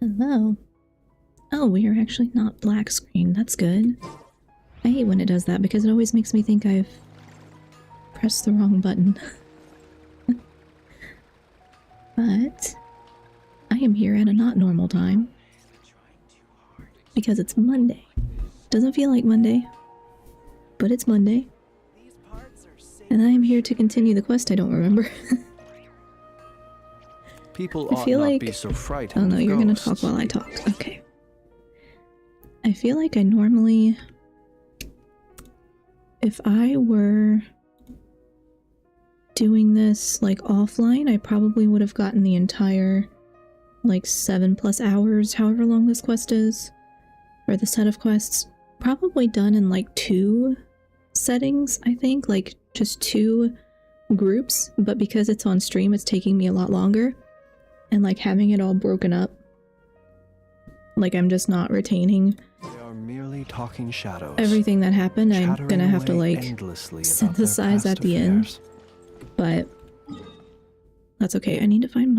Hello. Oh, we are actually not black screen. That's good. I hate when it does that because it always makes me think I've pressed the wrong button. But I am here at a not normal time because it's Monday. Doesn't feel like Monday, but it's Monday. And I am here to continue the quest I don't remember. People I ought feel not like... be so frightened. Oh no, you're gonna talk while I talk. Okay. I feel like I normally... If I were doing this, like, offline, I probably would have gotten the entire, like, 7+ hours, however long this quest is, or the set of quests, probably done in, like, 2 settings, I think, like, just 2 groups, but because it's on stream, it's taking me a lot longer, and, like, having it all broken up, like, I'm just not retaining merely talking shadows. Everything that happened. I'm gonna have to, like, synthesize at the end. But that's okay. I need to find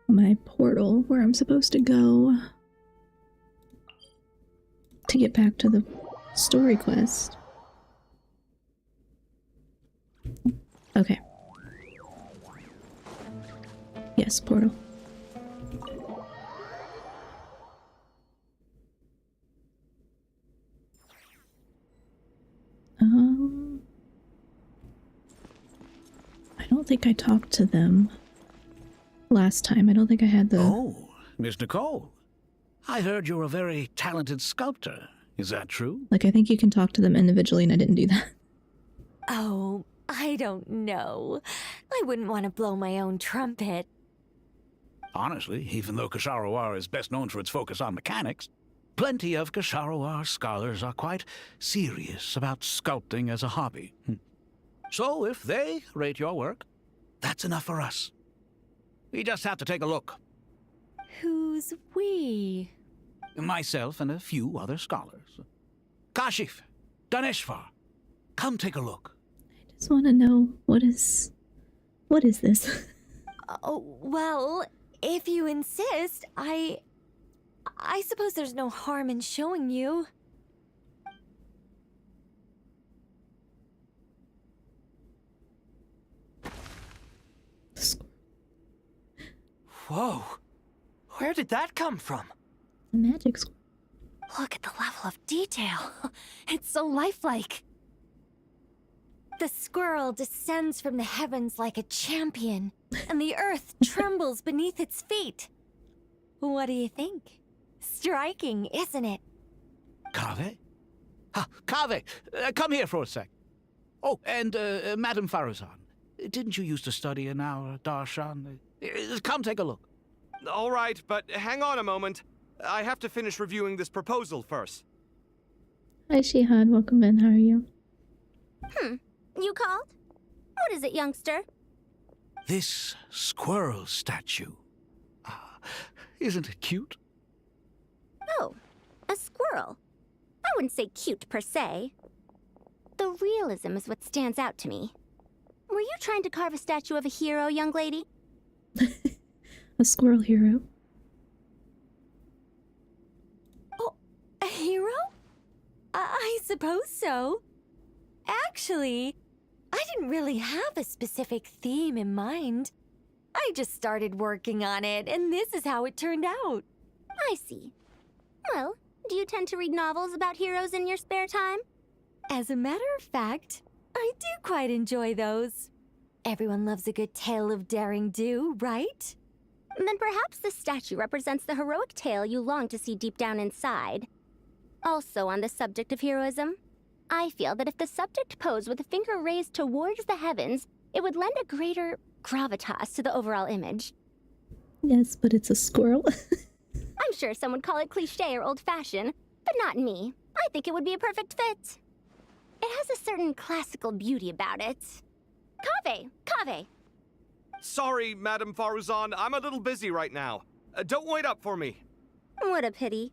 my portal where I'm supposed to go to get back to the story quest. Okay. Yes, portal. I don't think I talked to them last time. I don't think I had the... Oh, Miss Nicole. I heard you're a very talented sculptor. Is that true? Like, I think you can talk to them individually, and I didn't do that. Oh, I don't know. I wouldn't want to blow my own trumpet. Honestly, even though Kasharawar is best known for its focus on mechanics, plenty of Kasharawar scholars are quite serious about sculpting as a hobby. So if they rate your work, that's enough for us. We just have to take a look. Who's we? Myself and a few other scholars. Kashif, Daneshvar, come take a look. I just want to know, what is this? Oh, well, if you insist, I suppose there's no harm in showing you. Whoa! Where did that come from? The magic squirrel. Look at the level of detail. It's so lifelike. The squirrel descends from the heavens like a champion, and the earth trembles beneath its feet. What do you think? Striking, isn't it? Kaveh? Kaveh, come here for a sec. Oh, and Madame Faruzan, didn't you used to study in our darshan? Come take a look. All right, but hang on a moment. I have to finish reviewing this proposal first. Hi, Shihad. Welcome in. How are you? You called? What is it, youngster? This squirrel statue. Isn't it cute? Oh, a squirrel. I wouldn't say cute per se. The realism is what stands out to me. Were you trying to carve a statue of a hero, young lady? A squirrel hero? Oh, a hero? I suppose so. Actually, I didn't really have a specific theme in mind. I just started working on it, and this is how it turned out. I see. Well, do you tend to read novels about heroes in your spare time? As a matter of fact, I do quite enjoy those. Everyone loves a good tale of daring do, right? Then perhaps this statue represents the heroic tale you long to see deep down inside. Also on the subject of heroism, I feel that if the subject posed with a finger raised towards the heavens, it would lend a greater gravitas to the overall image. Yes, but it's a squirrel. I'm sure some would call it cliché or old-fashioned, but not me. I think it would be a perfect fit. It has a certain classical beauty about it. Kaveh! Sorry, Madame Faruzan, I'm a little busy right now. Don't wait up for me. What a pity.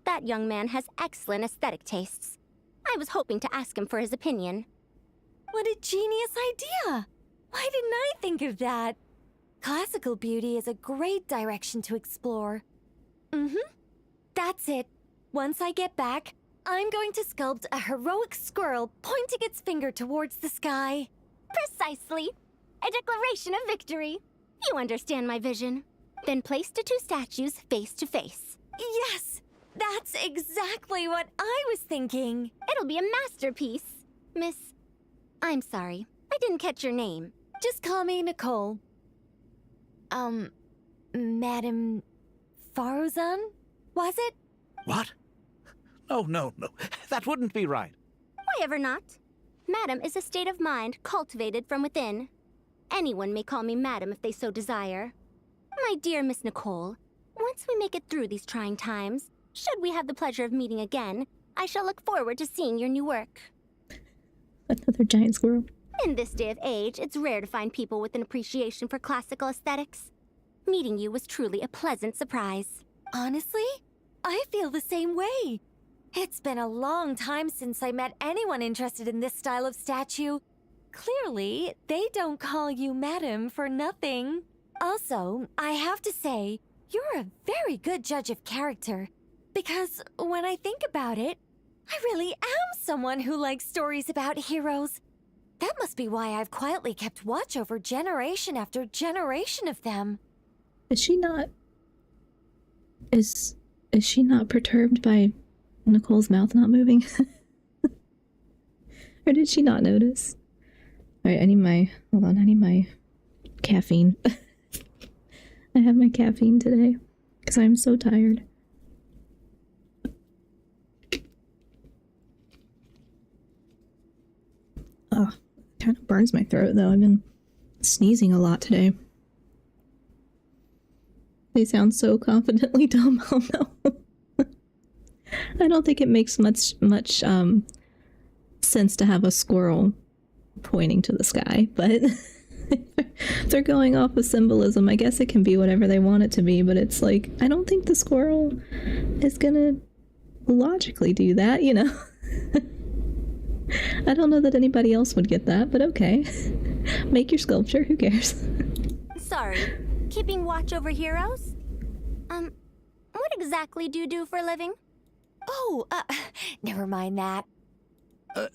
That young man has excellent aesthetic tastes. I was hoping to ask him for his opinion. What a genius idea! Why didn't I think of that? Classical beauty is a great direction to explore. That's it. Once I get back, I'm going to sculpt a heroic squirrel pointing its finger towards the sky. Precisely. A declaration of victory. You understand my vision. Then place the two statues face to face. Yes! That's exactly what I was thinking. It'll be a masterpiece. Miss... I'm sorry. I didn't catch your name. Just call me Nicole. Madam Faruzan? Was it? What? Oh, no. That wouldn't be right. Why ever not? Madam is a state of mind cultivated from within. Anyone may call me Madam if they so desire. My dear Miss Nicole, once we make it through these trying times, should we have the pleasure of meeting again, I shall look forward to seeing your new work. Another giant squirrel. In this day of age, it's rare to find people with an appreciation for classical aesthetics. Meeting you was truly a pleasant surprise. Honestly, I feel the same way. It's been a long time since I met anyone interested in this style of statue. Clearly, they don't call you Madam for nothing. Also, I have to say, you're a very good judge of character. Because when I think about it, I really am someone who likes stories about heroes. That must be why I've quietly kept watch over generation after generation of them. Is she not... Is she not perturbed by Nicole's mouth not moving? Or did she not notice? Alright, I need my caffeine. I have my caffeine today, because I'm so tired. Oh, kind of burns my throat though. I've been sneezing a lot today. They sound so confidently dumb. Oh no. I don't think it makes much sense to have a squirrel pointing to the sky, but if they're going off of symbolism, I guess it can be whatever they want it to be, but it's like, I don't think the squirrel is gonna logically do that, you know? I don't know that anybody else would get that, but okay. Make your sculpture, who cares? Sorry, keeping watch over heroes? What exactly do you do for a living? Oh, never mind that.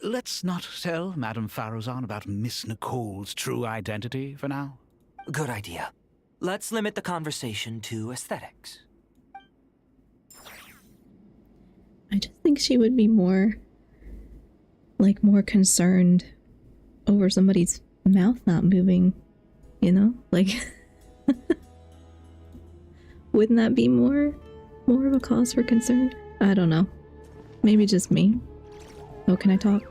Let's not tell Madame Faruzan about Miss Nicole's true identity for now. Good idea. Let's limit the conversation to aesthetics. I just think she would be more concerned over somebody's mouth not moving, you know? Like, wouldn't that be more of a cause for concern? I don't know. Maybe just me. Oh, can I talk?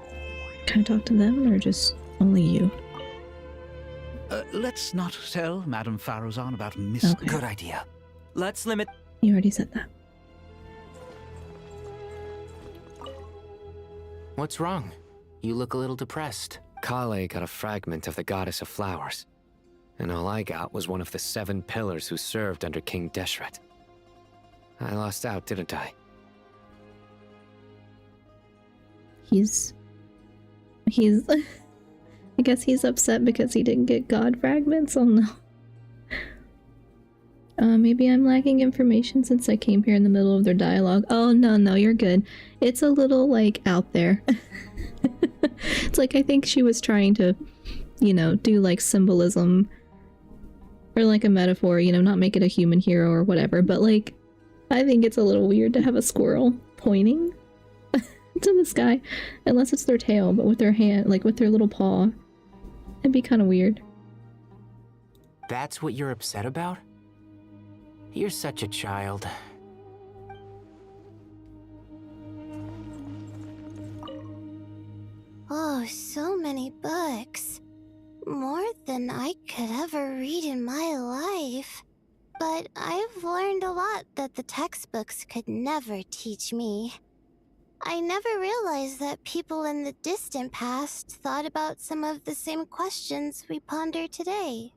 Can I talk to them, or just only you? Let's not tell Madame Faruzan about Miss... Okay. Good idea. Let's limit... You already said that. What's wrong? You look a little depressed. Kale got a fragment of the Goddess of Flowers, and all I got was one of the 7 pillars who served under King Deshret. I lost out, didn't I? He's I guess he's upset because he didn't get god fragments. Oh no. Maybe I'm lacking information since I came here in the middle of their dialogue. Oh no, you're good. It's a little like out there. It's like, I think she was trying to, you know, do like symbolism or like a metaphor, you know, not make it a human hero or whatever, but like, I think it's a little weird to have a squirrel pointing to the sky, unless it's their tail, but with their hand, like with their little paw. It'd be kind of weird. That's what you're upset about? You're such a child. Oh, so many books. More than I could ever read in my life. But I've learned a lot that the textbooks could never teach me. I never realized that people in the distant past thought about some of the same questions we ponder today.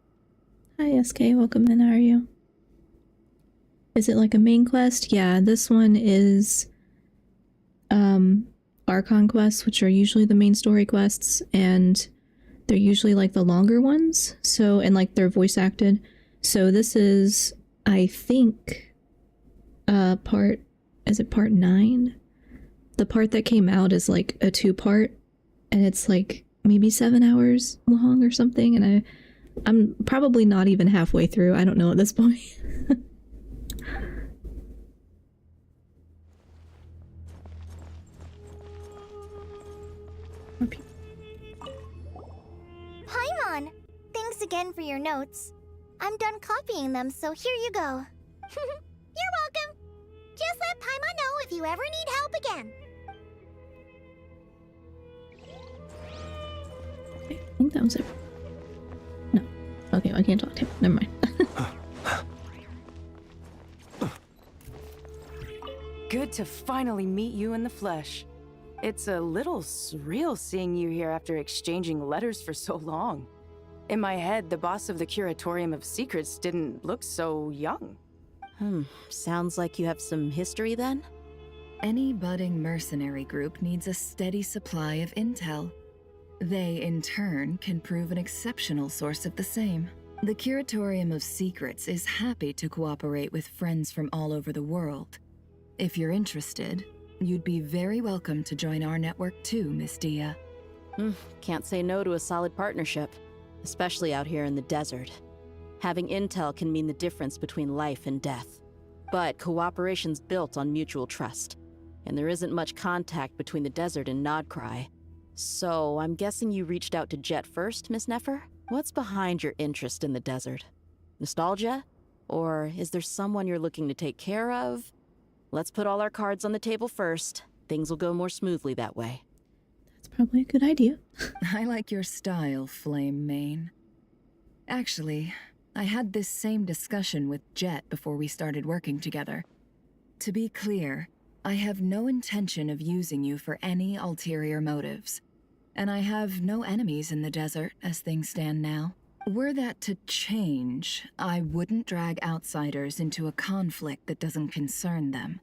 Hi SK, welcome in, how are you? Is it like a main quest? Yeah, this one is Archon quests, which are usually the main story quests, and they're usually like the longer ones, so, and like they're voice acted, So this is, I think, part 9? The part that came out is like a 2-part, and it's like maybe 7 hours long or something, and I'm probably not even halfway through. I don't know at this point. Paimon! Thanks again for your notes. I'm done copying them, so here you go. You're welcome. Just let Paimon know if you ever need help again. I think that was it. No. Okay, I can't talk to him. Never mind. Good to finally meet you in the flesh. It's a little surreal seeing you here after exchanging letters for so long. In my head, the boss of the Curatorium of Secrets didn't look so young. Sounds like you have some history then? Any budding mercenary group needs a steady supply of intel. They, in turn, can prove an exceptional source of the same. The Curatorium of Secrets is happy to cooperate with friends from all over the world. If you're interested, you'd be very welcome to join our network too, Miss Dia. Can't say no to a solid partnership, especially out here in the desert. Having intel can mean the difference between life and death. But cooperation's built on mutual trust, and there isn't much contact between the desert and Nodcry. So, I'm guessing you reached out to Jet first, Miss Nefer? What's behind your interest in the desert? Nostalgia? Or is there someone you're looking to take care of? Let's put all our cards on the table first. Things will go more smoothly that way. That's probably a good idea. I like your style, Flame Mane. Actually, I had this same discussion with Jet before we started working together. To be clear, I have no intention of using you for any ulterior motives. And I have no enemies in the desert as things stand now. Were that to change, I wouldn't drag outsiders into a conflict that doesn't concern them.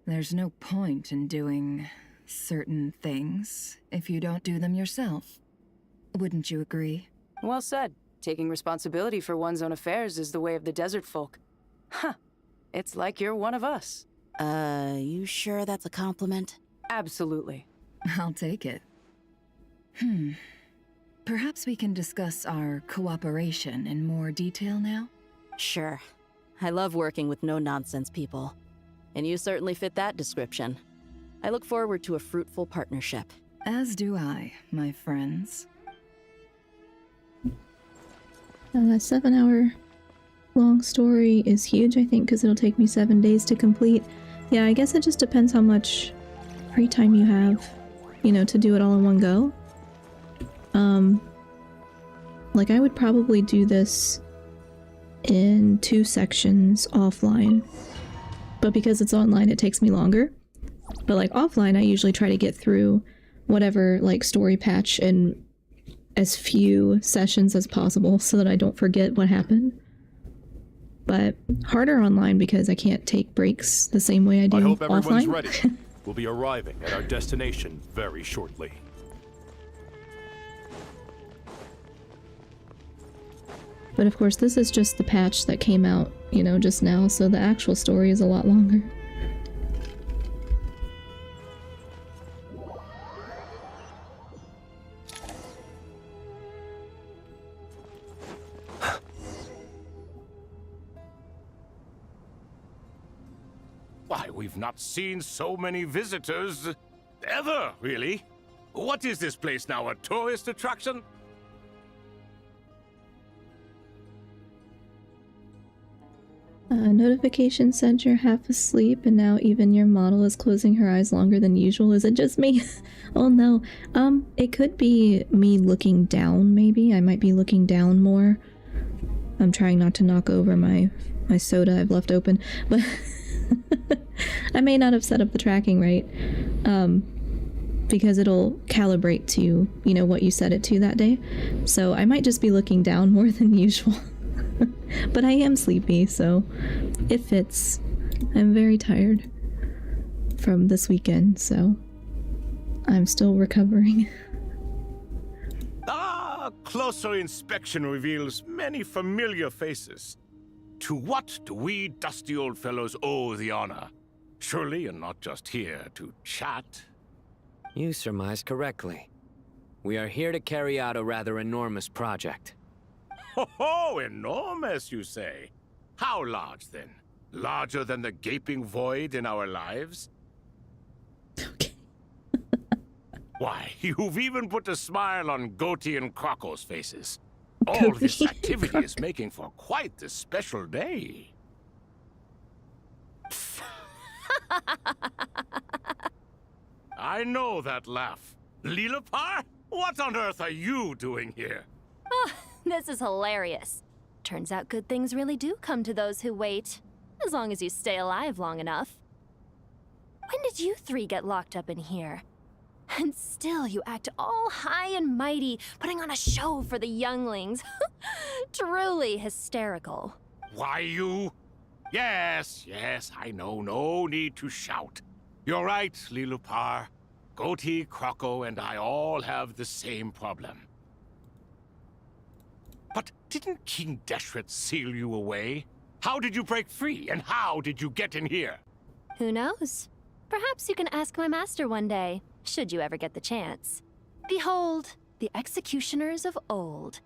There's no point in doing certain things if you don't do them yourself. Wouldn't you agree? Well said. Taking responsibility for one's own affairs is the way of the desert folk. Huh. It's like you're one of us. You sure that's a compliment? Absolutely. I'll take it. Perhaps we can discuss our cooperation in more detail now? Sure. I love working with no-nonsense people. And you certainly fit that description. I look forward to a fruitful partnership. As do I, my friends. That 7-hour long story is huge, I think, because it'll take me 7 days to complete. Yeah, I guess it just depends how much free time you have, you know, to do it all in one go. Like, I would probably do this in 2 sections offline. But because it's online, it takes me longer. But, like, offline, I usually try to get through whatever, like, story patch in as few sessions as possible so that I don't forget what happened. But harder online because I can't take breaks the same way I do offline. I hope everyone's ready. We'll be arriving at our destination very shortly. But of course, this is just the patch that came out, you know, just now, so the actual story is a lot longer. Why, we've not seen so many visitors ever, really. What is this place now, a tourist attraction? Notification said you're half asleep, and now even your model is closing her eyes longer than usual. Is it just me? Oh no. It could be me looking down, maybe. I might be looking down more. I'm trying not to knock over my soda I've left open, but I may not have set up the tracking right. Because it'll calibrate to, you know, what you set it to that day. So I might just be looking down more than usual. But I am sleepy, so it fits. I'm very tired from this weekend, so I'm still recovering. Ah, closer inspection reveals many familiar faces. To what do we dusty old fellows owe the honor? Surely you're not just here to chat. You surmise correctly. We are here to carry out a rather enormous project. Ho, enormous, you say? How large, then? Larger than the gaping void in our lives? Okay. Why, you've even put a smile on Goatee and Crocco's faces. All this activity is making for quite the special day. I know that laugh. Lilipar? What on earth are you doing here? Oh, this is hilarious. Turns out good things really do come to those who wait, as long as you stay alive long enough. When did you three get locked up in here? And still you act all high and mighty, putting on a show for the younglings. Truly hysterical. Why, you? Yes, I know. No need to shout. You're right, Lilipar. Goatee, Crocco, and I all have the same problem. But didn't King Deshret seal you away? How did you break free, and how did you get in here? Who knows? Perhaps you can ask my master one day, should you ever get the chance. Behold, the executioners of old.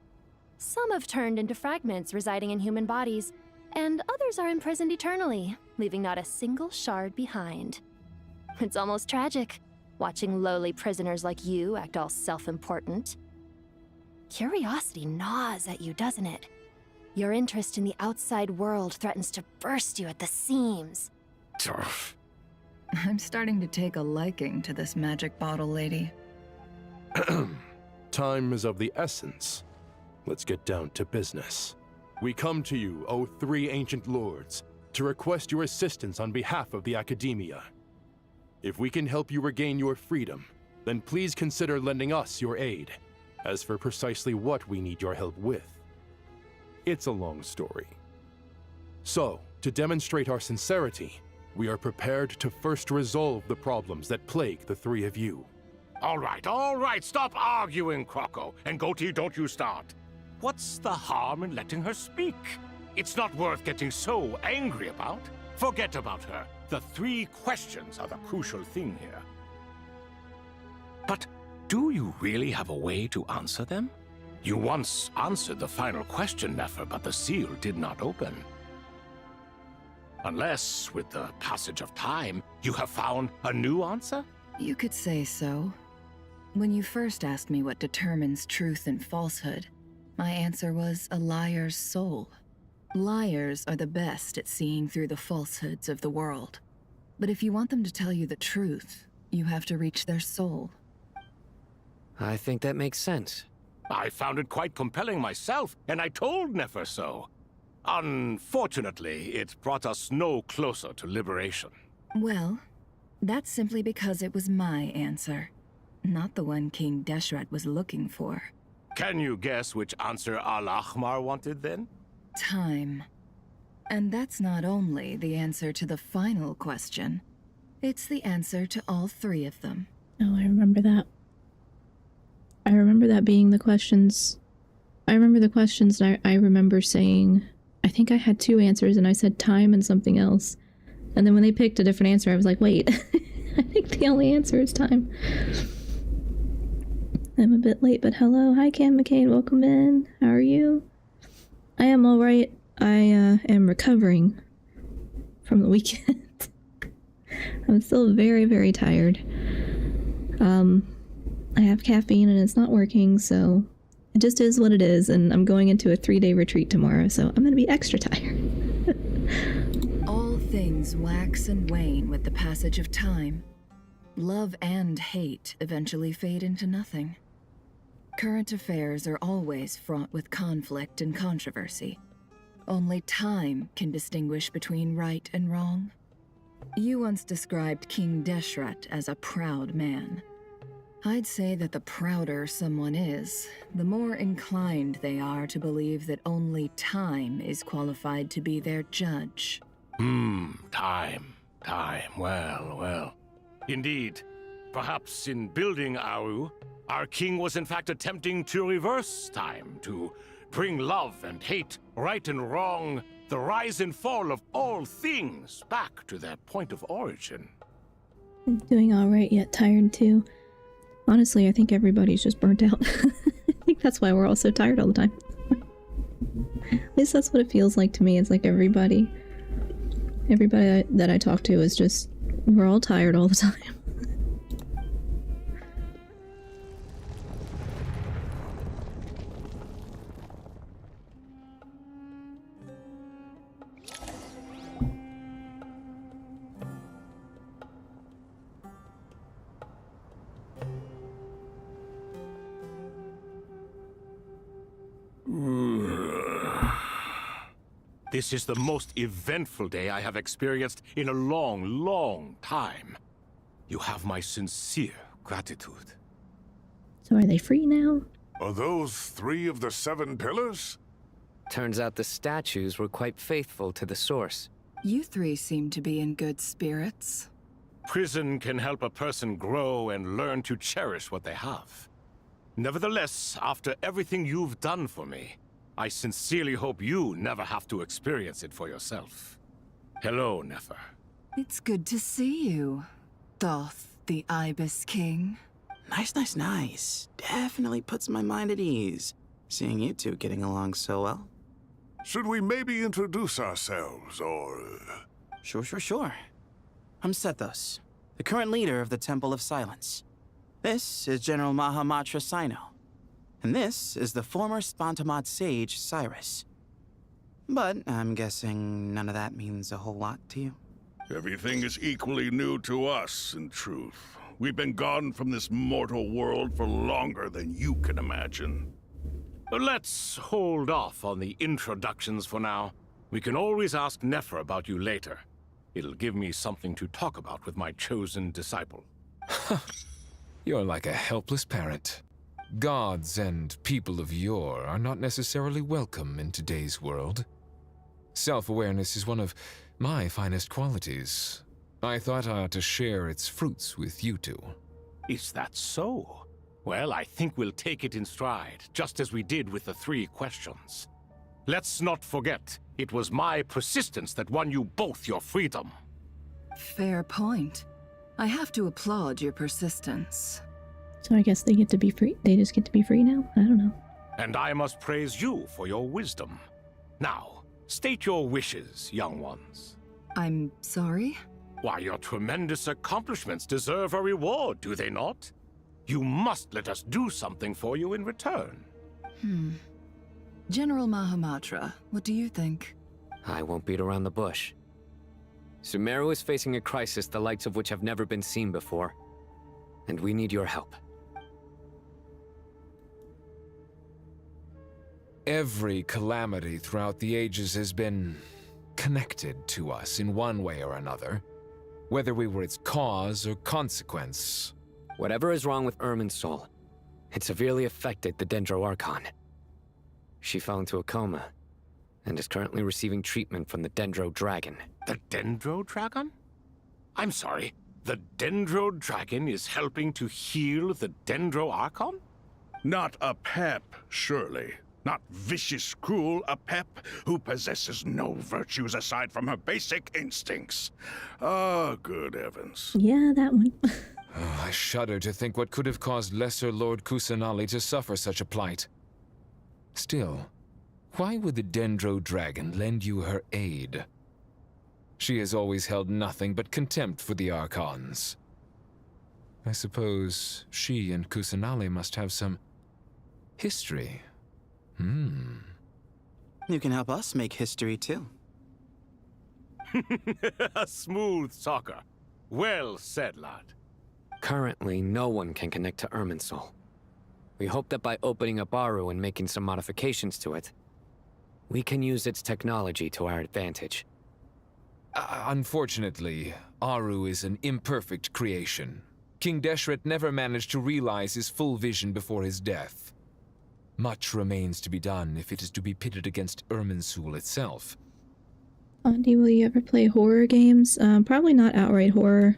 Some have turned into fragments residing in human bodies, and others are imprisoned eternally, leaving not a single shard behind. It's almost tragic, watching lowly prisoners like you act all self-important. Curiosity gnaws at you, doesn't it? Your interest in the outside world threatens to burst you at the seams. Turf. I'm starting to take a liking to this magic bottle lady. Time is of the essence. Let's get down to business. We come to you, O three ancient lords, to request your assistance on behalf of the Academia. If we can help you regain your freedom, then please consider lending us your aid. As for precisely what we need your help with, it's a long story. So, to demonstrate our sincerity, we are prepared to first resolve the problems that plague the three of you. All right, stop arguing, Crocco. And Goatee, don't you start. What's the harm in letting her speak? It's not worth getting so angry about. Forget about her. The three questions are the crucial thing here. But do you really have a way to answer them? You once answered the final question, Nefer, but the seal did not open. Unless, with the passage of time, you have found a new answer? You could say so. When you first asked me what determines truth and falsehood, my answer was a liar's soul. Liars are the best at seeing through the falsehoods of the world. But if you want them to tell you the truth, you have to reach their soul. I think that makes sense. I found it quite compelling myself, and I told Nefer so. Unfortunately, it brought us no closer to liberation. Well, that's simply because it was my answer, not the one King Deshret was looking for. Can you guess which answer Al-Ahmar wanted then? Time. And that's not only the answer to the final question, it's the answer to all three of them. Oh, I remember that. I remember that being the questions. I remember the questions, and I remember saying, I think I had two answers, and I said time and something else. And then when they picked a different answer, I was like, wait, I think the only answer is time. I'm a bit late, but hello. Hi, Cam McCain. Welcome in. How are you? I am alright. I am recovering from the weekend. I'm still very, very tired. I have caffeine and it's not working, so it just is what it is, and I'm going into a 3-day retreat tomorrow, so I'm gonna be extra tired. All things wax and wane with the passage of time. Love and hate eventually fade into nothing. Current affairs are always fraught with conflict and controversy. Only time can distinguish between right and wrong. You once described King Deshret as a proud man. I'd say that the prouder someone is, the more inclined they are to believe that only time is qualified to be their judge. Time. Well. Indeed. Perhaps in building Aru, our king was in fact attempting to reverse time, to bring love and hate, right and wrong, The rise and fall of all things back to their point of origin. I'm doing alright, yet tired too. Honestly, I think everybody's just burnt out. I think that's why we're all so tired all the time. At least that's what it feels like to me. It's like everybody that I talk to is just, we're all tired all the time. This is the most eventful day I have experienced in a long, long time. You have my sincere gratitude. So are they free now? Are those 3 of the 7 pillars? Turns out the statues were quite faithful to the source. You 3 seem to be in good spirits. Prison can help a person grow and learn to cherish what they have. Nevertheless, after everything you've done for me, I sincerely hope you never have to experience it for yourself. Hello, Nefer. It's good to see you, Thoth, the Ibis King. Nice. Definitely puts my mind at ease, seeing you two getting along so well. Should we maybe introduce ourselves, or... Sure. I'm Sethos, the current leader of the Temple of Silence. This is General Mahamatra Sino. And this is the former Spantamad sage, Cyrus. But I'm guessing none of that means a whole lot to you. Everything is equally new to us, in truth. We've been gone from this mortal world for longer than you can imagine. Let's hold off on the introductions for now. We can always ask Nefer about you later. It'll give me something to talk about with my chosen disciple. You're like a helpless parrot. Gods and people of yore are not necessarily welcome in today's world. Self-awareness is one of my finest qualities. I thought I ought to share its fruits with you two. Is that so? Well, I think we'll take it in stride, just as we did with the 3 questions. Let's not forget, it was my persistence that won you both your freedom. Fair point. I have to applaud your persistence. So I guess they get to be free. They just get to be free now? I don't know. And I must praise you for your wisdom. Now, state your wishes, young ones. I'm sorry? Why, your tremendous accomplishments deserve a reward, do they not? You must let us do something for you in return. General Mahamatra, what do you think? I won't beat around the bush. Sumeru is facing a crisis the likes of which have never been seen before. And we need your help. Every calamity throughout the ages has been connected to us in one way or another, whether we were its cause or consequence. Whatever is wrong with Irminsul, it severely affected the Dendro Archon. She fell into a coma and is currently receiving treatment from the Dendro Dragon. The Dendro Dragon? I'm sorry, the Dendro Dragon is helping to heal the Dendro Archon? Not a pep, surely. Not vicious, cruel a pep who possesses no virtues aside from her basic instincts. Ah, good heavens. Yeah, that one. I shudder to think what could have caused Lesser Lord Kusanali to suffer such a plight. Still, why would the Dendro Dragon lend you her aid? She has always held nothing but contempt for the Archons. I suppose she and Kusanali must have some history. You can help us make history, too. A smooth talker. Well said, lad. Currently, no one can connect to Irminsul. We hope that by opening up Aru and making some modifications to it, we can use its technology to our advantage. Unfortunately, Aru is an imperfect creation. King Deshret never managed to realize his full vision before his death. Much remains to be done if it is to be pitted against Irminsul itself. Andy, will you ever play horror games? Probably not outright horror.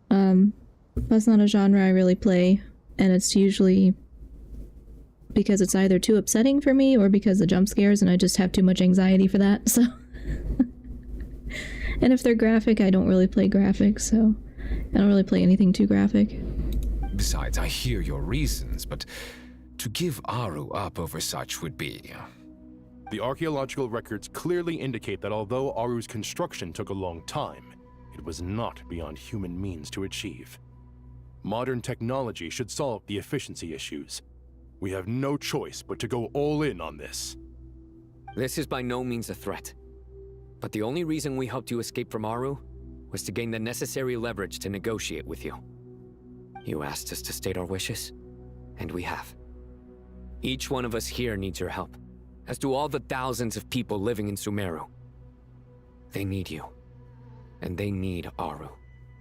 That's not a genre I really play, and it's usually because it's either too upsetting for me or because of jump scares and I just have too much anxiety for that, so. And if they're graphic, I don't really play graphic, so I don't really play anything too graphic. Besides, I hear your reasons, but to give Aru up over such would be... The archaeological records clearly indicate that although Aru's construction took a long time, it was not beyond human means to achieve. Modern technology should solve the efficiency issues. We have no choice but to go all in on this. This is by no means a threat. But the only reason we helped you escape from Aru was to gain the necessary leverage to negotiate with you. You asked us to state our wishes, and we have. Each one of us here needs your help, as do all the thousands of people living in Sumeru. They need you, and they need Aru.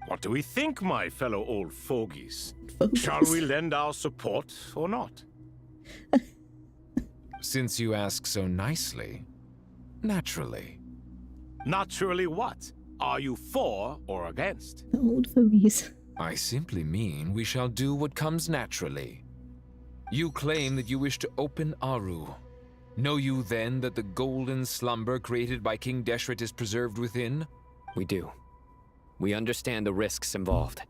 What do we think, my fellow old fogies? Shall we lend our support or not? Since you ask so nicely, naturally. Naturally what? Are you for or against? The old fogies. I simply mean we shall do what comes naturally. You claim that you wish to open Aru. Know you then that the golden slumber created by King Deshret is preserved within? We do. We understand the risks involved.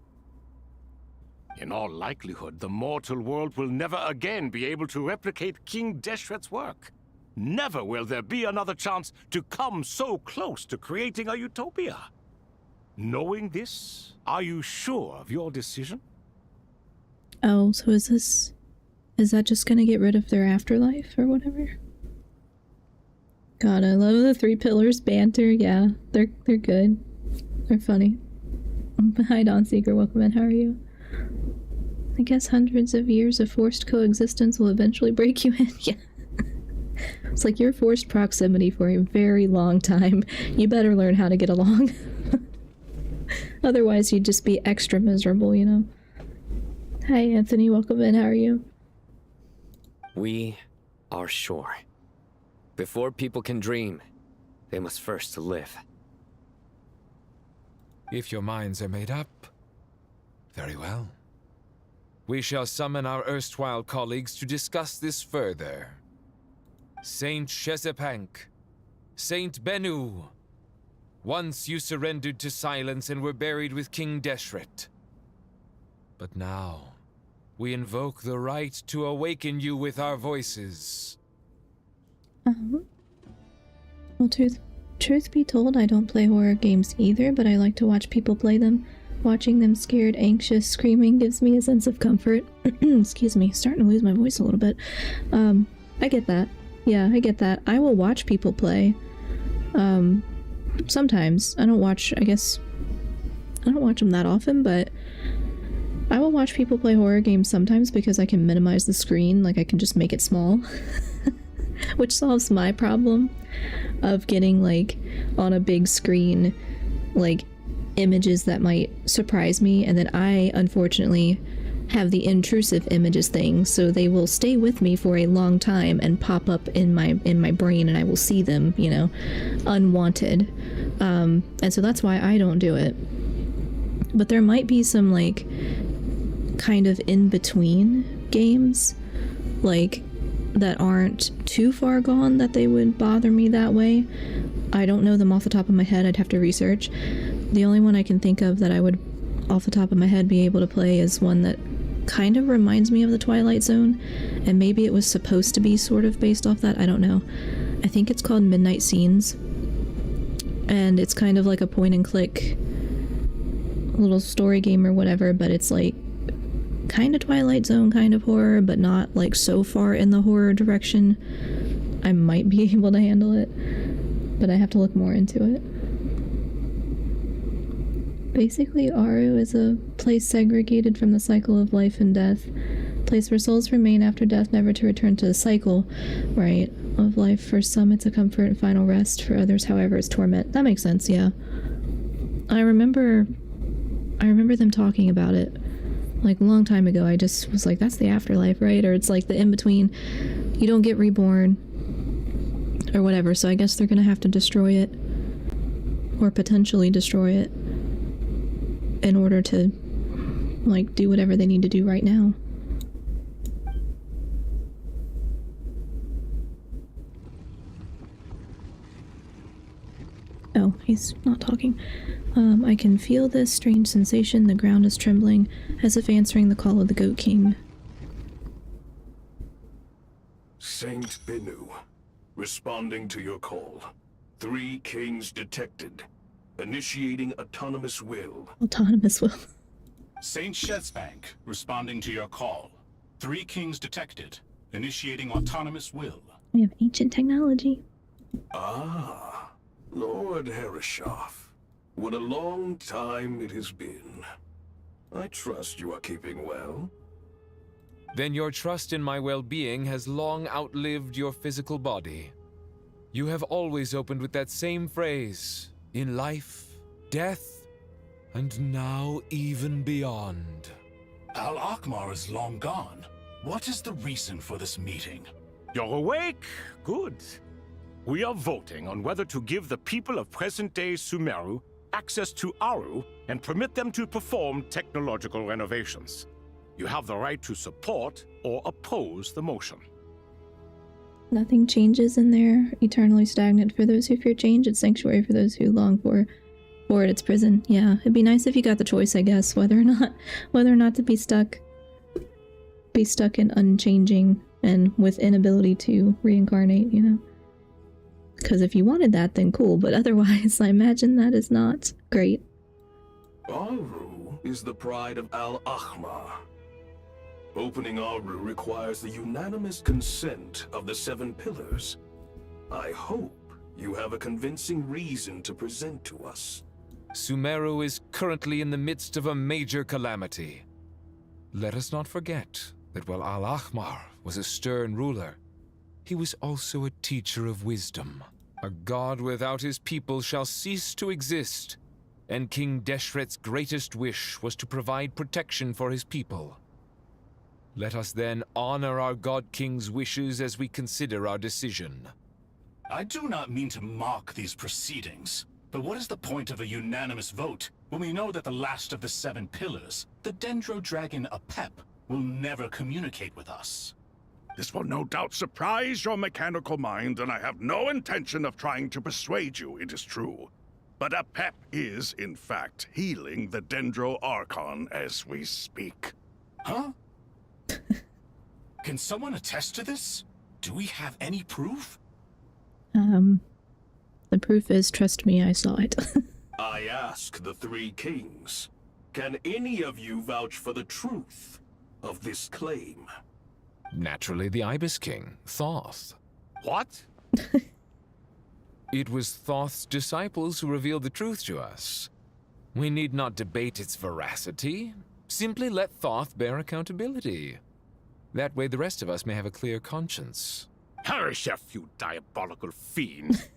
In all likelihood, the mortal world will never again be able to replicate King Deshret's work. Never will there be another chance to come so close to creating a utopia. Knowing this, are you sure of your decision? Oh, so is that just gonna get rid of their afterlife or whatever? God, I love the Three Pillars banter. Yeah, they're good. They're funny. Hi, Dawn Seeker. Welcome in. How are you? I guess hundreds of years of forced coexistence will eventually break you in. Yeah. It's like you're forced proximity for a very long time. You better learn how to get along. Otherwise, you'd just be extra miserable, you know? Hi, Anthony. Welcome in. How are you? We are sure. Before people can dream, they must first live. If your minds are made up, very well. We shall summon our erstwhile colleagues to discuss this further. Saint Shezepank, Saint Bennu, once you surrendered to silence and were buried with King Deshret. But now, we invoke the right to awaken you with our voices. Well, truth be told, I don't play horror games either, but I like to watch people play them. Watching them scared, anxious, screaming gives me a sense of comfort. Excuse me, starting to lose my voice a little bit. I get that. Yeah, I get that. I will watch people play. Sometimes. I don't watch them that often, but I will watch people play horror games sometimes because I can minimize the screen, like I can just make it small. Which solves my problem of getting, like, on a big screen, like, images that might surprise me, and then I, unfortunately, have the intrusive images thing, so they will stay with me for a long time and pop up in my brain, and I will see them, you know, unwanted. And so that's why I don't do it. But there might be some, like, kind of in-between games, like, that aren't too far gone that they would bother me that way. I don't know them off the top of my head. I'd have to research. The only one I can think of that I would, off the top of my head, be able to play is one that kind of reminds me of the Twilight Zone, and maybe it was supposed to be sort of based off that. I don't know. I think it's called Midnight Scenes, and it's kind of like a point-and-click little story game or whatever, but it's like kind of Twilight Zone kind of horror, but not like so far in the horror direction. I might be able to handle it, but I have to look more into it. Basically, Aru is a place segregated from the cycle of life and death. Place where souls remain after death, never to return to the cycle, right, of life. For some, it's a comfort and final rest. For others, however, it's torment. That makes sense, yeah. I remember them talking about it, like, a long time ago. I just was like, that's the afterlife, right? Or it's like the in-between. You don't get reborn, or whatever, so I guess they're gonna have to destroy it, or potentially destroy it, in order to, like, do whatever they need to do right now. Oh, he's not talking. I can feel this strange sensation. The ground is trembling, as if answering the call of the Goat King. Saint Binu, responding to your call. 3 kings detected. Initiating autonomous will. Autonomous will. Saint Shezbank, responding to your call. 3 kings detected. Initiating autonomous will. We have ancient technology. Ah, Lord Herreshoff. What a long time it has been. I trust you are keeping well. Then your trust in my well-being has long outlived your physical body. You have always opened with that same phrase, in life, death, and now even beyond. Al-Akhmar is long gone. What is the reason for this meeting? You're awake? Good. We are voting on whether to give the people of present-day Sumeru access to Aru and permit them to perform technological renovations. You have the right to support or oppose the motion. Nothing changes in there. Eternally stagnant for those who fear change. It's sanctuary for those who long for it. It's prison. Yeah, it'd be nice if you got the choice, I guess, whether or not to be stuck in unchanging and with inability to reincarnate, you know. Because if you wanted that, then cool, but otherwise, I imagine that is not great. Aru is the pride of Al-Akhmar. Opening Aru requires the unanimous consent of the 7 pillars. I hope you have a convincing reason to present to us. Sumeru is currently in the midst of a major calamity. Let us not forget that while Al-Akhmar was a stern ruler, he was also a teacher of wisdom. A god without his people shall cease to exist, and King Deshret's greatest wish was to provide protection for his people. Let us then honor our God King's wishes as we consider our decision. I do not mean to mock these proceedings, but what is the point of a unanimous vote when we know that the last of the 7 pillars, the Dendro Dragon Apep, will never communicate with us? This will no doubt surprise your mechanical mind, and I have no intention of trying to persuade you it is true. But Apep is, in fact, healing the Dendro Archon as we speak. Huh? Can someone attest to this? Do we have any proof? The proof is, trust me, I saw it. I ask the 3 kings, can any of you vouch for the truth of this claim? Naturally, the Ibis King, Thoth. What? It was Thoth's disciples who revealed the truth to us. We need not debate its veracity. Simply let Thoth bear accountability. That way the rest of us may have a clear conscience. Herreshoff, you diabolical fiend!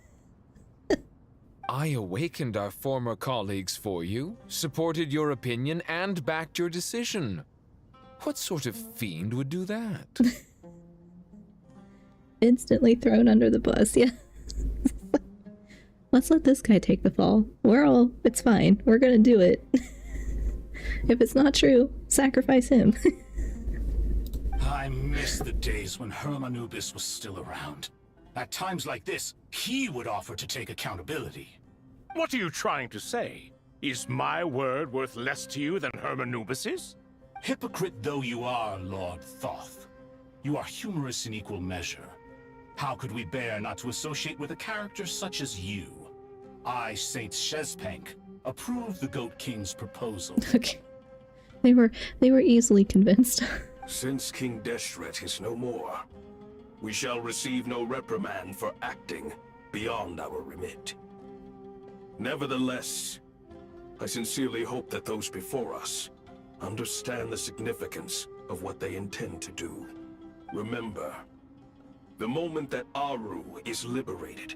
I awakened our former colleagues for you, supported your opinion, and backed your decision. What sort of fiend would do that? Instantly thrown under the bus, yeah. Let's let this guy take the fall. It's fine. We're gonna do it. If it's not true, sacrifice him. I miss the days when Hermanubis was still around. At times like this, he would offer to take accountability. What are you trying to say? Is my word worth less to you than Hermanubis's? Hypocrite though you are, Lord Thoth, you are humorous in equal measure. How could we bear not to associate with a character such as you? I, Saint Shezbank, approve the Goat King's proposal. Okay. They were easily convinced. Since King Deshret is no more, we shall receive no reprimand for acting beyond our remit. Nevertheless, I sincerely hope that those before us understand the significance of what they intend to do. Remember, the moment that Aru is liberated,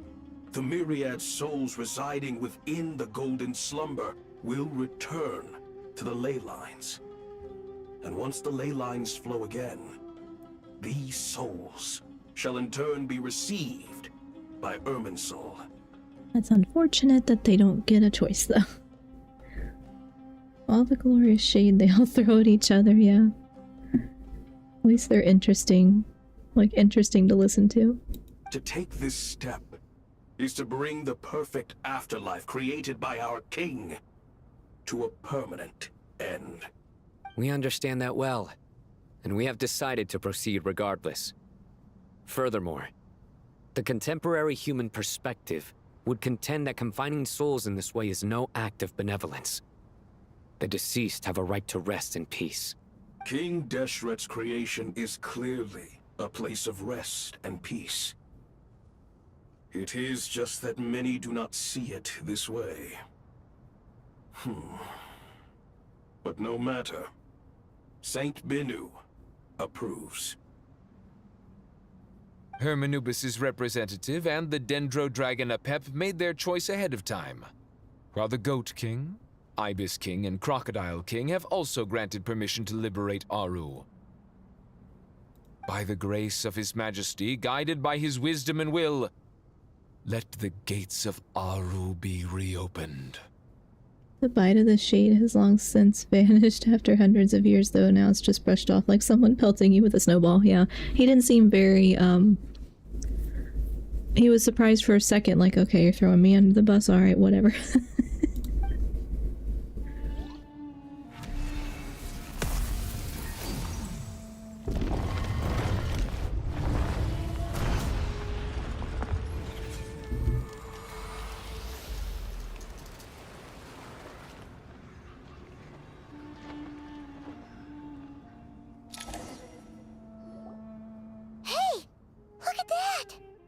the myriad souls residing within the Golden Slumber will return to the ley lines. And once the ley lines flow again, these souls shall in turn be received by Irminsul. It's unfortunate that they don't get a choice, though. All the glorious shade they all throw at each other, yeah. At least they're interesting. Like, interesting to listen to. To take this step, is to bring the perfect afterlife created by our king to a permanent end. We understand that well, and we have decided to proceed regardless. Furthermore, the contemporary human perspective would contend that confining souls in this way is no act of benevolence. The deceased have a right to rest in peace. King Deshret's creation is clearly a place of rest and peace. It is just that many do not see it this way. But no matter. Saint Binu approves. Hermanubis' representative and the Dendro Dragon Apep made their choice ahead of time, while the Goat King, Ibis King, and Crocodile King have also granted permission to liberate Aru. By the grace of His Majesty, guided by his wisdom and will, let the gates of Aru be reopened. The bite of the shade has long since vanished after hundreds of years, though now it's just brushed off like someone pelting you with a snowball. Yeah, he didn't seem very, he was surprised for a second, like, okay, you're throwing me under the bus, alright, whatever.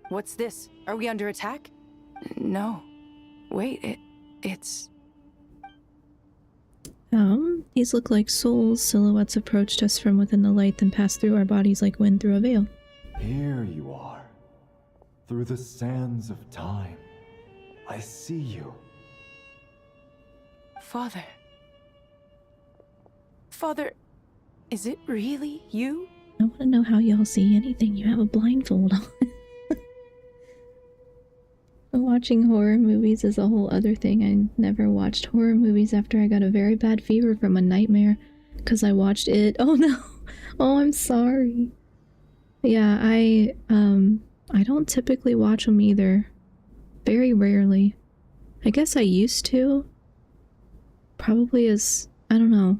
What's this? Are we under attack? No. Wait, it's... These look like souls. Silhouettes approached us from within the light, then passed through our bodies like wind through a veil. Here you are. Through the sands of time. I see you. Father. Father, is it really you? I want to know how y'all see anything. You have a blindfold on. Watching horror movies is a whole other thing. I never watched horror movies after I got a very bad fever from a nightmare because I watched it. Oh no! Oh, I'm sorry. Yeah, I don't typically watch them either. Very rarely. I guess I used to. Probably as, I don't know,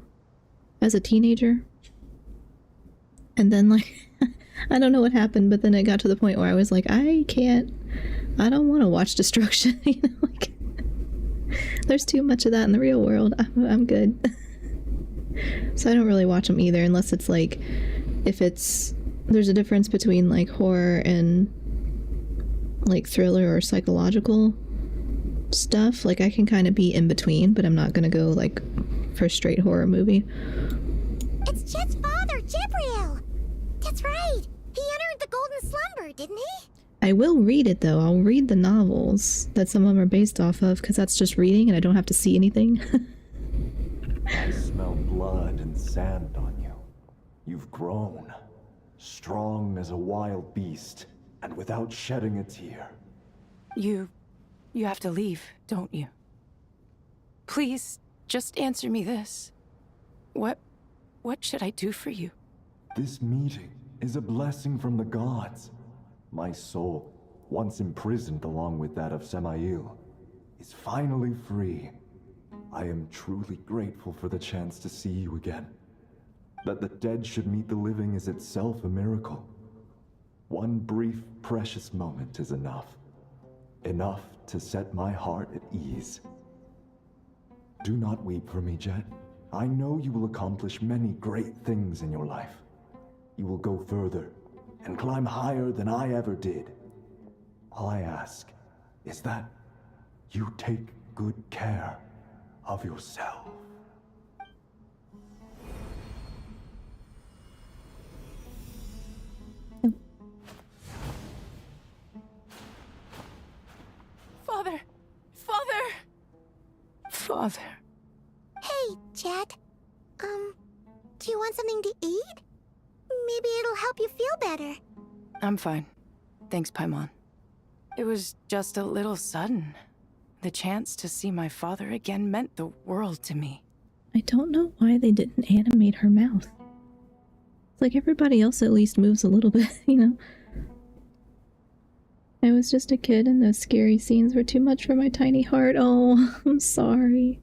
as a teenager. And then like, I don't know what happened, but then it got to the point where I was like, I don't want to watch destruction, you know, like, there's too much of that in the real world. I'm good. So I don't really watch them either, unless it's like, there's a difference between like horror and like thriller or psychological stuff. Like I can kind of be in between, but I'm not gonna go like for a straight horror movie. It's Jet's father, Jibriel! That's right! He entered the golden slumber, didn't he? I will read it though. I'll read the novels that some of them are based off of, because that's just reading and I don't have to see anything. I smell blood and sand on you. You've grown. Strong as a wild beast, and without shedding a tear. You have to leave, don't you? Please, just answer me this. What should I do for you? This meeting is a blessing from the gods. My soul, once imprisoned along with that of Semail, is finally free. I am truly grateful for the chance to see you again. That the dead should meet the living is itself a miracle. One brief, precious moment is enough. Enough to set my heart at ease. Do not weep for me, Jet. I know you will accomplish many great things in your life. You will go further and climb higher than I ever did. All I ask is that you take good care of yourself. Father! Father! Father. Hey, Jet. Do you want something to eat? Maybe it'll help you feel better. I'm fine. Thanks, Paimon. It was just a little sudden. The chance to see my father again meant the world to me. I don't know why they didn't animate her mouth. It's like everybody else at least moves a little bit, you know? I was just a kid and those scary scenes were too much for my tiny heart. Oh, I'm sorry.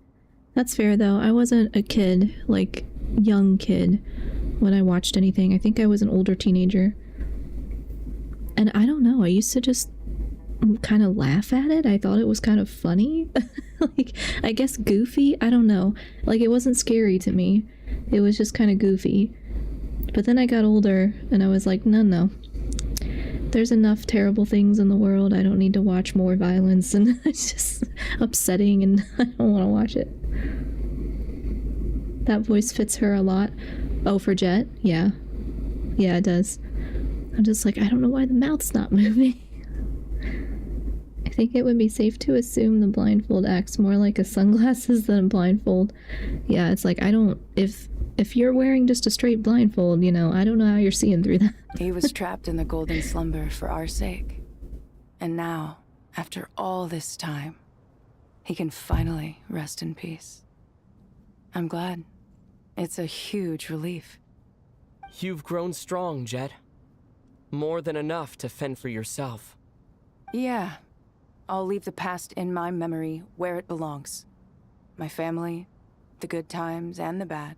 That's fair though. I wasn't a kid, like young kid, when I watched anything. I think I was an older teenager. And I don't know, I used to just kind of laugh at it. I thought it was kind of funny. Like, I guess goofy? I don't know. Like, it wasn't scary to me. It was just kind of goofy. But then I got older and I was like, no. There's enough terrible things in the world. I don't need to watch more violence, and it's just upsetting and I don't want to watch it. That voice fits her a lot. Oh, for Jet? Yeah. Yeah, it does. I'm just like, I don't know why the mouth's not moving. I think it would be safe to assume the blindfold acts more like a sunglasses than a blindfold. Yeah, it's like, I don't... If you're wearing just a straight blindfold, you know, I don't know how you're seeing through that. He was trapped in the golden slumber for our sake. And now, after all this time, he can finally rest in peace. I'm glad. It's a huge relief. You've grown strong, Jet. More than enough to fend for yourself. Yeah. I'll leave the past in my memory where it belongs. My family, the good times and the bad.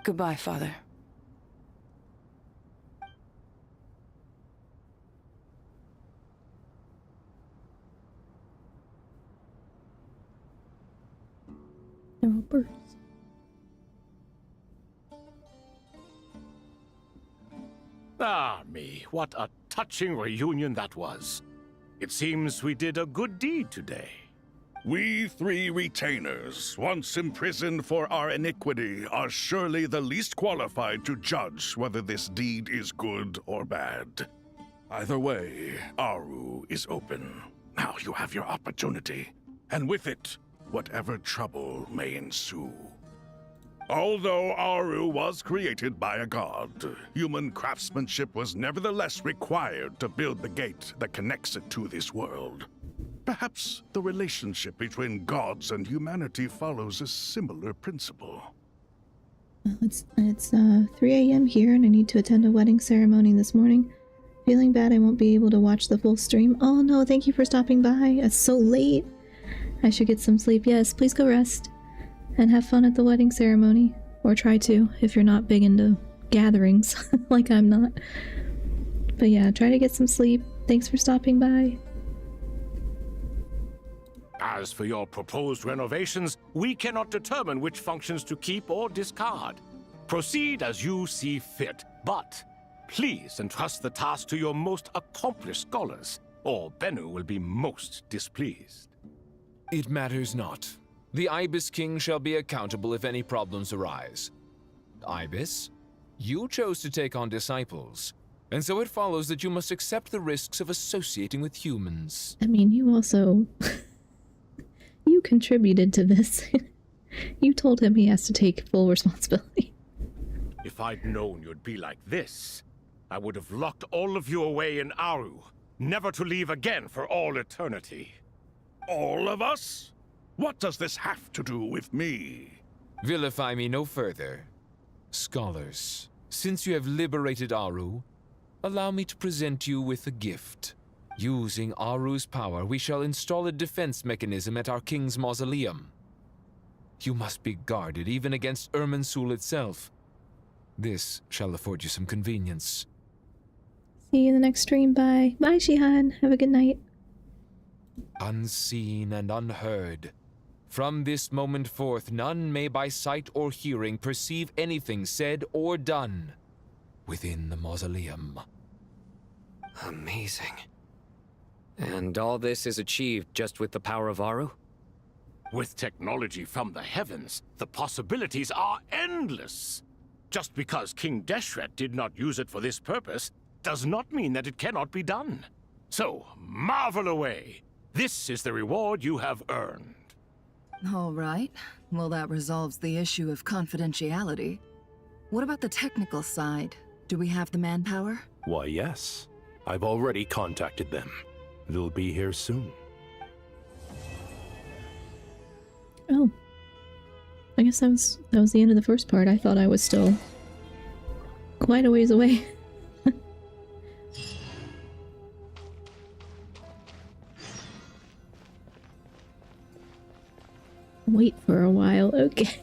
Goodbye, Father. They're all birds. Ah, me, what a touching reunion that was. It seems we did a good deed today. We three retainers, once imprisoned for our iniquity, are surely the least qualified to judge whether this deed is good or bad. Either way, Aru is open. Now you have your opportunity, and with it, whatever trouble may ensue. Although Aru was created by a god, human craftsmanship was nevertheless required to build the gate that connects it to this world. Perhaps the relationship between gods and humanity follows a similar principle. Well, it's 3 a.m. here and I need to attend a wedding ceremony this morning. Feeling bad I won't be able to watch the full stream. Oh no, thank you for stopping by. It's so late. I should get some sleep. Yes, please go rest. And have fun at the wedding ceremony. Or try to, if you're not big into gatherings, like I'm not. But yeah, try to get some sleep. Thanks for stopping by. As for your proposed renovations, we cannot determine which functions to keep or discard. Proceed as you see fit, but please entrust the task to your most accomplished scholars, or Bennu will be most displeased. It matters not. The Ibis King shall be accountable if any problems arise. Ibis, you chose to take on disciples, and so it follows that you must accept the risks of associating with humans. I mean, you also... you contributed to this. You told him he has to take full responsibility. If I'd known you'd be like this, I would have locked all of you away in Aru, never to leave again for all eternity. All of us? What does this have to do with me? Vilify me no further. Scholars, since you have liberated Aru, allow me to present you with a gift. Using Aru's power, we shall install a defense mechanism at our king's mausoleum. You must be guarded even against Irminsul itself. This shall afford you some convenience. See you in the next stream. Bye. Bye, Shihan. Have a good night. Unseen and unheard. From this moment forth, none may by sight or hearing perceive anything said or done within the mausoleum. Amazing. And all this is achieved just with the power of Aru? With technology from the heavens, the possibilities are endless. Just because King Deshret did not use it for this purpose does not mean that it cannot be done. So, marvel away. This is the reward you have earned. All right. Well, that resolves the issue of confidentiality. What about the technical side? Do we have the manpower? Why, yes. I've already contacted them. They'll be here soon. Oh. I guess that was the end of the first part. I thought I was still quite a ways away. Wait for a while, okay.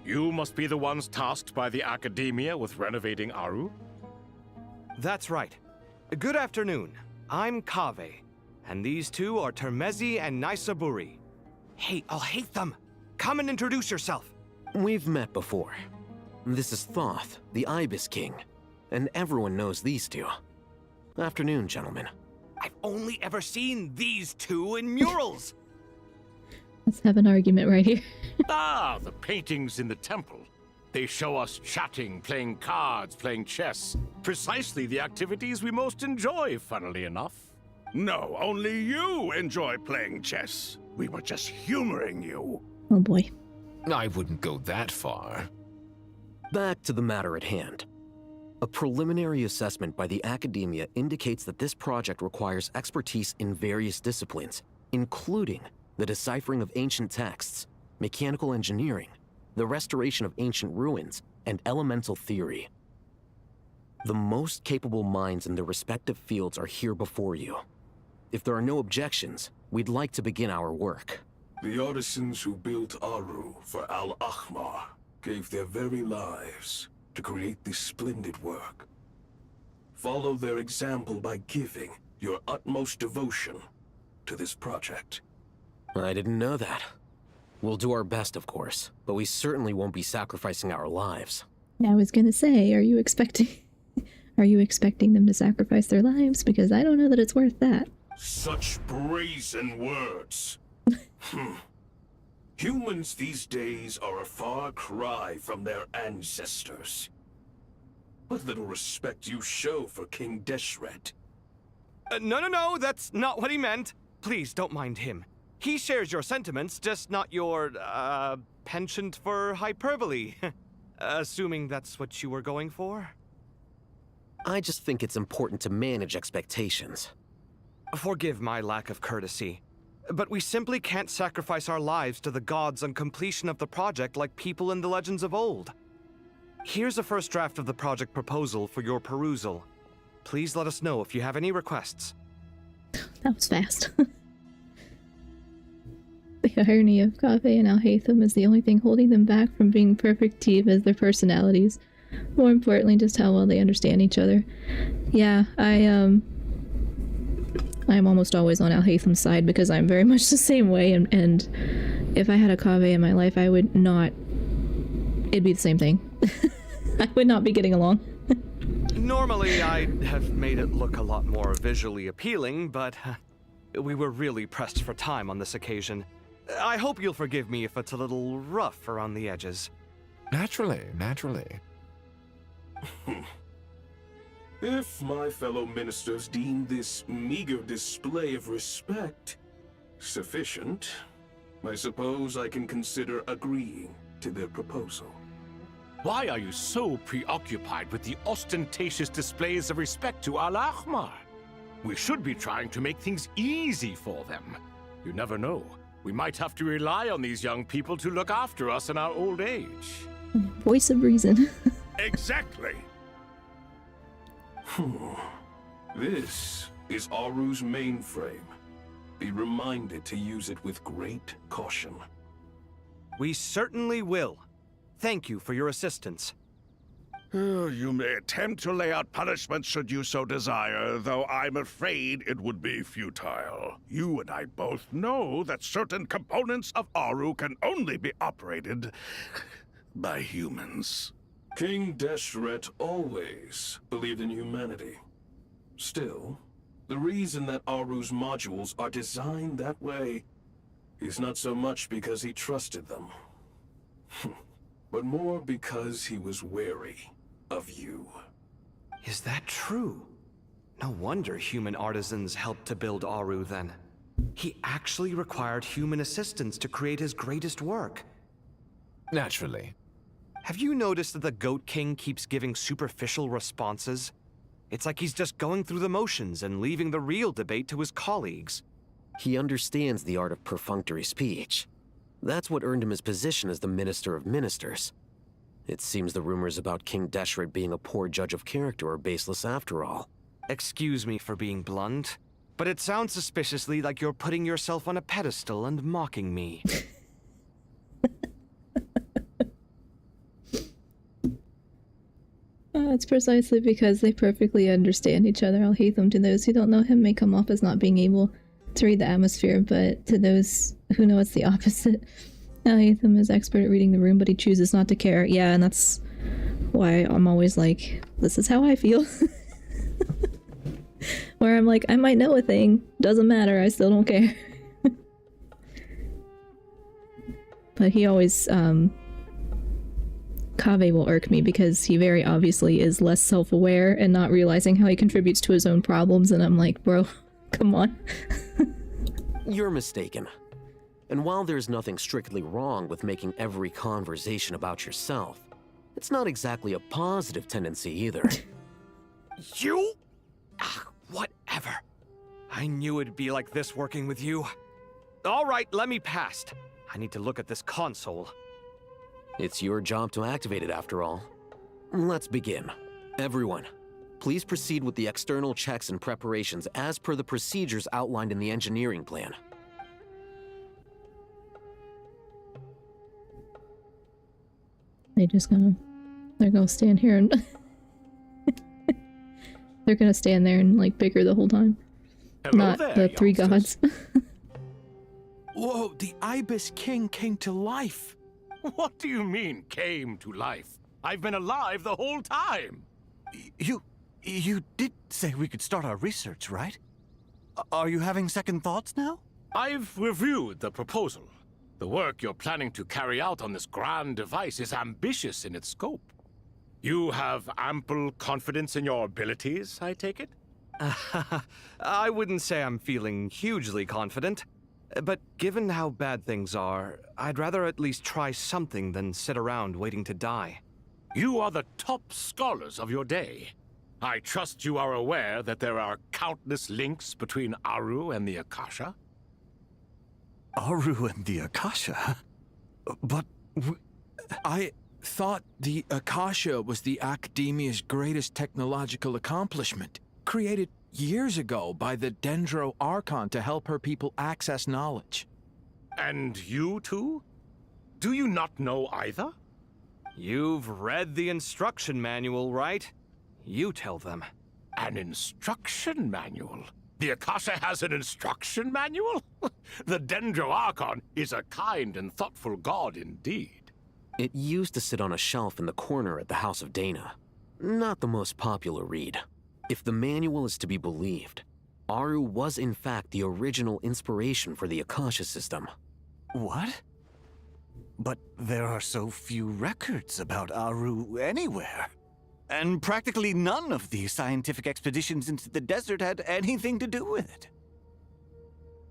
You must be the ones tasked by the Academia with renovating Aru? That's right. Good afternoon. I'm Kaveh, and these two are Termezi and Naisaburi. Hey, I'll hate them. Come and introduce yourself. We've met before. This is Thoth, the Ibis King, and everyone knows these two. Afternoon, gentlemen. I've only ever seen these two in murals. Let's have an argument right here. Ah, the paintings in the temple. They show us chatting, playing cards, playing chess. Precisely the activities we most enjoy, funnily enough. No, only you enjoy playing chess. We were just humoring you. Oh boy. I wouldn't go that far. Back to the matter at hand. A preliminary assessment by the Academia indicates that this project requires expertise in various disciplines, including the deciphering of ancient texts, mechanical engineering, the restoration of ancient ruins, and elemental theory. The most capable minds in their respective fields are here before you. If there are no objections, we'd like to begin our work. The artisans who built Aru for Al-Ahmar gave their very lives to create this splendid work. Follow their example by giving your utmost devotion to this project. I didn't know that. We'll do our best, of course, but we certainly won't be sacrificing our lives. I was gonna say, are you expecting them to sacrifice their lives? Because I don't know that it's worth that. Such brazen words. Humans these days are a far cry from their ancestors. What little respect you show for King Deshret. No, that's not what he meant. Please don't mind him. He shares your sentiments, just not your, penchant for hyperbole. Assuming that's what you were going for? I just think it's important to manage expectations. Forgive my lack of courtesy, but we simply can't sacrifice our lives to the gods on completion of the project like people in the legends of old. Here's a first draft of the project proposal for your perusal. Please let us know if you have any requests. That was fast. The irony of Kaveh and Alhaitham is the only thing holding them back from being perfect team as their personalities. More importantly, just how well they understand each other. Yeah, I'm almost always on Alhaitham's side because I'm very much the same way, and if I had a Kaveh in my life, I would not... It'd be the same thing. I would not be getting along. Normally, I'd have made it look a lot more visually appealing, but we were really pressed for time on this occasion. I hope you'll forgive me if it's a little rough around the edges. Naturally. If my fellow ministers deem this meager display of respect sufficient, I suppose I can consider agreeing to their proposal. Why are you so preoccupied with the ostentatious displays of respect to Al-Ahmar? We should be trying to make things easy for them. You never know. We might have to rely on these young people to look after us in our old age. Voice of reason. Exactly. This is Aru's mainframe. Be reminded to use it with great caution. We certainly will. Thank you for your assistance. You may attempt to lay out punishment should you so desire, though I'm afraid it would be futile. You and I both know that certain components of Aru can only be operated by humans. King Deshret always believed in humanity. Still, the reason that Aru's modules are designed that way is not so much because he trusted them, but more because he was wary of you. Is that true? No wonder human artisans helped to build Aru then. He actually required human assistance to create his greatest work. Naturally. Have you noticed that the Goat King keeps giving superficial responses? It's like he's just going through the motions and leaving the real debate to his colleagues. He understands the art of perfunctory speech. That's what earned him his position as the Minister of Ministers. It seems the rumors about King Deshret being a poor judge of character are baseless after all. Excuse me for being blunt, but it sounds suspiciously like you're putting yourself on a pedestal and mocking me. It's precisely because they perfectly understand each other. I'll hate them. To those who don't know him, may come off as not being able to read the atmosphere, but to those who know it's the opposite. Hatham is expert at reading the room, but he chooses not to care. Yeah, and that's why I'm always like, this is how I feel. Where I'm like, I might know a thing, doesn't matter, I still don't care. But he always, Kaveh will irk me because he very obviously is less self-aware and not realizing how he contributes to his own problems, and I'm like, bro, come on. You're mistaken. And while there's nothing strictly wrong with making every conversation about yourself, it's not exactly a positive tendency either. You? Whatever. I knew it'd be like this working with you. All right, let me past. I need to look at this console. It's your job to activate it after all. Let's begin. Everyone, please proceed with the external checks and preparations as per the procedures outlined in the engineering plan. They're gonna stand here and they're gonna stand there and like bicker the whole time. Hello Not there, the three gods. Whoa, the Ibis King came to life. What do you mean, came to life? I've been alive the whole time. You did say we could start our research, right? Are you having second thoughts now? I've reviewed the proposal. The work you're planning to carry out on this grand device is ambitious in its scope. You have ample confidence in your abilities, I take it? I wouldn't say I'm feeling hugely confident, but given how bad things are, I'd rather at least try something than sit around waiting to die. You are the top scholars of your day. I trust you are aware that there are countless links between Aru and the Akasha? Aru and the Akasha? But I thought the Akasha was the Academia's greatest technological accomplishment, created years ago by the Dendro Archon to help her people access knowledge. And you too? Do you not know either? You've read the instruction manual, right? You tell them. An instruction manual? The Akasha has an instruction manual? The Dendro Archon is a kind and thoughtful god indeed. It used to sit on a shelf in the corner at the House of Dana. Not the most popular read. If the manual is to be believed, Aru was in fact the original inspiration for the Akasha system. What? But there are so few records about Aru anywhere. And practically none of the scientific expeditions into the desert had anything to do with it.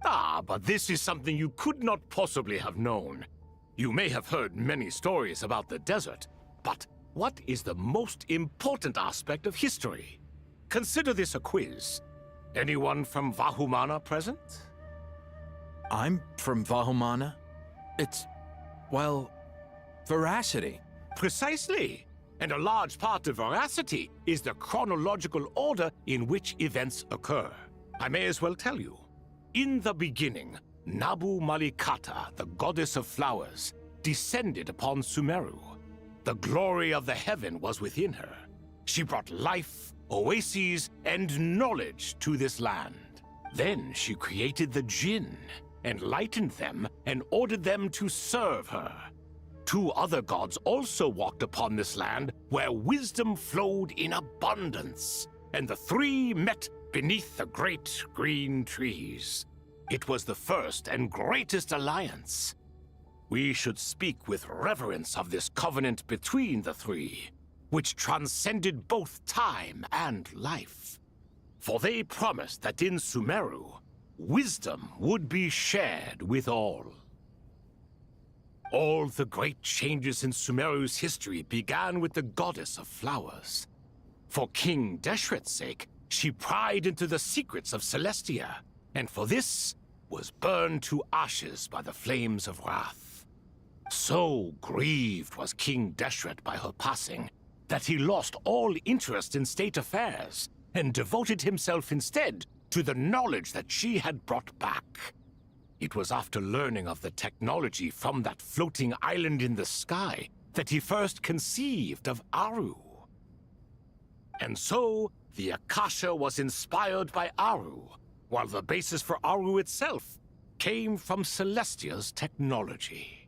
Ah, but this is something you could not possibly have known. You may have heard many stories about the desert, but what is the most important aspect of history? Consider this a quiz. Anyone from Vahumana present? I'm from Vahumana. It's, well, veracity. Precisely. And a large part of veracity is the chronological order in which events occur. I may as well tell you. In the beginning, Nabu Malikata, the goddess of flowers, descended upon Sumeru. The glory of the heaven was within her. She brought life, oases, and knowledge to this land. Then she created the Jinn, enlightened them, and ordered them to serve her. Two other gods also walked upon this land where wisdom flowed in abundance, and the three met beneath the great green trees. It was the first and greatest alliance. We should speak with reverence of this covenant between the three, which transcended both time and life. For they promised that in Sumeru, wisdom would be shared with all. All the great changes in Sumeru's history began with the goddess of flowers. For King Deshret's sake, she pried into the secrets of Celestia, and for this was burned to ashes by the flames of wrath. So grieved was King Deshret by her passing that he lost all interest in state affairs and devoted himself instead to the knowledge that she had brought back. It was after learning of the technology from that floating island in the sky that he first conceived of Aru. And so, the Akasha was inspired by Aru, while the basis for Aru itself came from Celestia's technology.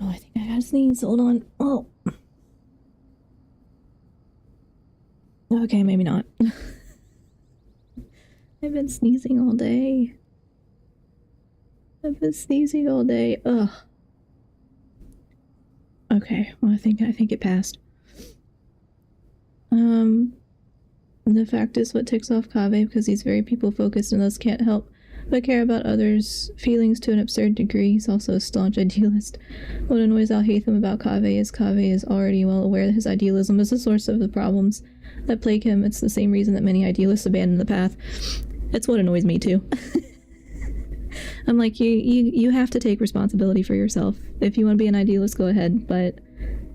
Oh, I think I gotta sneeze. Hold on. Oh. Okay, maybe not. I've been sneezing all day. Ugh. Okay, well I think it passed. The fact is what ticks off Kaveh because he's very people-focused and thus can't help but care about others' feelings to an absurd degree. He's also a staunch idealist. What annoys Al-Haytham about Kaveh is already well aware that his idealism is the source of the problems that plague him. It's the same reason that many idealists abandon the path. It's what annoys me too. I'm like, you have to take responsibility for yourself. If you want to be an idealist, go ahead, but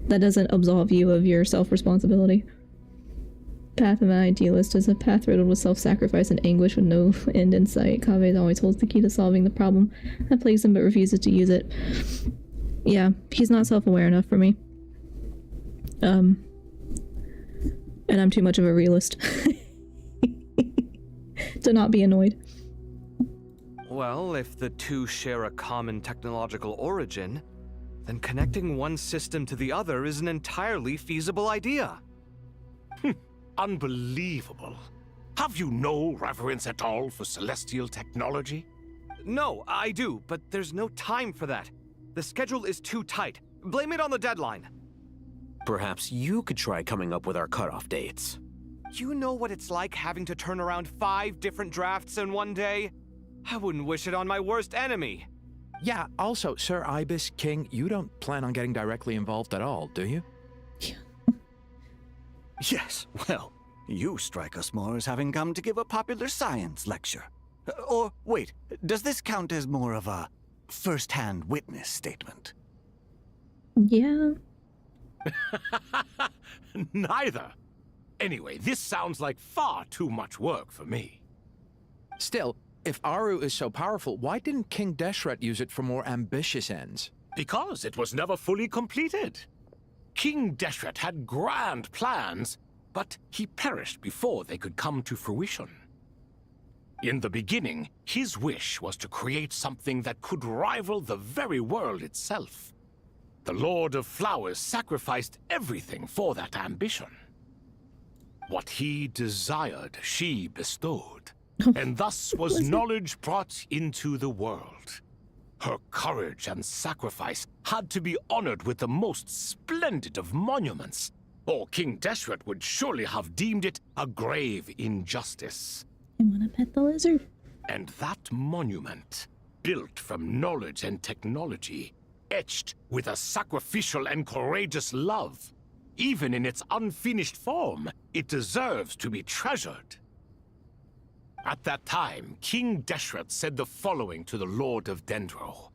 that doesn't absolve you of your self-responsibility. Path of an idealist is a path riddled with self-sacrifice and anguish with no end in sight. Kaveh always holds the key to solving the problem that plagues him but refuses to use it. Yeah, he's not self-aware enough for me. And I'm too much of a realist to not be annoyed. Well, if the two share a common technological origin, then connecting one system to the other is an entirely feasible idea. Unbelievable. Have you no reverence at all for celestial technology? No, I do, but there's no time for that. The schedule is too tight. Blame it on the deadline. Perhaps you could try coming up with our cutoff dates. You know what it's like having to turn around 5 different drafts in one day? I wouldn't wish it on my worst enemy. Yeah, also, Sir Ibis King, you don't plan on getting directly involved at all, do you? Yes, well, you strike us more as having come to give a popular science lecture. Or, wait, does this count as more of a first-hand witness statement? Yeah. Neither. Anyway, this sounds like far too much work for me. Still, if Aru is so powerful, why didn't King Deshret use it for more ambitious ends? Because it was never fully completed. King Deshret had grand plans, but he perished before they could come to fruition. In the beginning, his wish was to create something that could rival the very world itself. The Lord of Flowers sacrificed everything for that ambition. What he desired, she bestowed, and thus was knowledge brought into the world. Her courage and sacrifice had to be honored with the most splendid of monuments, or King Deshret would surely have deemed it a grave injustice. I want to pet the lizard. And that monument, built from knowledge and technology, etched with a sacrificial and courageous love, even in its unfinished form, it deserves to be treasured. At that time, King Deshret said the following to the Lord of Dendro.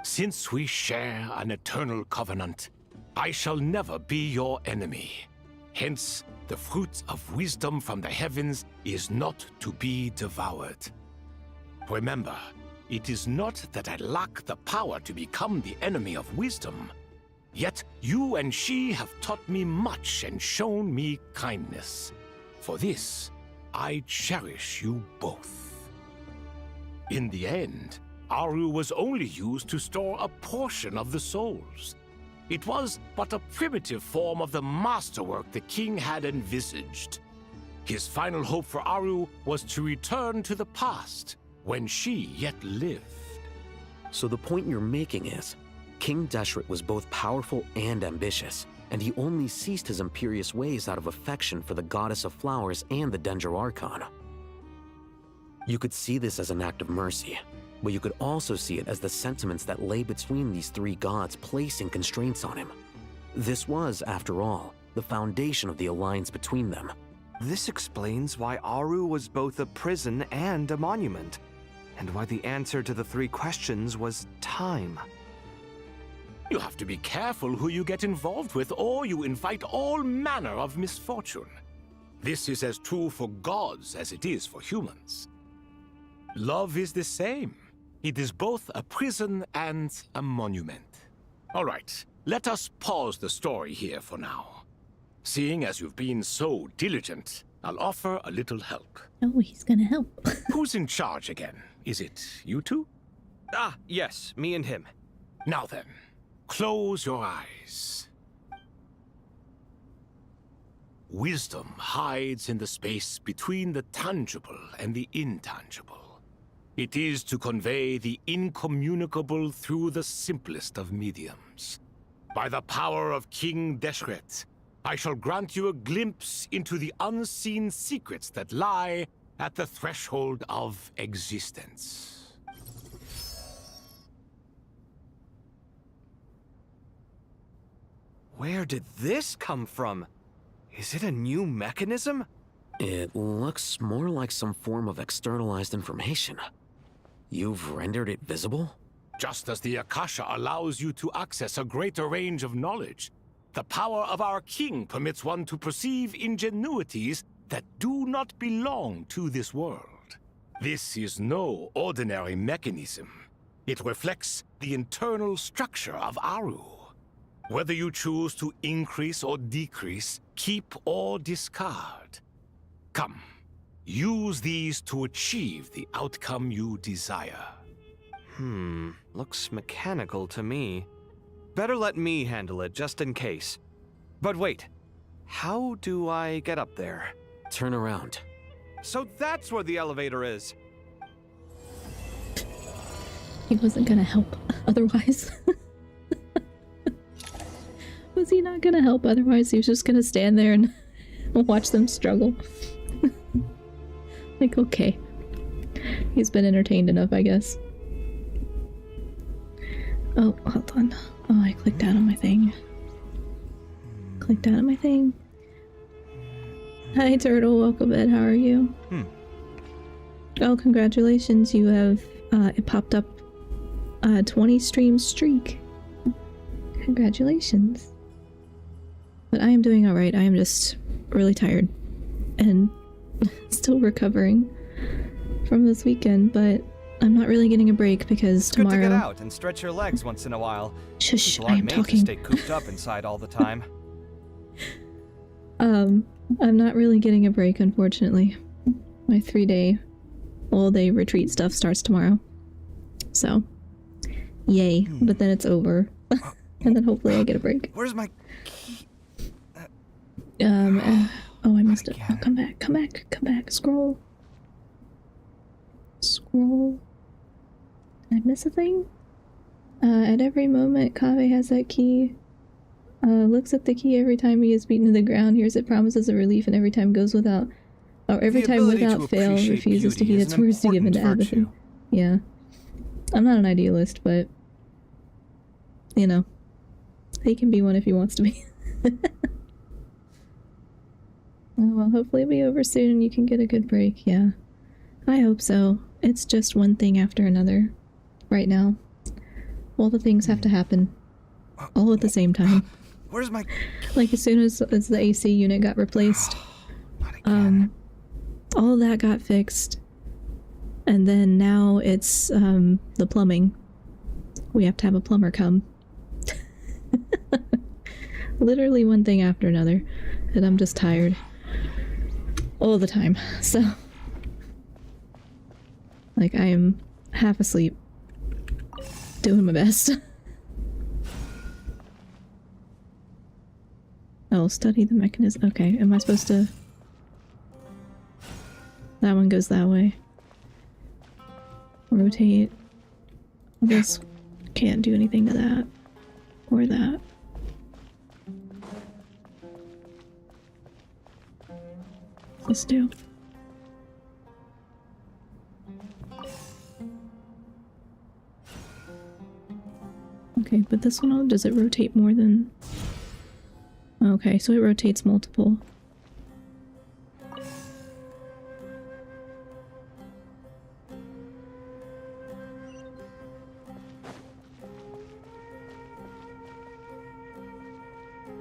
Since we share an eternal covenant, I shall never be your enemy. Hence, the fruit of wisdom from the heavens is not to be devoured. Remember, it is not that I lack the power to become the enemy of wisdom. Yet you and she have taught me much and shown me kindness. For this, I cherish you both. In the end, Aru was only used to store a portion of the souls. It was but a primitive form of the masterwork the king had envisaged. His final hope for Aru was to return to the past, when she yet lived. So the point you're making is, King Deshret was both powerful and ambitious, and he only ceased his imperious ways out of affection for the Goddess of Flowers and the Dendro Archon. You could see this as an act of mercy, but you could also see it as the sentiments that lay between these three gods placing constraints on him. This was, after all, the foundation of the alliance between them. This explains why Aru was both a prison and a monument, and why the answer to the 3 questions was time. You have to be careful who you get involved with, or you invite all manner of misfortune. This is as true for gods as it is for humans. Love is the same. It is both a prison and a monument. All right, let us pause the story here for now. Seeing as you've been so diligent, I'll offer a little help. Oh, he's gonna help. Who's in charge again? Is it you two? Ah, yes, me and him. Now then, close your eyes. Wisdom hides in the space between the tangible and the intangible. It is to convey the incommunicable through the simplest of mediums. By the power of King Deshret, I shall grant you a glimpse into the unseen secrets that lie at the threshold of existence. Where did this come from? Is it a new mechanism? It looks more like some form of externalized information. You've rendered it visible? Just as the Akasha allows you to access a greater range of knowledge, the power of our king permits one to perceive ingenuities that do not belong to this world. This is no ordinary mechanism. It reflects the internal structure of Aru. Whether you choose to increase or decrease, keep or discard. Come, use these to achieve the outcome you desire. Looks mechanical to me. Better let me handle it, just in case. But wait, how do I get up there? Turn around. So that's where the elevator is. He wasn't gonna help otherwise. Was he not gonna help otherwise? He was just gonna stand there and watch them struggle. Like, okay. He's been entertained enough, I guess. Oh, hold on. Oh, I clicked out of my thing. Clicked out of my thing. Hi, Turtle. Welcome in. How are you? Oh, congratulations. You have, it popped up a 20 stream streak. Congratulations. But I am doing alright. I am just really tired. And still recovering from this weekend, but I'm not really getting a break because tomorrow... Good to get out and stretch your legs once in a while. Shush, People I am aren't made talking. to stay cooped up inside all the time. I'm not really getting a break, unfortunately. My 3-day, all-day retreat stuff starts tomorrow. So, yay. But then it's over. And then hopefully I get a break. Where's my... Oh, I missed it. Oh, come back, come back, come back. Scroll. Scroll. Did I miss a thing? At every moment, Kaveh has that key. Looks at the key every time he is beaten to the ground, hears it, promises a relief, and every time goes without... Or every time without fail, refuses to heed its words to give in to apathy. Yeah. I'm not an idealist, but... You know. He can be one if he wants to be. Oh, well, hopefully it'll be over soon and you can get a good break, yeah. I hope so. It's just one thing after another. Right now. All the things have to happen. All at the same time. Where's my... Like, as soon as the AC unit got replaced, all that got fixed. And then now it's, the plumbing. We have to have a plumber come. Literally one thing after another. And I'm just tired. All the time, so... Like, I am half asleep. Doing my best. Oh, study the mechanism. Okay, am I supposed to... That one goes that way. Rotate. This can't do anything to that. Or that. Let's do. Okay, but this one, does it rotate more than... Okay, so it rotates multiple.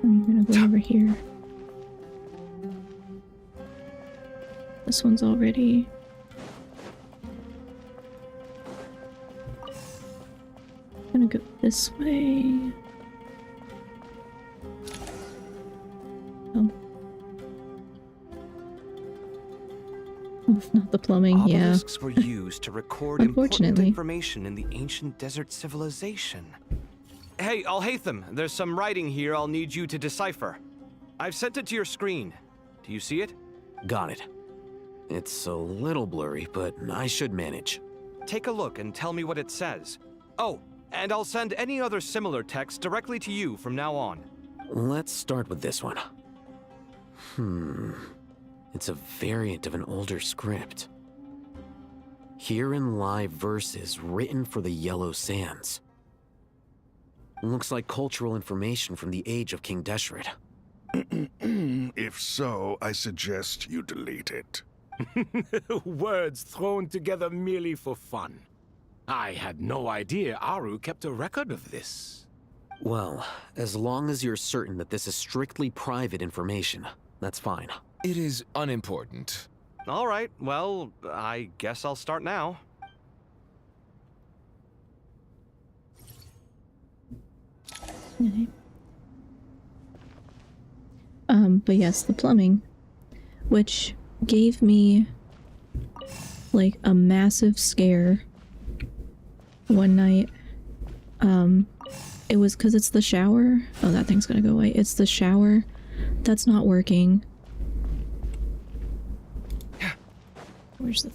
I'm gonna go over here. This one's already... I'm gonna go this way. Oh. Oof, not the plumbing, yeah. Obelisks were used to record important information in the ancient desert civilization. Hey, Alhaitham, there's some writing here I'll need you to decipher. I've sent it to your screen. Do you see it? Got it. It's a little blurry, but I should manage. Take a look and tell me what it says. Oh, and I'll send any other similar text directly to you from now on. Let's start with this one. It's a variant of an older script. Herein lie verses written for the Yellow Sands. Looks like cultural information from the age of King Deshret. If so, I suggest you delete it. Words thrown together merely for fun. I had no idea Aru kept a record of this. Well, as long as you're certain that this is strictly private information, that's fine. It is unimportant. All right, well, I guess I'll start now. Okay. But yes, the plumbing, which gave me like a massive scare one night. It was because it's the shower. Oh, that thing's gonna go away. It's the shower that's not working. Where's the...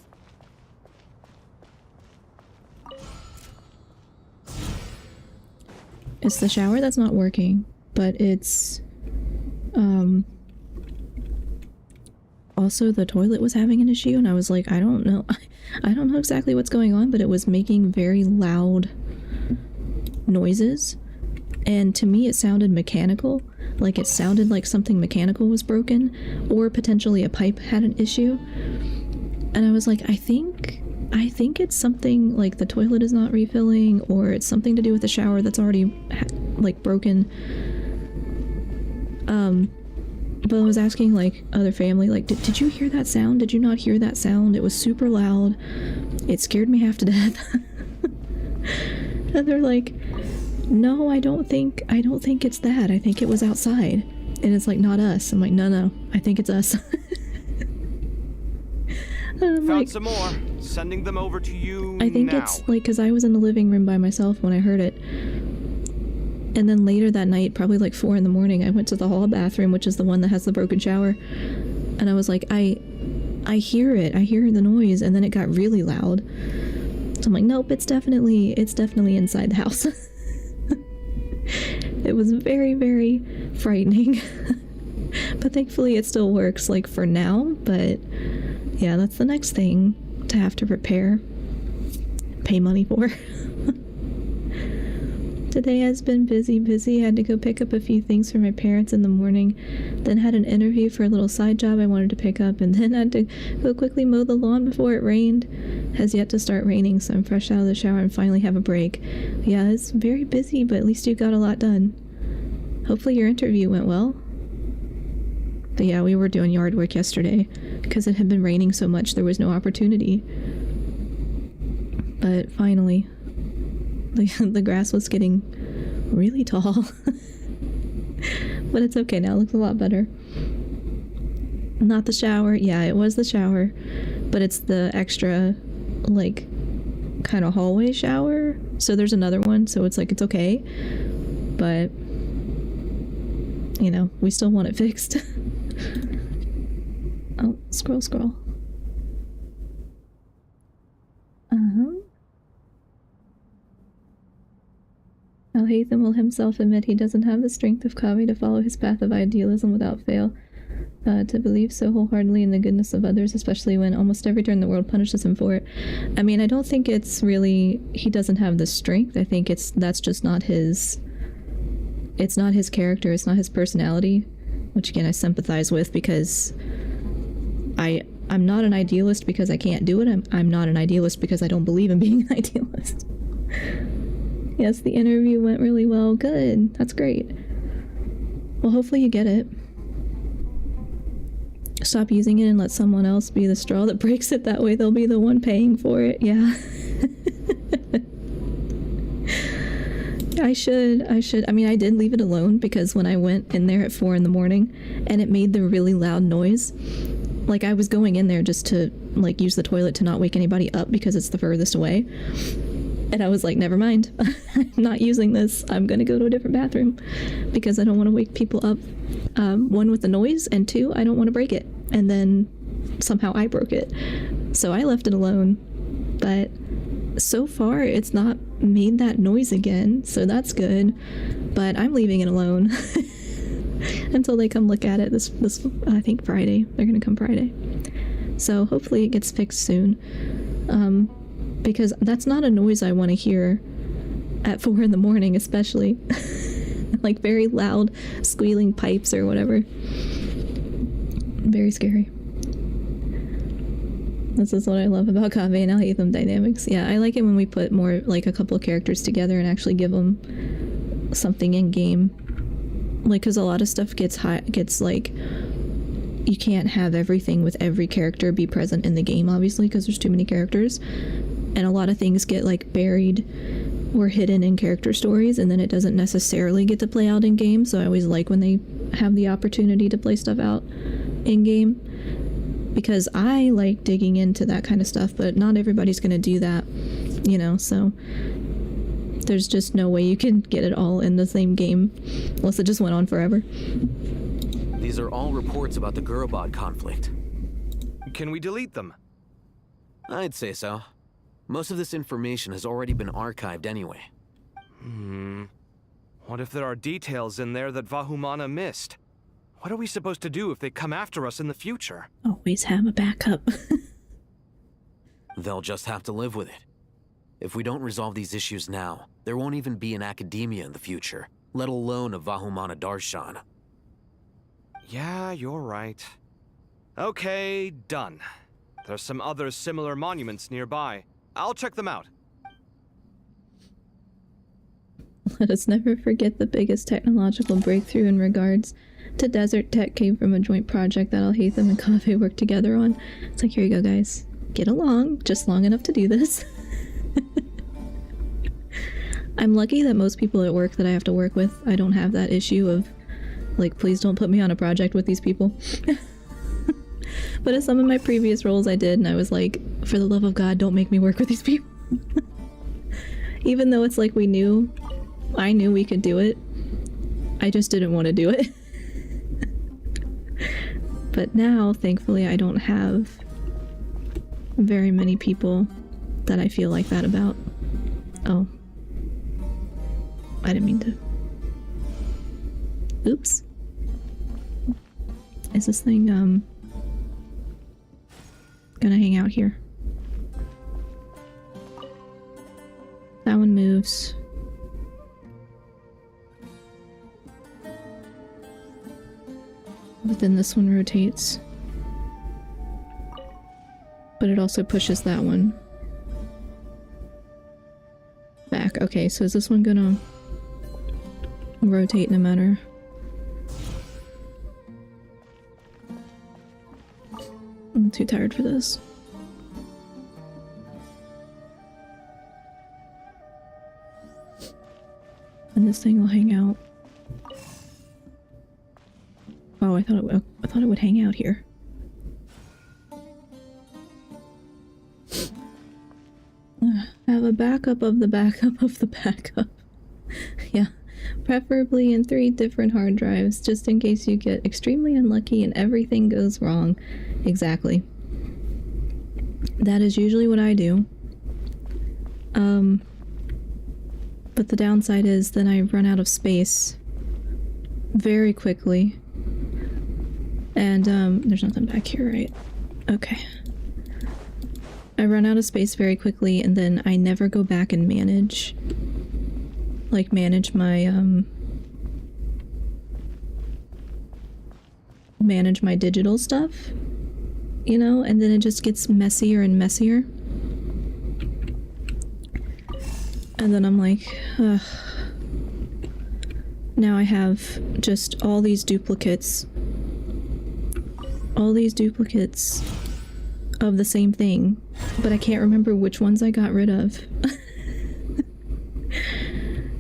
It's the shower that's not working, but it's also the toilet was having an issue, and I was like, I don't know exactly what's going on, but it was making very loud noises, and to me it sounded mechanical. Like it sounded like something mechanical was broken, or potentially a pipe had an issue. And I was like, I think it's something like the toilet is not refilling, or it's something to do with the shower that's already like broken. But I was asking like other family, like, did you hear that sound? Did you not hear that sound? It was super loud. It scared me half to death. And they're like, no, I don't think it's that. I think it was outside. And it's like, not us. I'm like, no, I think it's us. Found like, some more. Sending them over to you I think now. it's like, because I was in the living room by myself when I heard it. And then later that night, probably like 4 in the morning, I went to the hall bathroom, which is the one that has the broken shower. And I was like, I hear it. I hear the noise. And then it got really loud. So I'm like, nope, it's definitely inside the house. It was very, very frightening. But thankfully it still works, like, for now. But yeah, that's the next thing to have to repair. Pay money for. Today has been busy. Had to go pick up a few things for my parents in the morning. Then had an interview for a little side job I wanted to pick up. And then had to go quickly mow the lawn before it rained. Has yet to start raining, so I'm fresh out of the shower and finally have a break. Yeah, it's very busy, but at least you got a lot done. Hopefully your interview went well. But yeah, we were doing yard work yesterday. Because it had been raining so much, there was no opportunity. But finally, the grass was getting really tall. But it's okay now, it looks a lot better. Not the shower. Yeah, it was the shower. But it's the extra, like, kind of hallway shower. So there's another one, so it's like, it's okay. But, you know, we still want it fixed. Oh, scroll. Alhaitham will himself admit he doesn't have the strength of Kavi to follow his path of idealism without fail. To believe so wholeheartedly in the goodness of others, especially when almost every turn the world punishes him for it. I mean, I don't think it's really he doesn't have the strength. I think that's just not his... It's not his character, it's not his personality. Which again, I sympathize with because I'm not an idealist because I can't do it. I'm not an idealist because I don't believe in being an idealist. Yes, the interview went really well. Good. That's great. Well, hopefully you get it. Stop using it and let someone else be the straw that breaks it. That way they'll be the one paying for it. Yeah. I should. I mean, I did leave it alone because when I went in there at 4 in the morning and it made the really loud noise, like I was going in there just to like use the toilet to not wake anybody up because it's the furthest away. And I was like, never mind. I'm not using this. I'm going to go to a different bathroom because I don't want to wake people up. One, with the noise, and two, I don't want to break it. And then somehow I broke it. So I left it alone. But so far, it's not made that noise again. So that's good. But I'm leaving it alone until they come look at it this I think Friday. They're going to come Friday. So hopefully it gets fixed soon. Because that's not a noise I want to hear at 4 in the morning, especially. Like very loud squealing pipes or whatever. Very scary. This is what I love about Kaveh and Alhaitham dynamics. Yeah, I like it when we put more, like a couple of characters together and actually give them something in game. Like, because a lot of stuff gets like, you can't have everything with every character be present in the game, obviously, because there's too many characters. And a lot of things get like buried or hidden in character stories, and then it doesn't necessarily get to play out in game. So I always like when they have the opportunity to play stuff out in game, because I like digging into that kind of stuff, but not everybody's going to do that, you know. So there's just no way you can get it all in the same game unless it just went on forever. These are all reports about the Gurubad conflict. Can we delete them? I'd say so. Most of this information has already been archived anyway. What if there are details in there that Vahumana missed? What are we supposed to do if they come after us in the future? Always have a backup. They'll just have to live with it. If we don't resolve these issues now, there won't even be an academia in the future, let alone a Vahumana Darshan. Yeah, you're right. Okay, done. There's some other similar monuments nearby. I'll check them out. Let us never forget the biggest technological breakthrough in regards to desert tech came from a joint project that Alhaitham and Kaveh worked together on. It's like, here you go, guys. Get along, just long enough to do this. I'm lucky that most people at work that I have to work with, I don't have that issue of, like, please don't put me on a project with these people. But in some of my previous roles I did, and I was like, for the love of God, don't make me work with these people. Even though it's like I knew we could do it. I just didn't want to do it. But now, thankfully, I don't have very many people that I feel like that about. Oh. I didn't mean to. Oops. Is this thing, gonna hang out here? That one moves. But then this one rotates. But it also pushes that one back. Okay, so is this one gonna rotate no matter? I'm too tired for this. And this thing will hang out. Oh, I thought it would hang out here. Have a backup of the backup of the backup. Yeah, preferably in 3 different hard drives, just in case you get extremely unlucky and everything goes wrong. Exactly. That is usually what I do. But the downside is then I run out of space very quickly. And, there's nothing back here, right? Okay. I run out of space very quickly, and then I never go back and manage my digital stuff, you know, and then it just gets messier and messier. And then I'm like, ugh. Now I have just all these duplicates all these duplicates of the same thing, but I can't remember which ones I got rid of.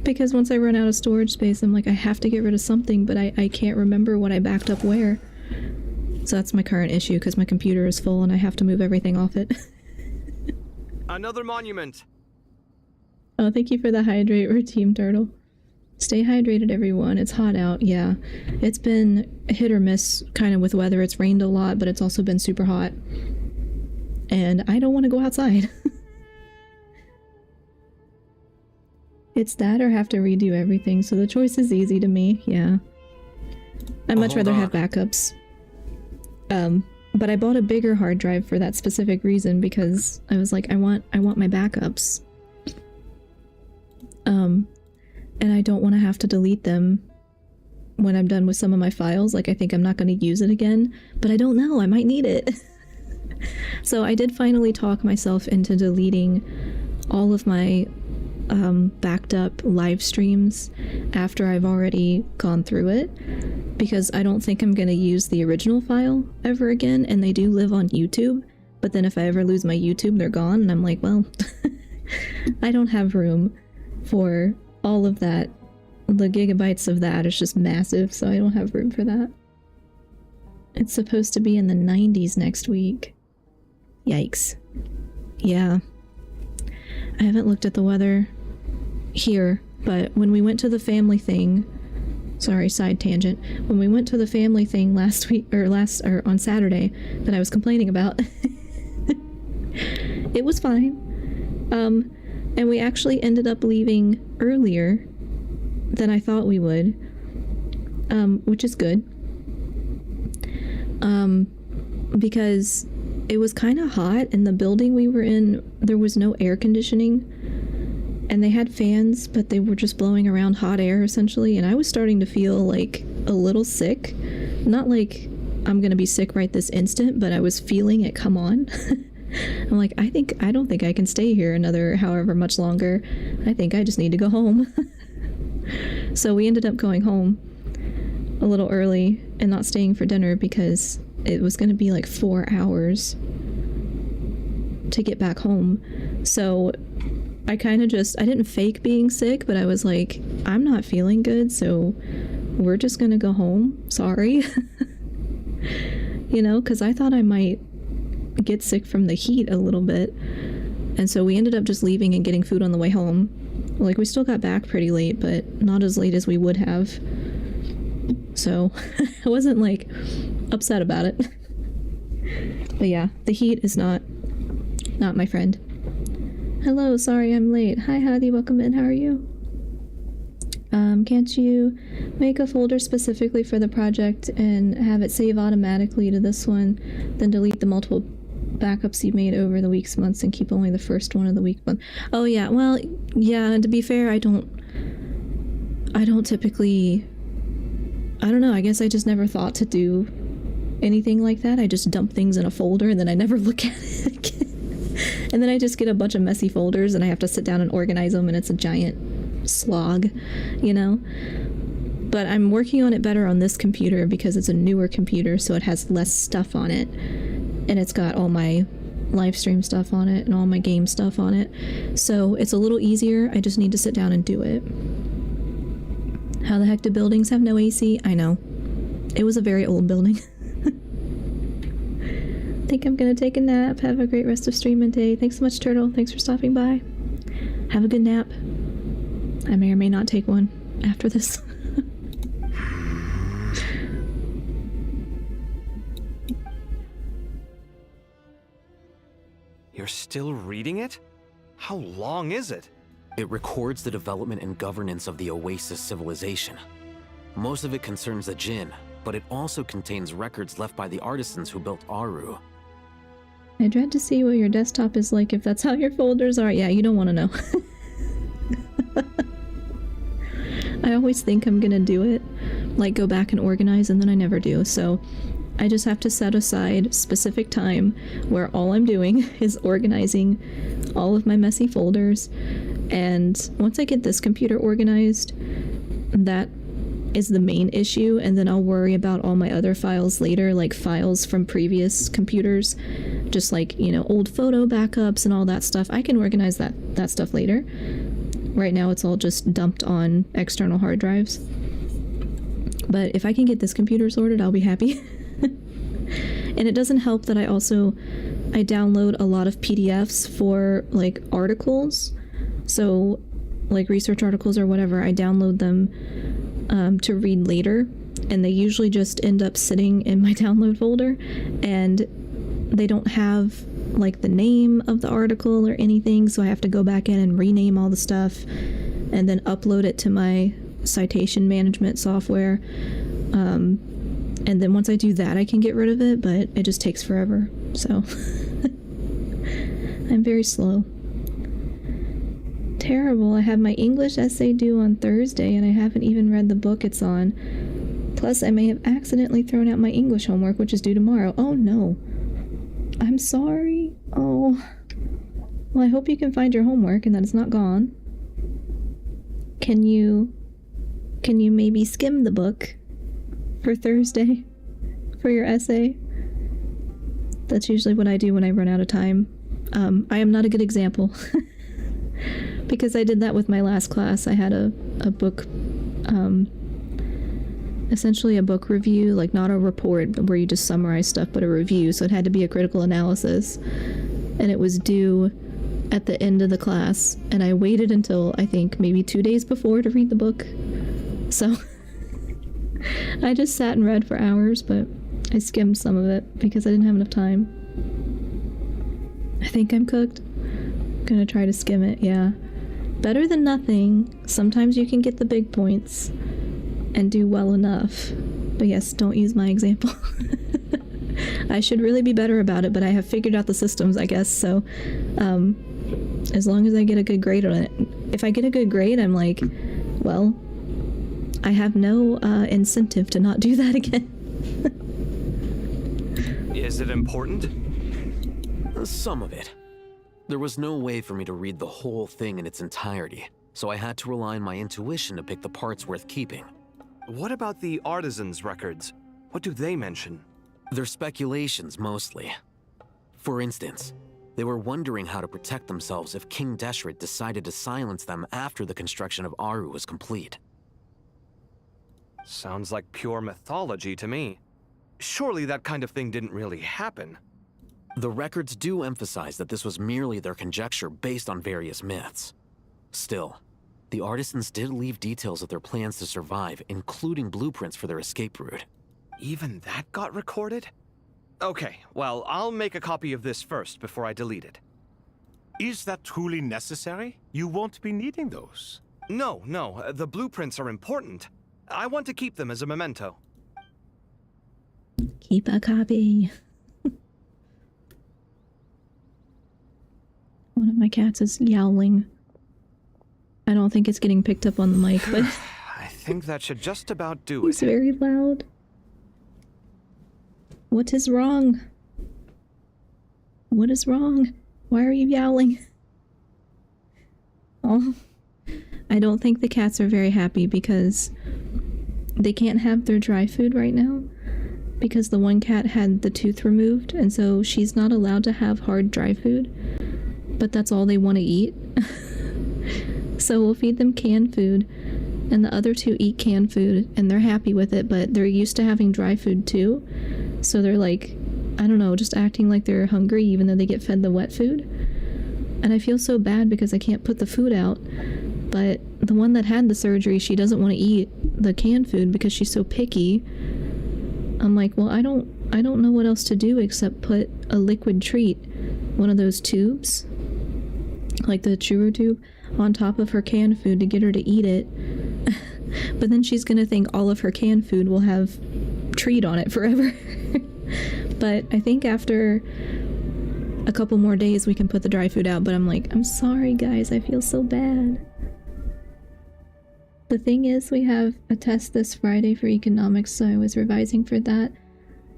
Because once I run out of storage space, I'm like, I have to get rid of something, but I can't remember what I backed up where. So that's my current issue, because my computer is full and I have to move everything off it. Another monument. Oh, thank you for the hydrate routine, Turtle. Stay hydrated, everyone. It's hot out, yeah. It's been hit or miss kind of with weather. It's rained a lot, but it's also been super hot. And I don't want to go outside. It's that or have to redo everything, so the choice is easy to me, yeah. I'd much rather have backups. But I bought a bigger hard drive for that specific reason because I was like, I want my backups. And I don't want to have to delete them when I'm done with some of my files. Like, I think I'm not going to use it again, but I don't know, I might need it. So I did finally talk myself into deleting all of my backed up live streams after I've already gone through it, because I don't think I'm going to use the original file ever again, and they do live on YouTube, but then if I ever lose my YouTube, they're gone, and I'm like, well, I don't have room for all of that. The gigabytes of that is just massive, so I don't have room for that. It's supposed to be in the 90s next week. Yikes. Yeah. I haven't looked at the weather here, but when we went to the family thing, sorry, side tangent, when we went to the family thing last week, or on Saturday, that I was complaining about, it was fine. And we actually ended up leaving earlier than I thought we would, which is good. Because it was kind of hot, and the building we were in, there was no air conditioning, and they had fans, but they were just blowing around hot air essentially, and I was starting to feel like a little sick. Not like I'm gonna be sick right this instant, but I was feeling it come on. I'm like, I don't think I can stay here another however much longer. I think I just need to go home. So we ended up going home a little early and not staying for dinner because it was going to be like 4 hours to get back home. So I kind of I didn't fake being sick, but I was like, I'm not feeling good, so we're just going to go home. Sorry. You know, because I thought I might get sick from the heat a little bit. And so we ended up just leaving and getting food on the way home. Like, we still got back pretty late, but not as late as we would have. So I wasn't like upset about it. But yeah, the heat is not my friend. Hello, sorry I'm late. Hi Hadi, welcome in, how are you? Can't you make a folder specifically for the project and have it save automatically to this one, then delete the multiple backups you made over the weeks, months, and keep only the first one of the week month? Oh yeah, well, yeah, and to be fair, I don't typically, I don't know, I guess I just never thought to do anything like that. I just dump things in a folder and then I never look at it again. And then I just get a bunch of messy folders and I have to sit down and organize them, and it's a giant slog, you know? But I'm working on it better on this computer because it's a newer computer, so it has less stuff on it. And it's got all my live stream stuff on it and all my game stuff on it. So it's a little easier. I just need to sit down and do it. How the heck do buildings have no AC? I know. It was a very old building. I think I'm gonna take a nap. Have a great rest of stream and day. Thanks so much, Turtle. Thanks for stopping by. Have a good nap. I may or may not take one after this. You're still reading it? How long is it? It records the development and governance of the Oasis civilization. Most of it concerns the Jinn, but it also contains records left by the artisans who built Aru. I dread to see what your desktop is like if that's how your folders are. Yeah, you don't want to know. I always think I'm gonna do it, like go back and organize, and then I never do. So I just have to set aside specific time where all I'm doing is organizing all of my messy folders. And once I get this computer organized, that is the main issue, and then I'll worry about all my other files later, like files from previous computers, just like, you know, old photo backups and all that stuff. I can organize that stuff later. Right now it's all just dumped on external hard drives. But if I can get this computer sorted, I'll be happy. And it doesn't help that I download a lot of PDFs for like articles. So like research articles or whatever, I download them to read later, and they usually just end up sitting in my download folder, and they don't have like the name of the article or anything, so I have to go back in and rename all the stuff and then upload it to my citation management software. And then once I do that, I can get rid of it, but it just takes forever. So I'm very slow. Terrible. I have my English essay due on Thursday, and I haven't even read the book it's on. Plus, I may have accidentally thrown out my English homework, which is due tomorrow. Oh no. I'm sorry. Oh. Well, I hope you can find your homework and that it's not gone. Can you maybe skim the book for Thursday for your essay? That's usually what I do when I run out of time. I am not a good example. Because I did that with my last class. I had a book, essentially a book review, like not a report where you just summarize stuff, but a review. So it had to be a critical analysis. And it was due at the end of the class. And I waited until, I think, maybe 2 days before to read the book. So I just sat and read for hours, but I skimmed some of it because I didn't have enough time. I think I'm cooked. I'm gonna try to skim it, yeah. Better than nothing. Sometimes you can get the big points and do well enough. But yes, don't use my example. I should really be better about it, but I have figured out the systems, I guess, so as long as I get a good grade on it. If I get a good grade, I'm like, well, I have no incentive to not do that again. Is it important? Some of it. There was no way for me to read the whole thing in its entirety, so I had to rely on my intuition to pick the parts worth keeping. What about the artisans' records? What do they mention? They're speculations, mostly. For instance, they were wondering how to protect themselves if King Deshret decided to silence them after the construction of Aru was complete. Sounds like pure mythology to me. Surely that kind of thing didn't really happen. The records do emphasize that this was merely their conjecture based on various myths. Still, the artisans did leave details of their plans to survive, including blueprints for their escape route. Even that got recorded? Okay, well, I'll make a copy of this first before I delete it. Is that truly necessary? You won't be needing those. No, the blueprints are important. I want to keep them as a memento. Keep a copy. One of my cats is yowling. I don't think it's getting picked up on the mic, but I think that should just about do it. He's very loud. What is wrong? What is wrong? Why are you yowling? Oh, I don't think the cats are very happy because they can't have their dry food right now because the one cat had the tooth removed, and so she's not allowed to have hard dry food, but that's all they want to eat. So we'll feed them canned food, and the other two eat canned food, and they're happy with it, but they're used to having dry food too. So they're like, I don't know, just acting like they're hungry even though they get fed the wet food. And I feel so bad because I can't put the food out. But the one that had the surgery, she doesn't want to eat the canned food because she's so picky. I'm like, well, I don't know what else to do except put a liquid treat, one of those tubes, like the churro tube, on top of her canned food to get her to eat it. But then she's gonna think all of her canned food will have treat on it forever. But I think after a couple more days we can put the dry food out, but I'm like, I'm sorry guys, I feel so bad. The thing is, we have a test this Friday for economics, so I was revising for that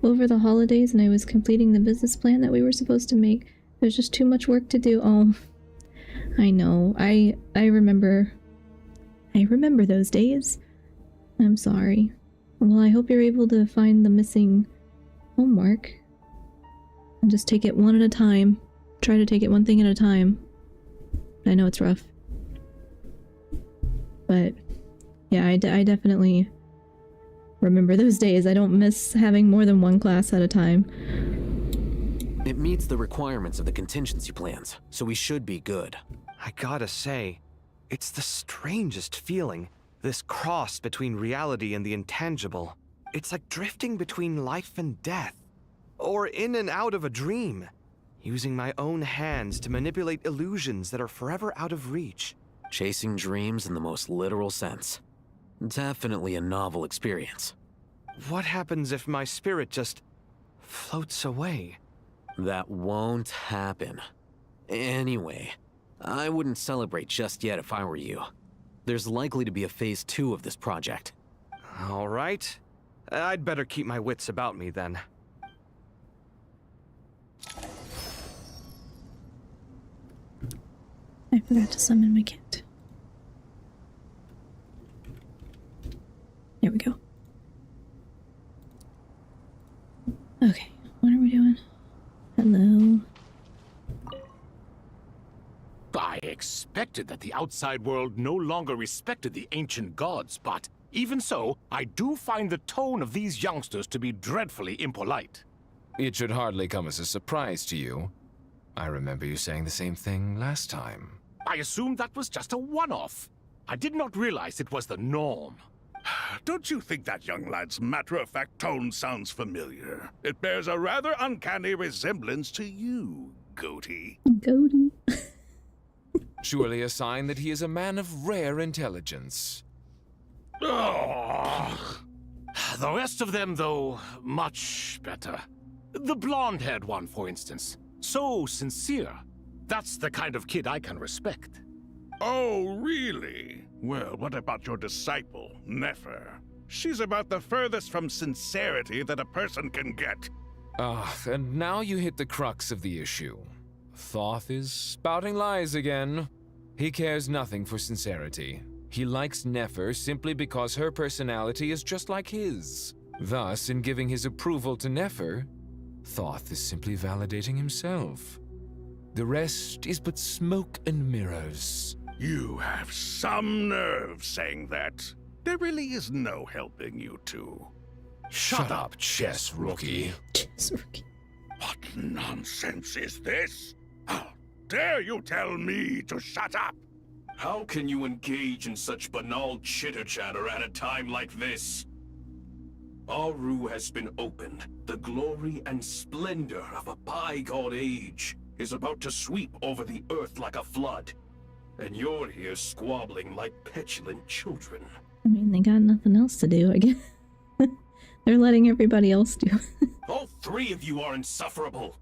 over the holidays, and I was completing the business plan that we were supposed to make. There's just too much work to do. Oh, I know. I remember those days. I'm sorry. Well, I hope you're able to find the missing homework. And just take it one at a time. Try to take it one thing at a time. I know it's rough. But, yeah, I definitely remember those days. I don't miss having more than one class at a time. It meets the requirements of the contingency plans, so we should be good. I gotta say, it's the strangest feeling. This cross between reality and the intangible. It's like drifting between life and death. Or in and out of a dream. Using my own hands to manipulate illusions that are forever out of reach. Chasing dreams in the most literal sense. Definitely a novel experience. What happens if my spirit just floats away? That won't happen. Anyway, I wouldn't celebrate just yet if I were you. There's likely to be a phase 2 of this project. All right. I'd better keep my wits about me then. I forgot to summon my cat. There we go. Okay, what are we doing? Hello. I expected that the outside world no longer respected the ancient gods, but even so, I do find the tone of these youngsters to be dreadfully impolite. It should hardly come as a surprise to you. I remember you saying the same thing last time. I assumed that was just a one-off. I did not realize it was the norm. Don't you think that young lad's matter-of-fact tone sounds familiar? It bears a rather uncanny resemblance to you, Goatee. Goatee? Surely a sign that he is a man of rare intelligence. Oh. The rest of them, though, much better. The blonde-haired one, for instance. So sincere. That's the kind of kid I can respect. Oh, really? Well, what about your disciple, Nefer? She's about the furthest from sincerity that a person can get. And now you hit the crux of the issue. Thoth is spouting lies again. He cares nothing for sincerity. He likes Nefer simply because her personality is just like his. Thus, in giving his approval to Nefer, Thoth is simply validating himself. The rest is but smoke and mirrors. You have some nerve saying that. There really is no helping you two. Shut up, chess rookie. Chess rookie. What nonsense is this? How dare you tell me to shut up? How can you engage in such banal chitter-chatter at a time like this? Aru has been opened. The glory and splendor of a bygone age is about to sweep over the earth like a flood. And you're here squabbling like petulant children. I mean, they got nothing else to do, I guess. They're letting everybody else do. All three of you are insufferable.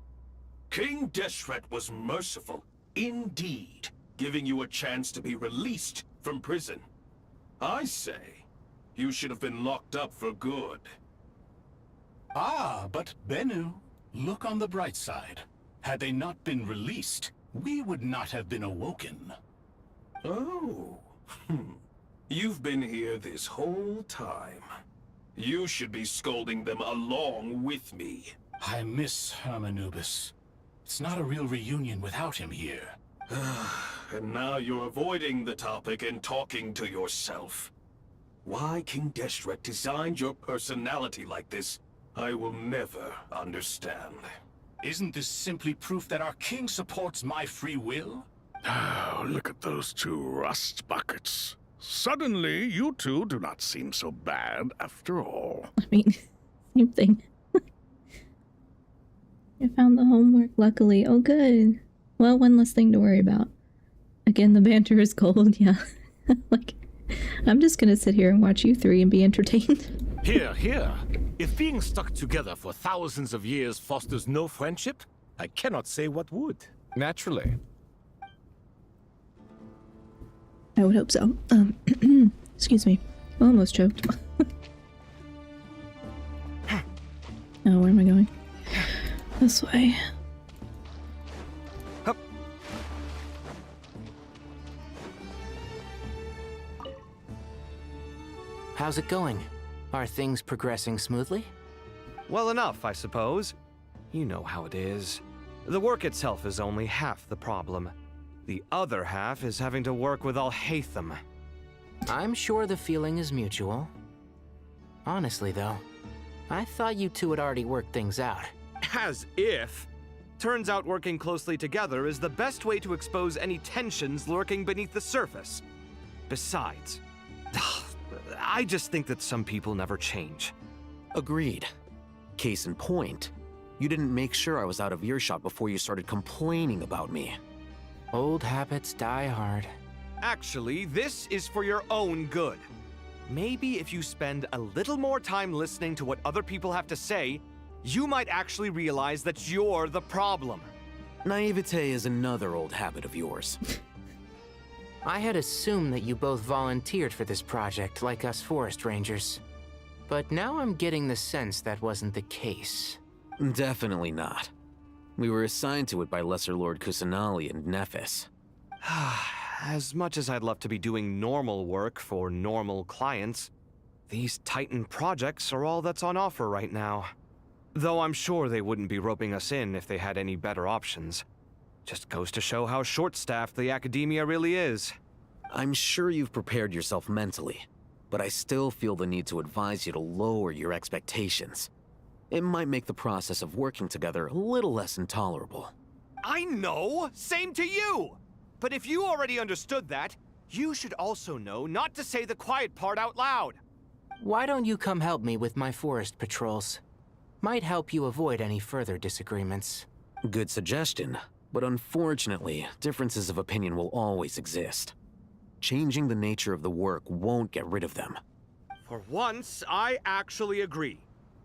King Deshret was merciful, indeed, giving you a chance to be released from prison. I say, you should have been locked up for good. Ah, but Bennu, look on the bright side. Had they not been released, we would not have been awoken. Oh, you've been here this whole time. You should be scolding them along with me. I miss Hermanubis. It's not a real reunion without him here. And now you're avoiding the topic and talking to yourself. Why King Deshret designed your personality like this, I will never understand. Isn't this simply proof that our king supports my free will? Oh, look at those two rust buckets. Suddenly, you two do not seem so bad after all. I mean, same thing. I found the homework, luckily. Oh, good. Well, one less thing to worry about. Again, the banter is cold, yeah. Like, I'm just gonna sit here and watch you three and be entertained. Here, here. If being stuck together for thousands of years fosters no friendship, I cannot say what would. Naturally. I would hope so. Excuse me. Almost choked. Oh, where am I going? This way. Hup. How's it going? Are things progressing smoothly? Well enough, I suppose. You know how it is. The work itself is only half the problem. The other half is having to work with Al-Haytham. I'm sure the feeling is mutual. Honestly, though, I thought you two had already worked things out. As if! Turns out working closely together is the best way to expose any tensions lurking beneath the surface. Besides, I just think that some people never change. Agreed. Case in point, you didn't make sure I was out of earshot before you started complaining about me. Old habits die hard. Actually, this is for your own good. Maybe if you spend a little more time listening to what other people have to say, you might actually realize that you're the problem. Naivete is another old habit of yours. I had assumed that you both volunteered for this project, like us forest rangers. But now I'm getting the sense that wasn't the case. Definitely not. We were assigned to it by Lesser Lord Kusanali and Nephis. As much as I'd love to be doing normal work for normal clients, these Titan projects are all that's on offer right now. Though I'm sure they wouldn't be roping us in if they had any better options. Just goes to show how short-staffed the academia really is. I'm sure you've prepared yourself mentally, but I still feel the need to advise you to lower your expectations. It might make the process of working together a little less intolerable. I know! Same to you! But if you already understood that, you should also know not to say the quiet part out loud. Why don't you come help me with my forest patrols? Might help you avoid any further disagreements. Good suggestion, but unfortunately, differences of opinion will always exist. Changing the nature of the work won't get rid of them. For once, I actually agree.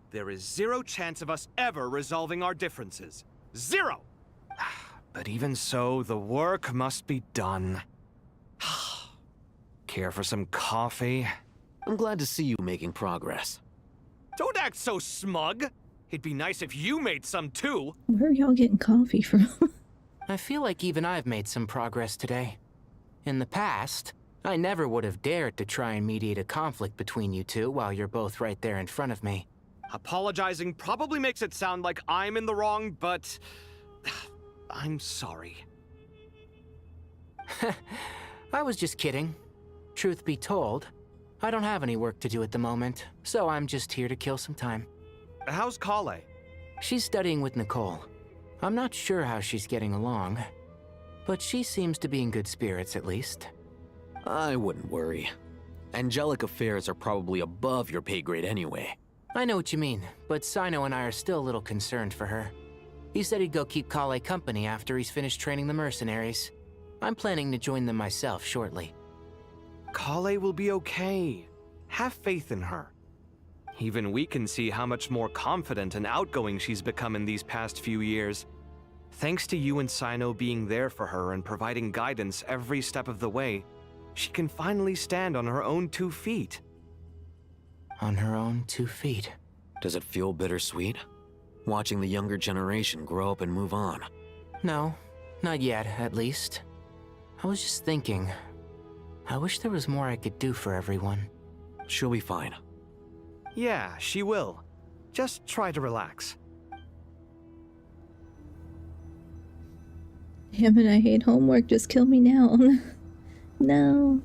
There is zero chance of us ever resolving our differences. Zero! But even so, the work must be done. Care for some coffee? I'm glad to see you making progress. Don't act so smug! It'd be nice if you made some too! Where are y'all getting coffee from? I feel like even I've made some progress today. In the past, I never would have dared to try and mediate a conflict between you two while you're both right there in front of me. Apologizing probably makes it sound like I'm in the wrong, but I'm sorry. I was just kidding. Truth be told, I don't have any work to do at the moment, so I'm just here to kill some time. How's Kale? She's studying with Nicole. I'm not sure how she's getting along, but she seems to be in good spirits at least. I wouldn't worry. Angelic affairs are probably above your pay grade anyway. I know what you mean, but Sino and I are still a little concerned for her. He said he'd go keep Kale company after he's finished training the mercenaries. I'm planning to join them myself shortly. Kale will be okay. Have faith in her. Even we can see how much more confident and outgoing she's become in these past few years. Thanks to you and Sino being there for her and providing guidance every step of the way, she can finally stand on her own 2 feet. On her own 2 feet. Does it feel bittersweet? Watching the younger generation grow up and move on? No, not yet, at least. I was just thinking, I wish there was more I could do for everyone. She'll be fine. Yeah, she will. Just try to relax. Damn it, I hate homework. Just kill me now. No.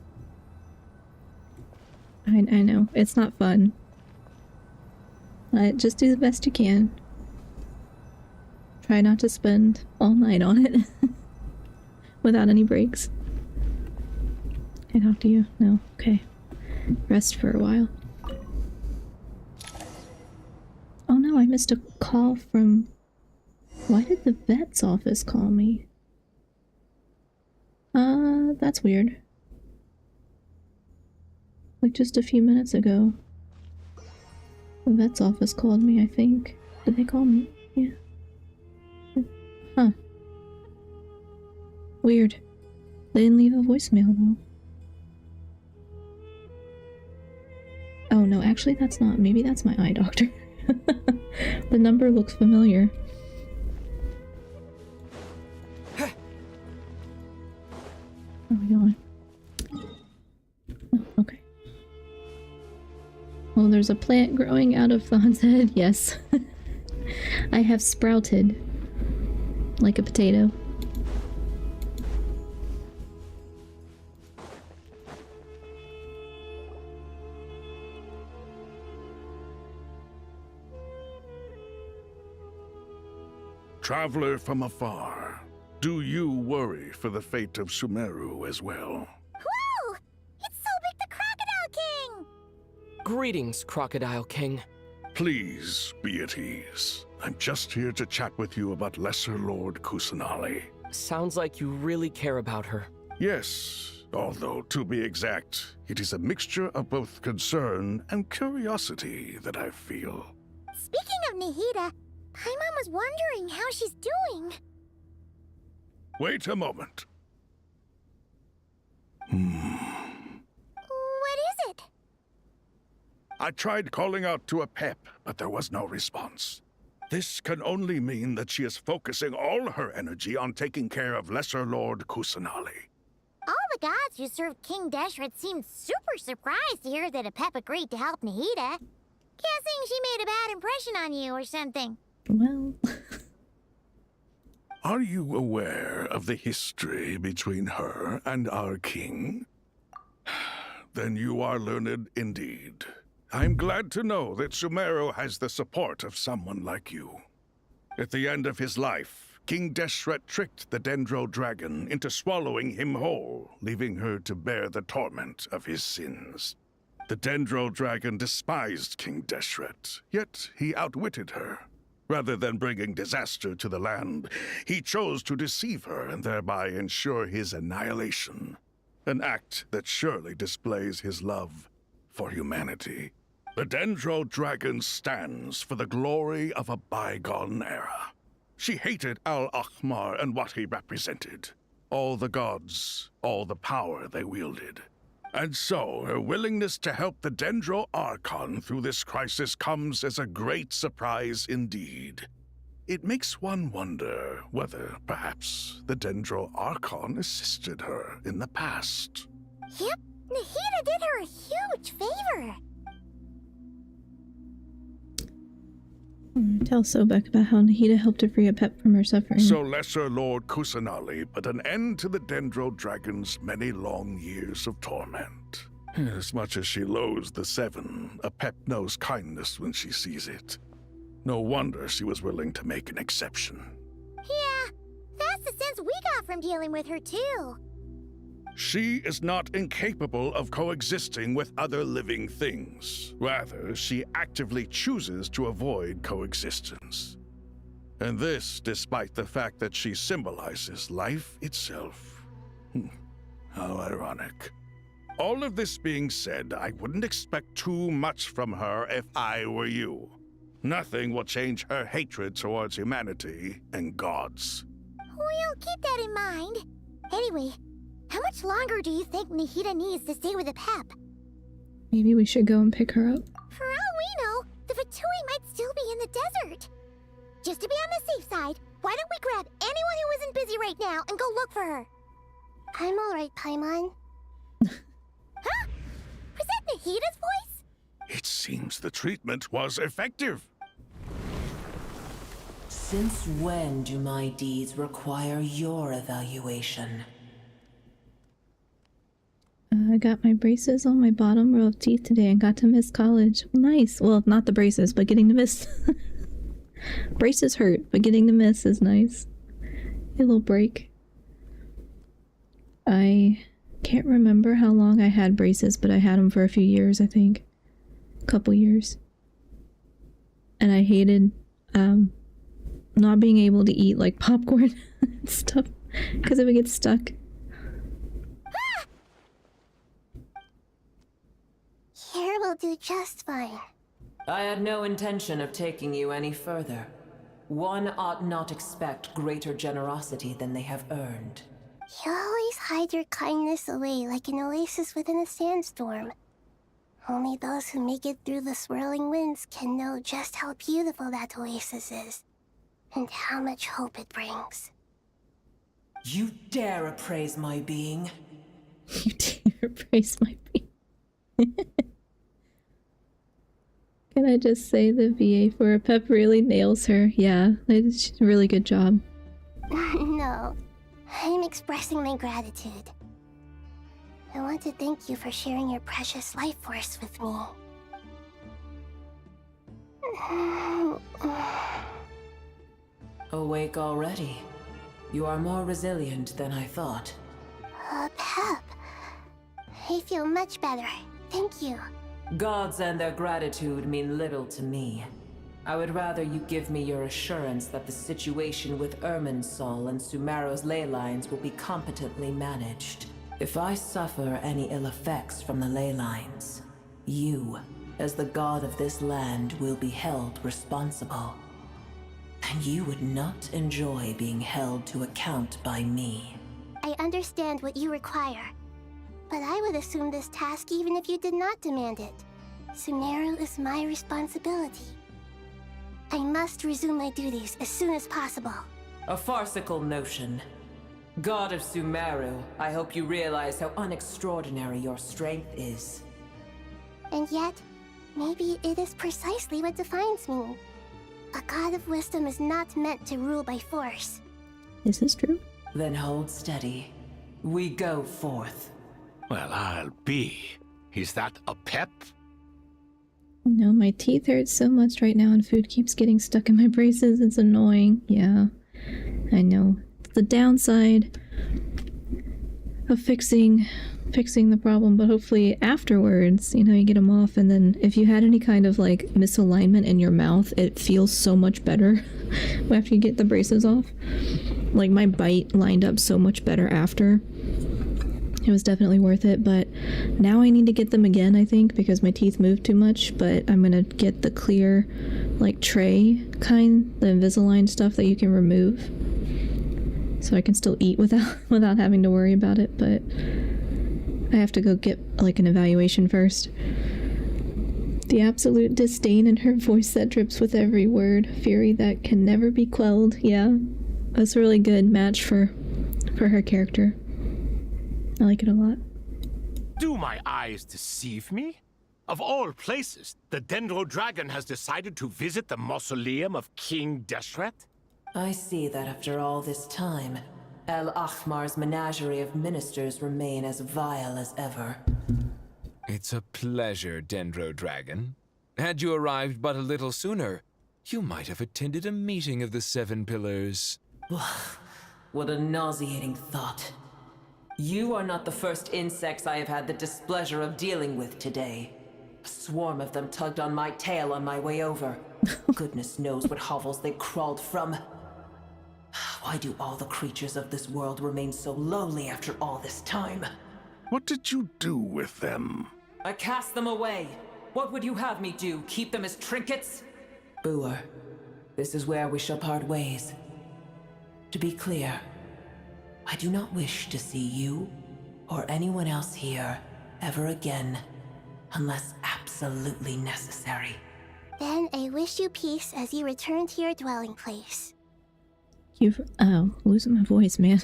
I know. It's not fun. Just do the best you can. Try not to spend all night on it. Without any breaks. Can I talk to you? No? Okay. Rest for a while. Oh no, I missed a call from... Why did the vet's office call me? That's weird. Like just a few minutes ago. The vet's office called me, I think. Did they call me? Yeah. Huh. Weird. They didn't leave a voicemail though. Oh no, actually that's not. Maybe that's my eye doctor. The number looks familiar. Oh my god. Oh, okay. Oh, there's a plant growing out of Thon's head. Yes. I have sprouted. Like a potato. Traveler from afar, do you worry for the fate of Sumeru as well? Whoa! It's Sobek the Crocodile King! Greetings, Crocodile King. Please be at ease. I'm just here to chat with you about Lesser Lord Kusanali. Sounds like you really care about her. Yes, although to be exact, it is a mixture of both concern and curiosity that I feel. Speaking of Nahida, Paimon was wondering how she's doing. Wait a moment. What is it? I tried calling out to a pep, but there was no response. This can only mean that she is focusing all her energy on taking care of Lesser Lord Kusanali. All the gods who served King Deshret seemed super surprised to hear that a pep agreed to help Nahida. Guessing she made a bad impression on you or something. Well... Are you aware of the history between her and our king? Then you are learned indeed. I'm glad to know that Sumeru has the support of someone like you. At the end of his life, King Deshret tricked the Dendro Dragon into swallowing him whole, leaving her to bear the torment of his sins. The Dendro Dragon despised King Deshret, yet he outwitted her. Rather than bringing disaster to the land, he chose to deceive her and thereby ensure his annihilation. An act that surely displays his love for humanity. The Dendro Dragon stands for the glory of a bygone era. She hated Al-Akhmar and what he represented. All the gods, all the power they wielded. And so, her willingness to help the Dendro Archon through this crisis comes as a great surprise indeed. It makes one wonder whether, perhaps, the Dendro Archon assisted her in the past. Yep, Nahida did her a huge favor. Tell Sobek about how Nahida helped to free a pep from her suffering. So Lesser Lord Kusanali put an end to the Dendro Dragon's many long years of torment. As much as she loathes the Seven, a pep knows kindness when she sees it. No wonder she was willing to make an exception. Yeah, that's the sense we got from dealing with her too. She is not incapable of coexisting with other living things. Rather, she actively chooses to avoid coexistence. And this despite the fact that she symbolizes life itself. How ironic. All of this being said, I wouldn't expect too much from her if I were you. Nothing will change her hatred towards humanity and gods. We'll keep that in mind. Anyway, how much longer do you think Nahida needs to stay with the pep? Maybe we should go and pick her up. For all we know, the Fatui might still be in the desert. Just to be on the safe side, why don't we grab anyone who isn't busy right now and go look for her? I'm alright, Paimon. Huh? Was that Nahida's voice? It seems the treatment was effective. Since when do my deeds require your evaluation? I got my braces on my bottom row of teeth today and got to miss college. Nice. Well, not the braces, but getting to miss. Braces hurt, but getting to miss is nice. A little break. I can't remember how long I had braces, but I had them for a few years, I think. A couple years. And I hated not being able to eat like popcorn and stuff because it would get stuck. Here will do just fine. I had no intention of taking you any further. One ought not expect greater generosity than they have earned. You always hide your kindness away like an oasis within a sandstorm. Only those who make it through the swirling winds can know just how beautiful that oasis is, and how much hope it brings. You dare appraise my being? You dare appraise my being? Can I just say the VA for a pep really nails her? Yeah, it's a really good job. No, I'm expressing my gratitude. I want to thank you for sharing your precious life force with me. Awake already. You are more resilient than I thought. Pep. I feel much better. Thank you. Gods and their gratitude mean little to me. I would rather you give me your assurance that the situation with Irminsul and Sumeru's ley lines will be competently managed. If I suffer any ill effects from the ley lines, you, as the god of this land, will be held responsible. And you would not enjoy being held to account by me. I understand what you require, but I would assume this task even if you did not demand it. Sumeru is my responsibility. I must resume my duties as soon as possible. A farcical notion. God of Sumeru, I hope you realize how unextraordinary your strength is. And yet, maybe it is precisely what defines me. A god of wisdom is not meant to rule by force. Is this true? Then hold steady. We go forth. Well, I'll be. Is that a pep? No, my teeth hurt so much right now and food keeps getting stuck in my braces. It's annoying. Yeah, I know. It's the downside of fixing the problem, but hopefully afterwards, you know, you get them off, and then if you had any kind of like misalignment in your mouth, it feels so much better after you get the braces off. Like my bite lined up so much better after. It was definitely worth it, but now I need to get them again, I think, because my teeth moved too much, but I'm gonna get the clear, like, tray kind, the Invisalign stuff that you can remove, so I can still eat without having to worry about it, but I have to go get, like, an evaluation first. The absolute disdain in her voice that drips with every word, fury that can never be quelled, yeah, that's a really good match for her character. I like it a lot. Do my eyes deceive me? Of all places, the Dendro Dragon has decided to visit the mausoleum of King Deshret? I see that after all this time, El Ahmar's menagerie of ministers remain as vile as ever. It's a pleasure, Dendro Dragon. Had you arrived but a little sooner, you might have attended a meeting of the Seven Pillars. What a nauseating thought. You are not the first insects I have had the displeasure of dealing with today. A swarm of them tugged on my tail on my way over. Goodness knows what hovels they crawled from. Why do all the creatures of this world remain so lowly after all this time? What did you do with them? I cast them away. What would you have me do? Keep them as trinkets? Booer, this is where we shall part ways. To be clear, I do not wish to see you or anyone else here ever again, unless absolutely necessary. Then I wish you peace as you return to your dwelling place. Losing my voice, man.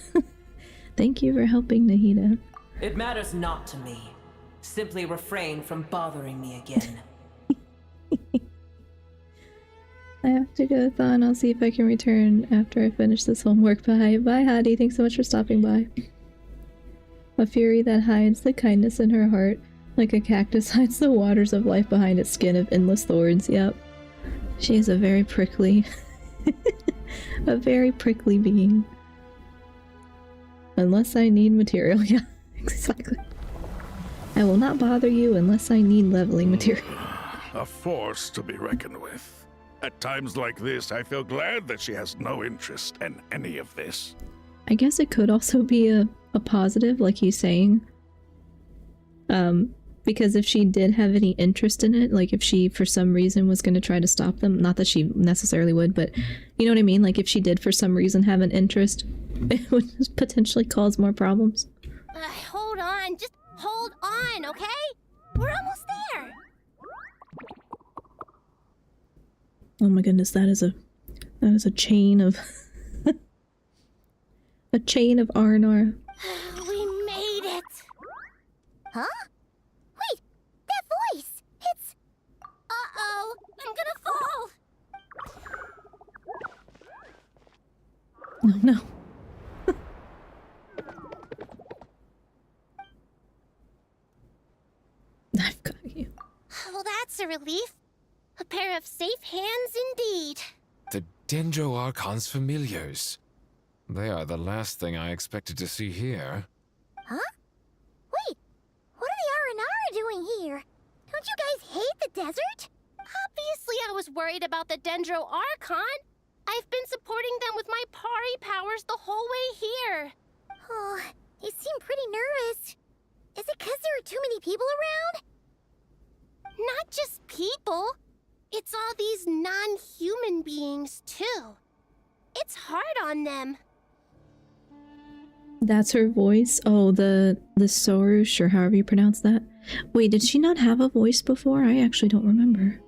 Thank you for helping, Nahida. It matters not to me. Simply refrain from bothering me again. I have to go, Thon. I'll see if I can return after I finish this homework. Bye. Bye, Hadi. Thanks so much for stopping by. A fury that hides the kindness in her heart, like a cactus hides the waters of life behind its skin of endless thorns. Yep. She is a very prickly... a very prickly being. Unless I need material. Yeah, exactly. I will not bother you unless I need leveling material. A force to be reckoned with. At times like this, I feel glad that she has no interest in any of this. I guess it could also be a positive, like he's saying. Because if she did have any interest in it, like if she for some reason was going to try to stop them, not that she necessarily would, but you know what I mean? Like if she did for some reason have an interest, it would potentially cause more problems. Hold on, just hold on, okay? We're almost there. Oh my goodness, that is a chain of a chain of R&R. We made it. Huh? Wait, that voice. It's Uh-oh. No, no. I've got you. Well, that's a relief. A pair of safe hands indeed. The Dendro Archon's familiars. They are the last thing I expected to see here. Huh? Wait, what are the Aranara doing here? Don't you guys hate the desert? Obviously I was worried about the Dendro Archon. I've been supporting them with my Pari powers the whole way here. Oh, they seem pretty nervous. Is it because there are too many people around? Not just people. It's all these non-human beings, too. It's hard on them. That's her voice? Oh, the Sorush, or however you pronounce that. Wait, did she not have a voice before? I actually don't remember.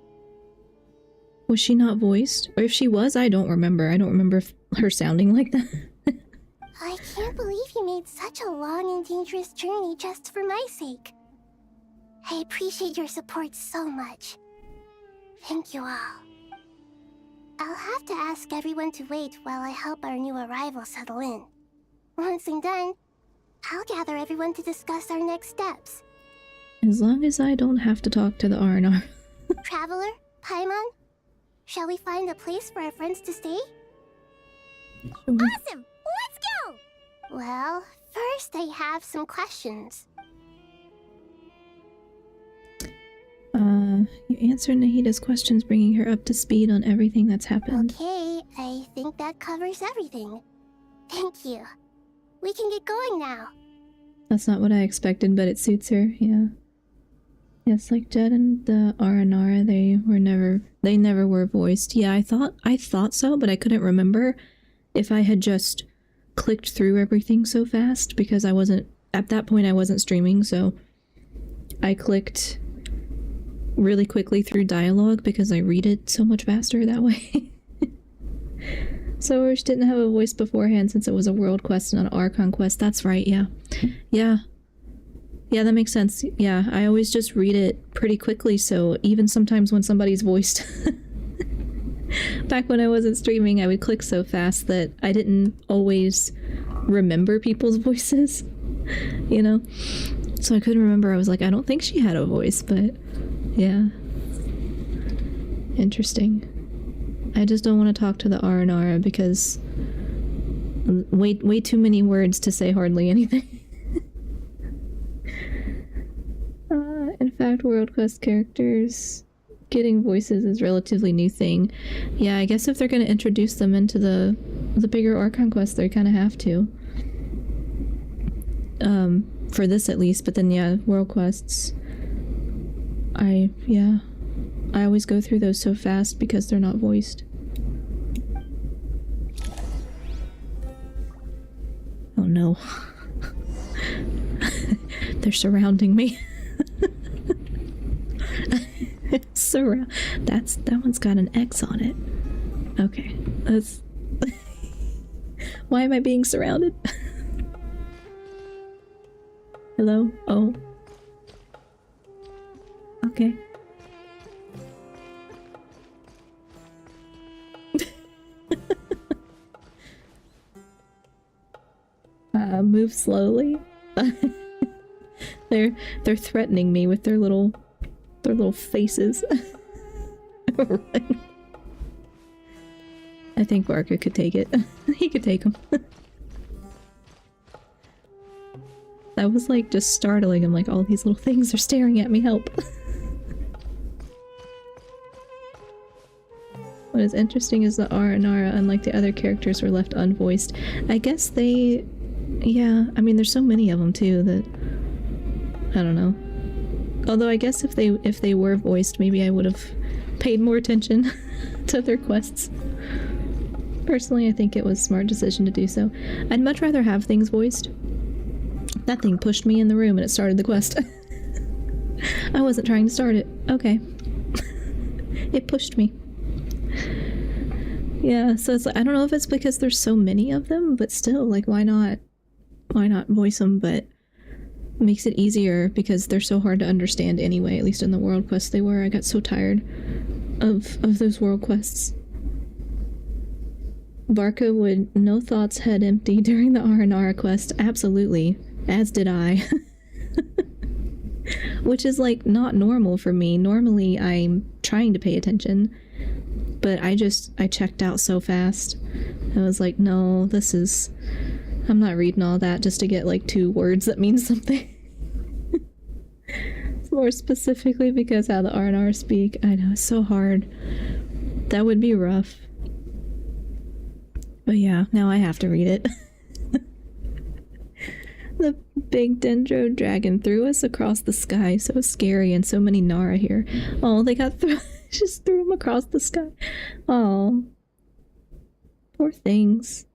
Was she not voiced? Or if she was, I don't remember. I don't remember her sounding like that. I can't believe you made such a long and dangerous journey just for my sake. I appreciate your support so much. Thank you all. I'll have to ask everyone to wait while I help our new arrival settle in. Once I'm done, I'll gather everyone to discuss our next steps. As long as I don't have to talk to the R&R. Traveler, Paimon, shall we find a place for our friends to stay? Sure. Awesome! Let's go! Well, first I have some questions. You answered Nahida's questions, bringing her up to speed on everything that's happened. Okay, I think that covers everything. Thank you. We can get going now. That's not what I expected, but it suits her, yeah. Yes, like Jed and the Aranara, they never were voiced. Yeah, I thought so, but I couldn't remember if I had just clicked through everything so fast, because at that point I wasn't streaming, so I clicked really quickly through dialogue because I read it so much faster that way. Sorush didn't have a voice beforehand since it was a world quest and not an Archon quest. That's right, yeah. Yeah, that makes sense. Yeah, I always just read it pretty quickly, so even sometimes when somebody's voiced... Back when I wasn't streaming, I would click so fast that I didn't always remember people's voices, you know? So I couldn't remember. I was like, I don't think she had a voice, but yeah. Interesting. I just don't want to talk to the Aranara because way too many words to say hardly anything. In fact, World Quest characters getting voices is a relatively new thing. Yeah, I guess if they're going to introduce them into the bigger Archon quest, they kind of have to. For this at least, but then yeah, World Quests. I always go through those so fast because they're not voiced. Oh no. They're surrounding me. That one's got an X on it. Okay. That's why am I being surrounded? Hello? Oh. Okay. Move slowly. They're threatening me with their little faces. Right. I think Barker could take it. He could take them. That was like just startling. I'm like, all these little things are staring at me, help. What is interesting is that Aranara, unlike the other characters, were left unvoiced. I guess they... Yeah, I mean, there's so many of them too that... I don't know. Although I guess if they were voiced, maybe I would have paid more attention to their quests. Personally, I think it was a smart decision to do so. I'd much rather have things voiced. That thing pushed me in the room and it started the quest. I wasn't trying to start it. Okay. It pushed me. Yeah, so it's like, I don't know if it's because there's so many of them, but still, like, why not voice them? But it makes it easier because they're so hard to understand anyway, at least in the world quests they were. I got so tired of those world quests. Varka would no thoughts head empty during the Aranara quest. Absolutely. As did I. Which is like not normal for me. Normally I'm trying to pay attention. But I checked out so fast. I was like, no, I'm not reading all that just to get like 2 words that mean something. More specifically because how the Arnar speak. I know, it's so hard. That would be rough. But yeah, now I have to read it. The big dendro dragon threw us across the sky. So scary, and so many Nara here. Oh, they got just threw them across the sky. Oh, poor things.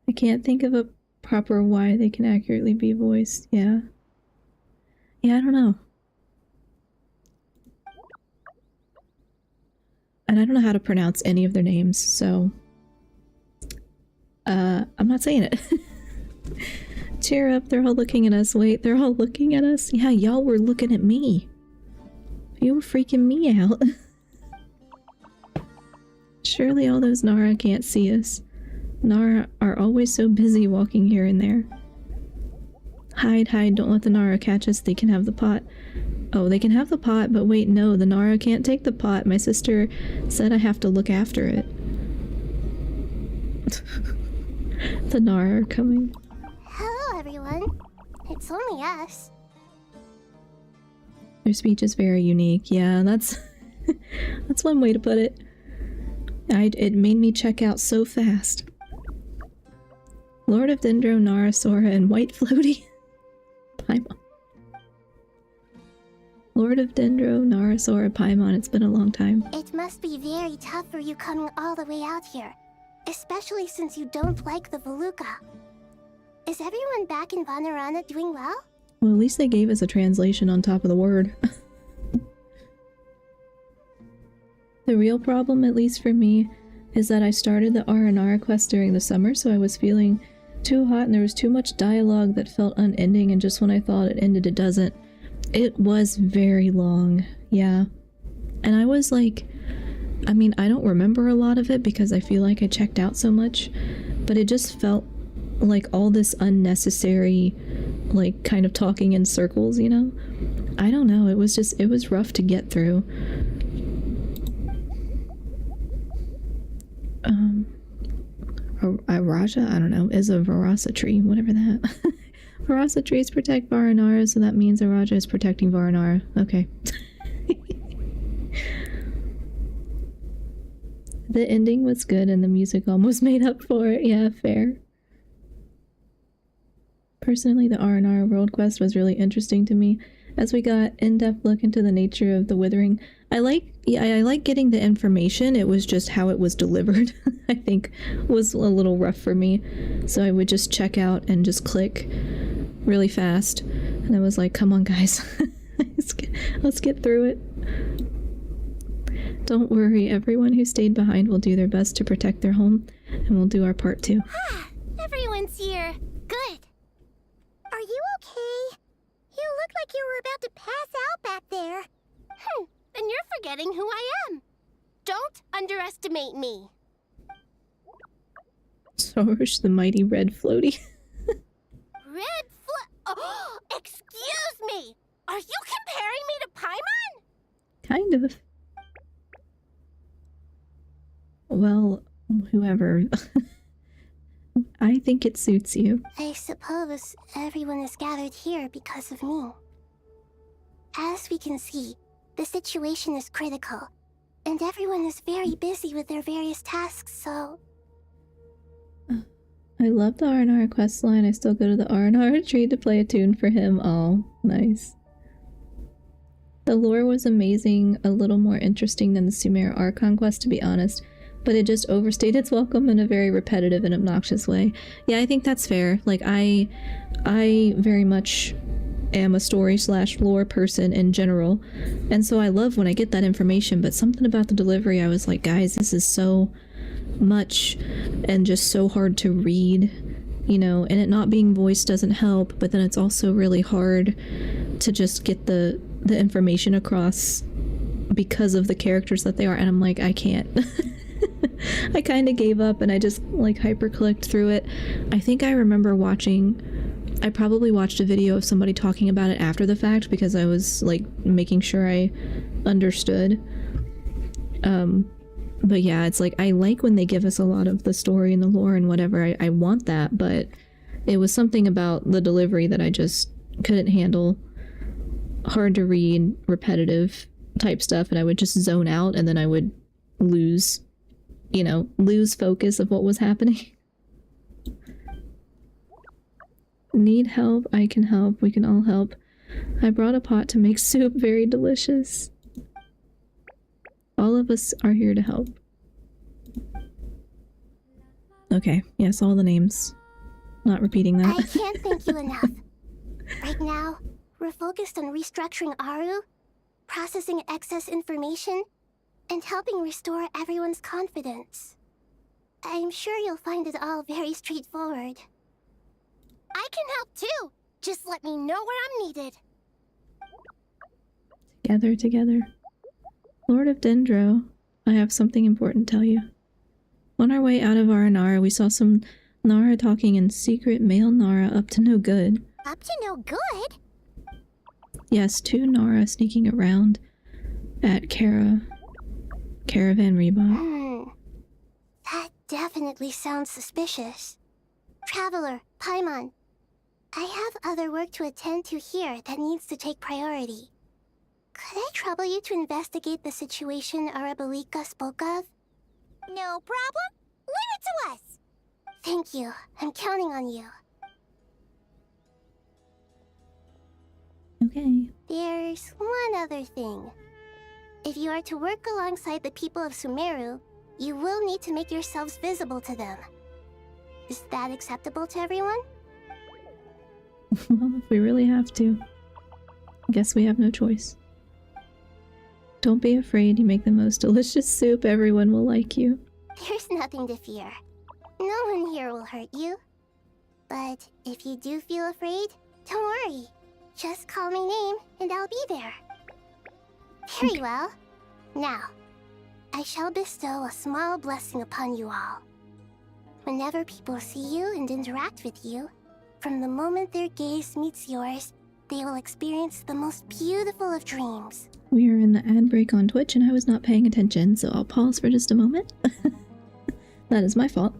I can't think of a proper why they can accurately be voiced. Yeah, I don't know. And I don't know how to pronounce any of their names, so I'm not saying it. Cheer up, they're all looking at us. Wait, they're all looking at us? Yeah, y'all were looking at me. You were freaking me out. Surely all those Nara can't see us. Nara are always so busy walking here and there. Hide, don't let the Nara catch us. They can have the pot. Oh, they can have the pot, but wait, no, the Nara can't take the pot. My sister said I have to look after it. The Nara are coming. Hello, everyone. It's only us. Their speech is very unique. Yeah, that's that's one way to put it. It made me check out so fast. Lord of Dendro, Nara, Sora, and White Floaty. Paimon. Lord of Dendro, Nara, Sora, Paimon. It's been a long time. It must be very tough for you coming all the way out here. Especially since you don't like the Voluka. Is everyone back in Vanarana doing well? Well, at least they gave us a translation on top of the word. The real problem, at least for me, is that I started the R&R quest during the summer, so I was feeling too hot and there was too much dialogue that felt unending, and just when I thought it ended, it doesn't. It was very long, yeah. And I was like, I mean, I don't remember a lot of it because I feel like I checked out so much, but it just felt like all this unnecessary, like, kind of talking in circles, you know? I don't know, it was rough to get through. A Raja, I don't know, is a Varasa tree, whatever that. Varasa trees protect Varanara, so that means a Raja is protecting Varanara. Okay. The ending was good and the music almost made up for it. Yeah, fair. Personally, the R&R World Quest was really interesting to me as we got in-depth look into the nature of the Withering. I like getting the information. It was just how it was delivered, I think, was a little rough for me. So I would just check out and just click really fast. And I was like, come on, guys. Let's get through it. Don't worry, everyone who stayed behind will do their best to protect their home, and we'll do our part too. Everyone's here. Good. Are you okay? You look like you were about to pass out back there. And you're forgetting who I am. Don't underestimate me. Sorush the mighty red floaty. Oh, excuse me! Are you comparing me to Paimon? Kind of. Well, whoever. I think it suits you. I suppose everyone is gathered here because of me. As we can see, the situation is critical, and everyone is very busy with their various tasks, so... I love the R&R quest line. I still go to the R&R retreat to play a tune for him. Oh, nice. The lore was amazing, a little more interesting than the Sumeru Archon quest, to be honest, but it just overstayed its welcome in a very repetitive and obnoxious way. Yeah, I think that's fair. Like, I very much am a story/lore person in general, and so I love when I get that information, but something about the delivery, I was like, guys, this is so much and just so hard to read, you know, and it not being voiced doesn't help, but then it's also really hard to just get the information across because of the characters that they are, and I'm like, I can't. I kind of gave up and I just like hyper-clicked through it. I think I remember I probably watched a video of somebody talking about it after the fact because I was like making sure I understood. But yeah, it's like I like when they give us a lot of the story and the lore and whatever. I want that, but it was something about the delivery that I just couldn't handle. Hard to read, repetitive type stuff, and I would just zone out and then I would lose focus of what was happening. Need help? I can help. We can all help. I brought a pot to make soup. Very delicious. All of us are here to help. Okay, yes, all the names. Not repeating that. I can't thank you enough. Right now, we're focused on restructuring Aru, processing excess information, and helping restore everyone's confidence. I'm sure you'll find it all very straightforward. I can help too! Just let me know where I'm needed. Together. Lord of Dendro, I have something important to tell you. On our way out of Aranara, we saw some Nara talking in secret, male Nara up to no good. Up to no good? Yes, 2 Nara sneaking around at Caravan Reba. That definitely sounds suspicious. Traveler, Paimon, I have other work to attend to here that needs to take priority. Could I trouble you to investigate the situation Arabalika spoke of? No problem. Leave it to us. Thank you. I'm counting on you. Okay. There's one other thing. If you are to work alongside the people of Sumeru, you will need to make yourselves visible to them. Is that acceptable to everyone? Well, if we really have to. I guess we have no choice. Don't be afraid, you make the most delicious soup, everyone will like you. There's nothing to fear. No one here will hurt you. But if you do feel afraid, don't worry. Just call my name and I'll be there. Very well. Now, I shall bestow a small blessing upon you all. Whenever people see you and interact with you, from the moment their gaze meets yours, they will experience the most beautiful of dreams. We are in the ad break on Twitch and I was not paying attention, so I'll pause for just a moment. That is my fault.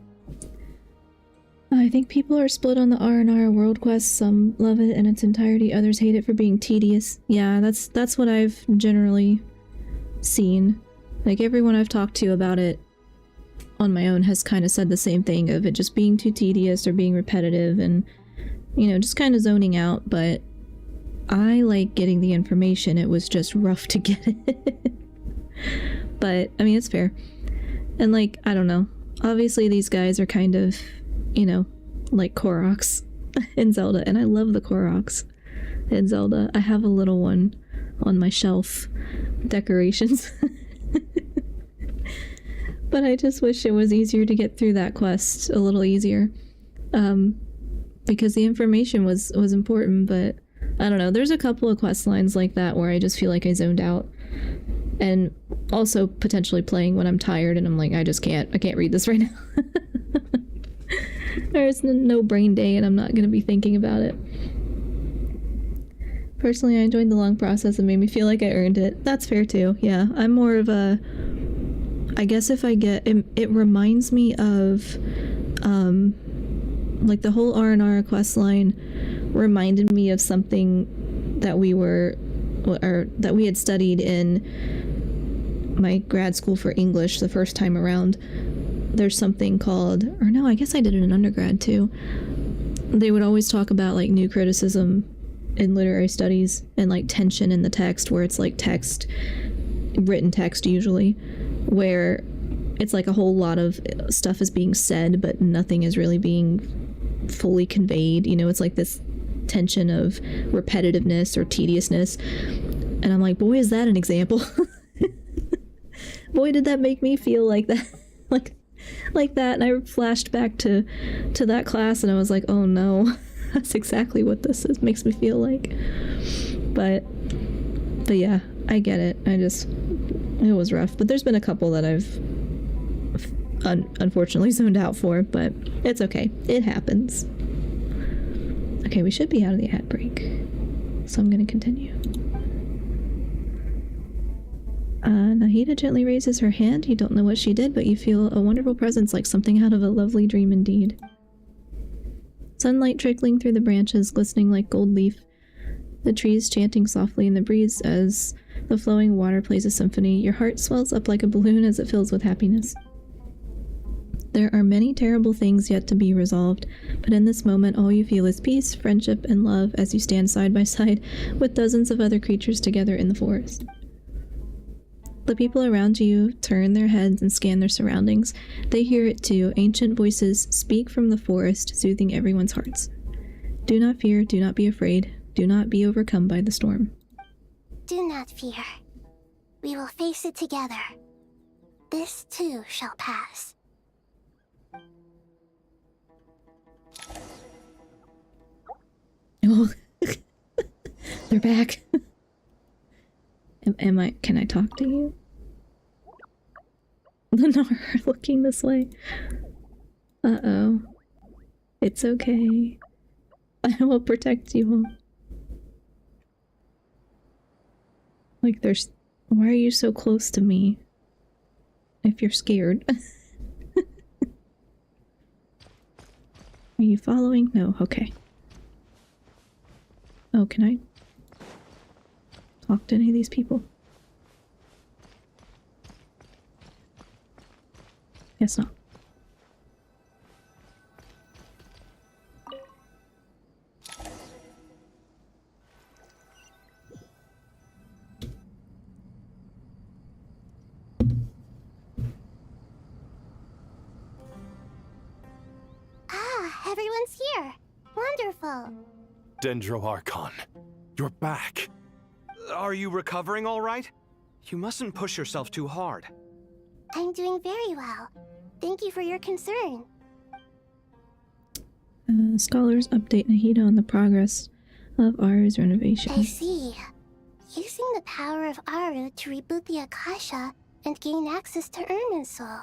I think people are split on the R&R world quest. Some love it in its entirety, others hate it for being tedious. Yeah, that's what I've generally seen. Like, everyone I've talked to about it on my own has kind of said the same thing of it just being too tedious or being repetitive and, you know, just kind of zoning out, but I like getting the information. It was just rough to get it. But, I mean, it's fair. And, like, I don't know. Obviously, these guys are kind of, you know, like Koroks in Zelda, and I love the Koroks in Zelda. I have a little one on my shelf. Decorations. But I just wish it was easier to get through that quest, a little easier. Because the information was important, but I don't know. There's a couple of quest lines like that where I just feel like I zoned out. And also potentially playing when I'm tired and I'm like, I can't read this right now. There's no brain day and I'm not going to be thinking about it. Personally, I enjoyed the long process and made me feel like I earned it. That's fair too, yeah. I'm more of a... I guess if I get... It reminds me of... like the whole R&R quest line reminded me of something that we had studied in my grad school for English the first time around. There's something called... Or no, I guess I did it in undergrad too. They would always talk about like new criticism in literary studies and like tension in the text, where it's like text, written text usually, where it's like a whole lot of stuff is being said but nothing is really being fully conveyed. You know, it's like this tension of repetitiveness or tediousness. And I'm like, boy, is that an example. Boy, did that make me feel like that. like that. And I flashed back to that class and I was like, oh no, that's exactly what this is, makes me feel like. But yeah, I get it. It was rough. But there's been a couple that I've unfortunately zoned out for, but it's okay. It happens. Okay, we should be out of the ad break, so I'm gonna continue. Nahida gently raises her hand. You don't know what she did, but you feel a wonderful presence, like something out of a lovely dream indeed. Sunlight trickling through the branches, glistening like gold leaf. The trees chanting softly in the breeze as the flowing water plays a symphony. Your heart swells up like a balloon as it fills with happiness. There are many terrible things yet to be resolved, but in this moment all you feel is peace, friendship, and love as you stand side by side with dozens of other creatures together in the forest. The people around you turn their heads and scan their surroundings. They hear it too. Ancient voices speak from the forest, soothing everyone's hearts. Do not fear, do not be afraid, do not be overcome by the storm. Do not fear. We will face it together. This too shall pass. Oh, they're back. Can I talk to you? Lennar looking this way. Uh-oh. It's okay. I will protect you all. Like there's... Why are you so close to me? If you're scared. Are you following? No, okay. Oh, can I talk to any of these people? Guess not. Ah, everyone's here. Wonderful. Dendro Archon, you're back. Are you recovering all right? You mustn't push yourself too hard. I'm doing very well. Thank you for your concern. Scholars update Nahida on the progress of Aru's renovation. I see. Using the power of Aru to reboot the Akasha and gain access to Irminsul.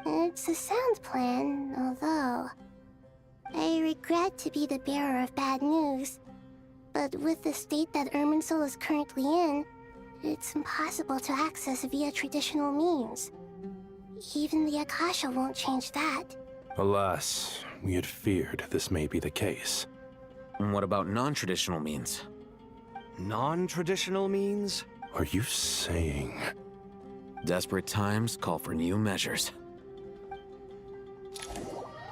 It's a sound plan, although... I regret to be the bearer of bad news, but with the state that Irminsul is currently in, it's impossible to access via traditional means. Even the Akasha won't change that. Alas, we had feared this may be the case. And what about non-traditional means? Non-traditional means? Are you saying... Desperate times call for new measures.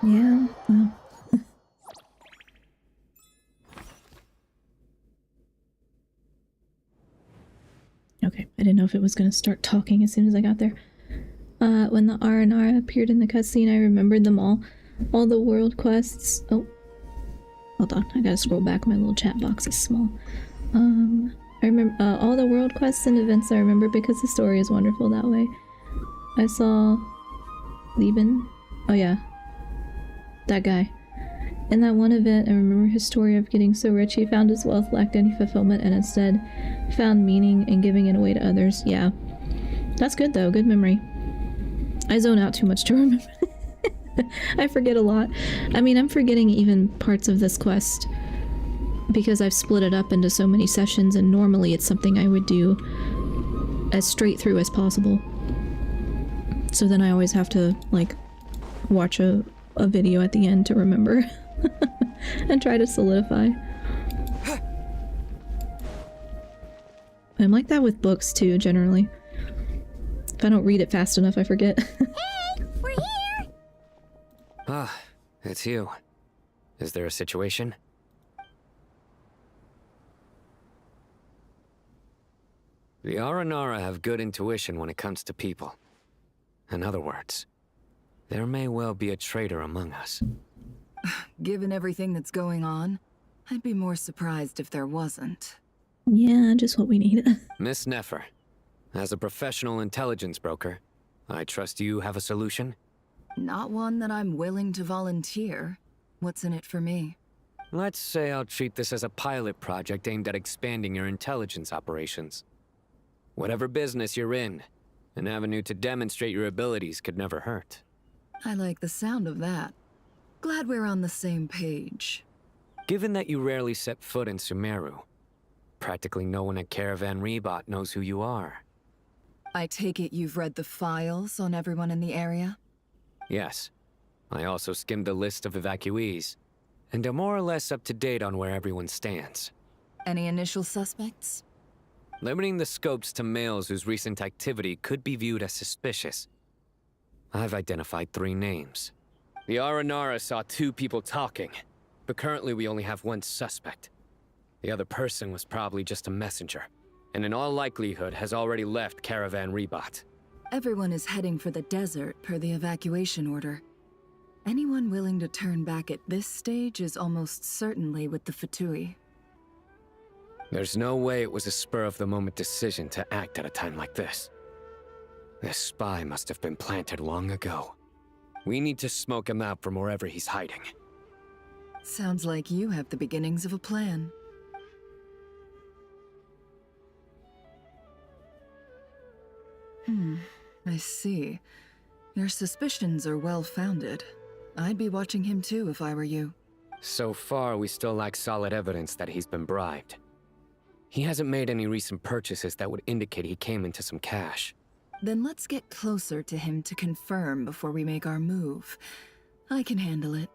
Yeah, well... Okay, I didn't know if it was going to start talking as soon as I got there. When the Aranara appeared in the cutscene, I remembered them all. All the world quests... Oh. Hold on, I gotta scroll back. My little chat box is small. I remember all the world quests and events I remember because the story is wonderful that way. I saw... Lieben? Oh yeah. That guy. In that one event, I remember his story of getting so rich he found his wealth lacked any fulfillment and instead found meaning in giving it away to others. Yeah. That's good though, good memory. I zone out too much to remember. I forget a lot. I mean, I'm forgetting even parts of this quest because I've split it up into so many sessions and normally it's something I would do as straight through as possible. So then I always have to, like, watch a video at the end to remember. And try to solidify. I'm like that with books too, generally. If I don't read it fast enough, I forget. Hey! We're here! Ah, it's you. Is there a situation? The Aranara have good intuition when it comes to people. In other words, there may well be a traitor among us. Given everything that's going on, I'd be more surprised if there wasn't. Yeah, just what we need. Miss Nefer, as a professional intelligence broker, I trust you have a solution? Not one that I'm willing to volunteer. What's in it for me? Let's say I'll treat this as a pilot project aimed at expanding your intelligence operations. Whatever business you're in, An avenue to demonstrate your abilities could never hurt. I like the sound of that. Glad we're on the same page. Given that you rarely set foot in Sumeru, practically no one at Caravan Rebot knows who you are. I take it you've read the files on everyone in the area? Yes. I also skimmed the list of evacuees, and am more or less up to date on where everyone stands. Any initial suspects? Limiting the scopes to males whose recent activity could be viewed as suspicious, I've identified 3 names. The Aranara saw 2 people talking, but currently we only have 1 suspect. The other person was probably just a messenger, and in all likelihood has already left Caravan Rebot. Everyone is heading for the desert per the evacuation order. Anyone willing to turn back at this stage is almost certainly with the Fatui. There's no way it was a spur-of-the-moment decision to act at a time like this. This spy must have been planted long ago. We need to smoke him out from wherever he's hiding. Sounds like you have the beginnings of a plan. I see. Your suspicions are well-founded. I'd be watching him too if I were you. So far, we still lack solid evidence that he's been bribed. He hasn't made any recent purchases that would indicate he came into some cash. Then let's get closer to him to confirm before we make our move. I can handle it.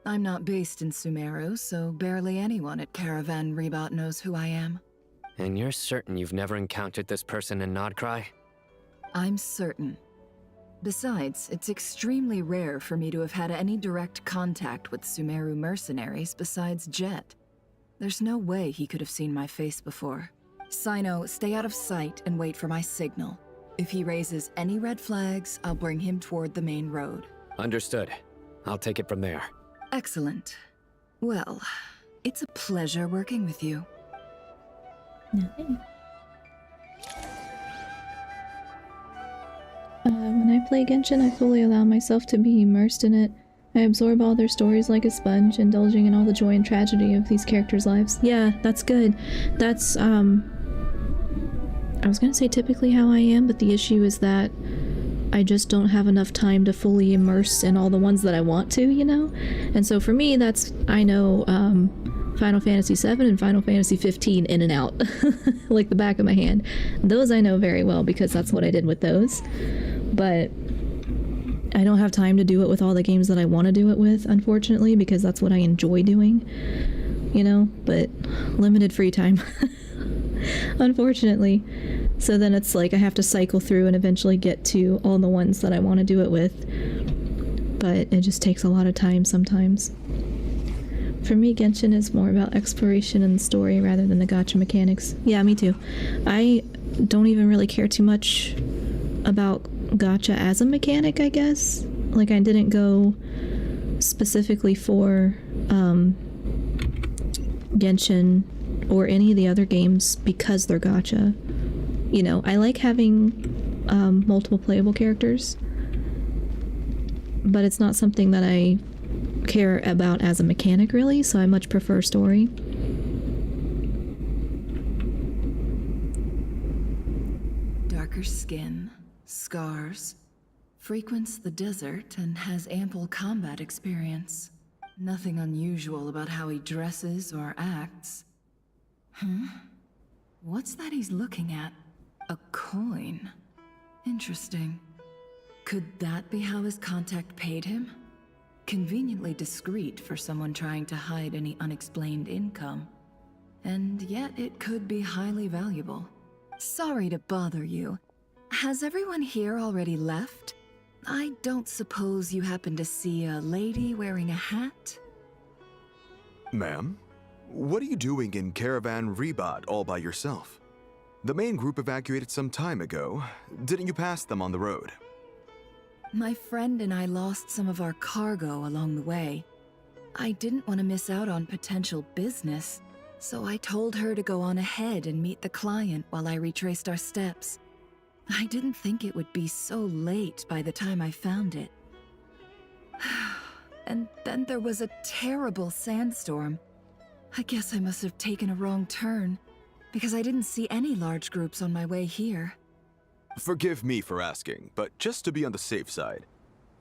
I'm not based in Sumeru, so barely anyone at Caravan Rebot knows who I am. And you're certain you've never encountered this person in Nodcry? I'm certain. Besides, it's extremely rare for me to have had any direct contact with Sumeru mercenaries besides Jet. There's no way he could have seen my face before. Sino, stay out of sight and wait for my signal. If he raises any red flags, I'll bring him toward the main road. Understood. I'll take it from there. Excellent. Well, it's a pleasure working with you. Nothing. When I play Genshin, I fully allow myself to be immersed in it. I absorb all their stories like a sponge, indulging in all the joy and tragedy of these characters' lives. Yeah, that's good. That's, I was gonna say typically how I am, but the issue is that I just don't have enough time to fully immerse in all the ones that I want to, you know? And so for me, that's, I know, Final Fantasy VII and Final Fantasy 15 in and out, like the back of my hand. Those I know very well because that's what I did with those. But I don't have time to do it with all the games that I want to do it with, unfortunately, because that's what I enjoy doing, you know? But limited free time, unfortunately. So then it's like I have to cycle through and eventually get to all the ones that I want to do it with. But it just takes a lot of time sometimes. For me, Genshin is more about exploration and story rather than the gacha mechanics. Yeah, me too. I don't even really care too much about gacha as a mechanic, I guess. Like, I didn't go specifically for Genshin or any of the other games because they're gacha. You know, I like having multiple playable characters, but it's not something that I care about as a mechanic, really, so I much prefer story. Darker skin, scars, frequents the desert and has ample combat experience. Nothing unusual about how he dresses or acts. What's that he's looking at? A coin. Interesting. Could that be how his contact paid him? Conveniently discreet for someone trying to hide any unexplained income. And yet it could be highly valuable. Sorry to bother you. Has everyone here already left? I don't suppose you happen to see a lady wearing a hat? Ma'am, what are you doing in Caravan Rebot all by yourself? The main group evacuated some time ago. Didn't you pass them on the road? My friend and I lost some of our cargo along the way. I didn't want to miss out on potential business, so I told her to go on ahead and meet the client while I retraced our steps. I didn't think it would be so late by the time I found it. And then there was a terrible sandstorm. I guess I must have taken a wrong turn, because I didn't see any large groups on my way here. Forgive me for asking, but just to be on the safe side,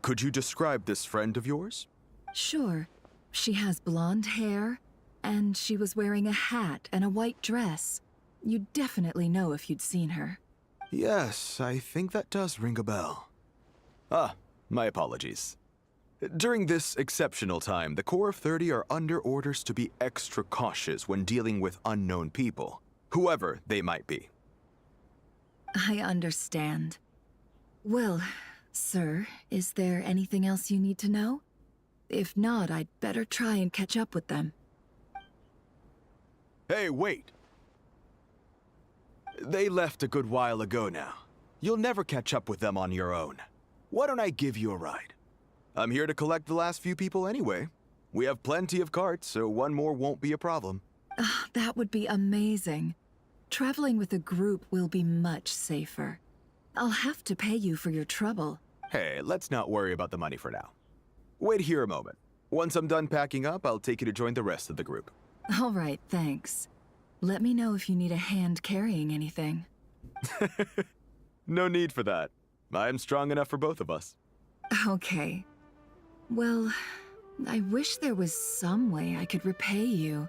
could you describe this friend of yours? Sure. She has blonde hair, and she was wearing a hat and a white dress. You'd definitely know if you'd seen her. Yes, I think that does ring a bell. Ah, my apologies. During this exceptional time, the Corps of 30 are under orders to be extra cautious when dealing with unknown people, whoever they might be. I understand. Well, sir, is there anything else you need to know? If not, I'd better try and catch up with them. Hey, wait! They left a good while ago now. You'll never catch up with them on your own. Why don't I give you a ride? I'm here to collect the last few people anyway. We have plenty of carts, so one more won't be a problem. That would be amazing. Traveling with a group will be much safer. I'll have to pay you for your trouble. Hey, let's not worry about the money for now. Wait here a moment. Once I'm done packing up, I'll take you to join the rest of the group. All right, thanks. Let me know if you need a hand carrying anything. No need for that. I'm strong enough for both of us. Okay. Well, I wish there was some way I could repay you.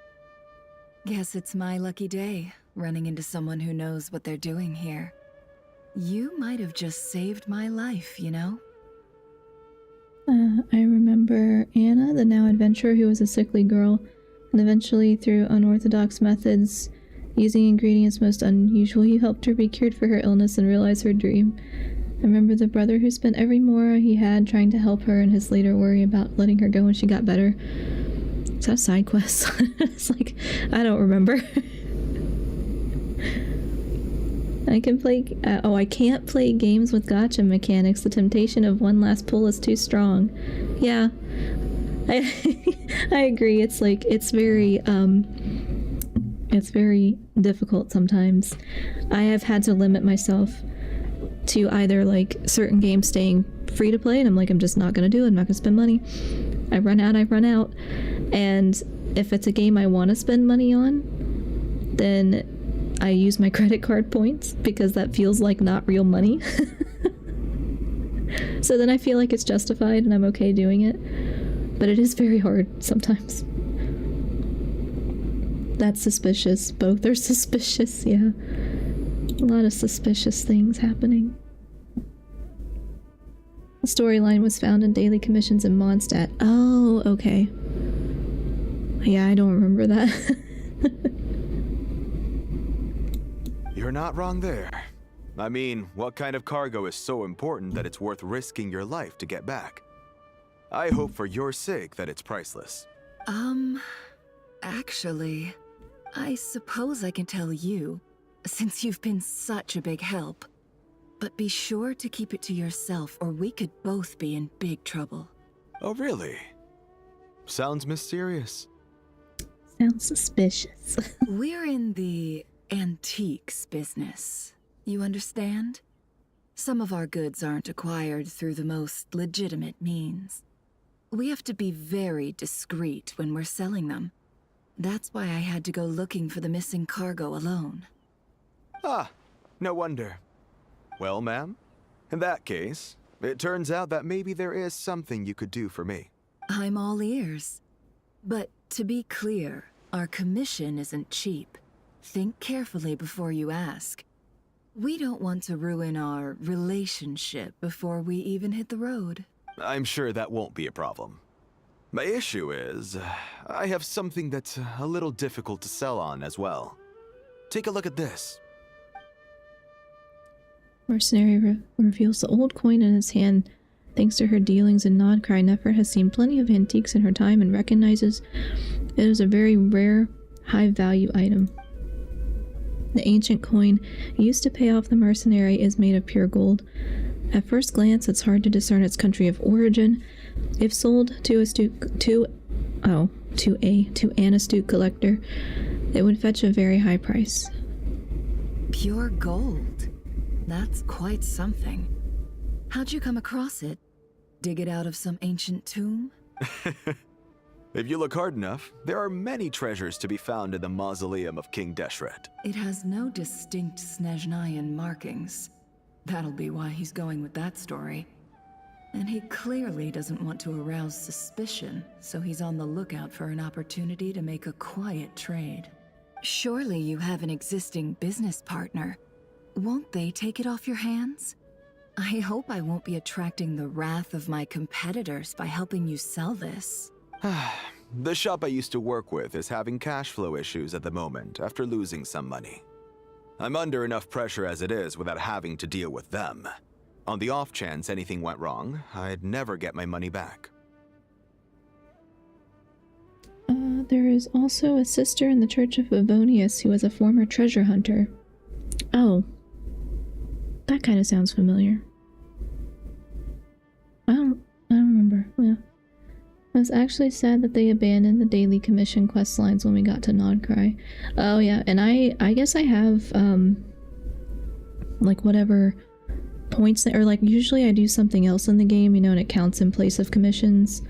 Guess it's my lucky day, running into someone who knows what they're doing here. You might have just saved my life, you know? I remember Anna, the now adventurer who was a sickly girl, and eventually, through unorthodox methods, using ingredients most unusual, you helped her be cured for her illness and realize her dream. I remember the brother who spent every mora he had trying to help her and his later worry about letting her go when she got better. Is that a side quest? It's like, I don't remember. I can play, I can't play games with gacha mechanics. The temptation of one last pull is too strong. Yeah, I agree. It's like, it's very difficult sometimes. I have had to limit myself to either like certain games staying free to play, and I'm like, I'm just not gonna do it. I'm not gonna spend money. I run out. And if it's a game I want to spend money on, then I use my credit card points because that feels like not real money. So then I feel like it's justified and I'm okay doing it. But it is very hard sometimes. That's suspicious. Both are suspicious, yeah. A lot of suspicious things happening. The storyline was found in daily commissions in Mondstadt. Oh, okay. Yeah, I don't remember that. You're not wrong there. I mean, what kind of cargo is so important that it's worth risking your life to get back? I hope for your sake that it's priceless. Actually, I suppose I can tell you, since you've been such a big help. But be sure to keep it to yourself, or we could both be in big trouble. Oh, really? Sounds mysterious. Sounds suspicious. We're in the antiques business. You understand? Some of our goods aren't acquired through the most legitimate means. We have to be very discreet when we're selling them. That's why I had to go looking for the missing cargo alone. Ah, no wonder. Well, ma'am, in that case, it turns out that maybe there is something you could do for me. I'm all ears. But to be clear, our commission isn't cheap. Think carefully before you ask. We don't want to ruin our relationship before we even hit the road. I'm sure that won't be a problem. My issue is, I have something that's a little difficult to sell on as well. Take a look at this. Mercenary reveals the old coin in his hand. Thanks to her dealings in Nodcry, Nefer has seen plenty of antiques in her time and recognizes it is a very rare, high-value item. The ancient coin used to pay off the mercenary is made of pure gold. At first glance, it's hard to discern its country of origin. If sold to an astute collector, it would fetch a very high price. Pure gold? That's quite something. How'd you come across it? Dig it out of some ancient tomb? If you look hard enough, there are many treasures to be found in the mausoleum of King Deshret. It has no distinct Snezhnayan markings. That'll be why he's going with that story. And he clearly doesn't want to arouse suspicion, so he's on the lookout for an opportunity to make a quiet trade. Surely you have an existing business partner. Won't they take it off your hands? I hope I won't be attracting the wrath of my competitors by helping you sell this. The shop I used to work with is having cash flow issues at the moment after losing some money. I'm under enough pressure as it is without having to deal with them. On the off chance anything went wrong, I'd never get my money back. There is also a sister in the Church of Avonius who was a former treasure hunter. Oh. That kind of sounds familiar. I don't remember. Yeah. I was actually sad that they abandoned the daily commission quest lines when we got to Nodcry. Oh yeah, and I guess I have like whatever points that, or like usually I do something else in the game, you know, and it counts in place of commissions,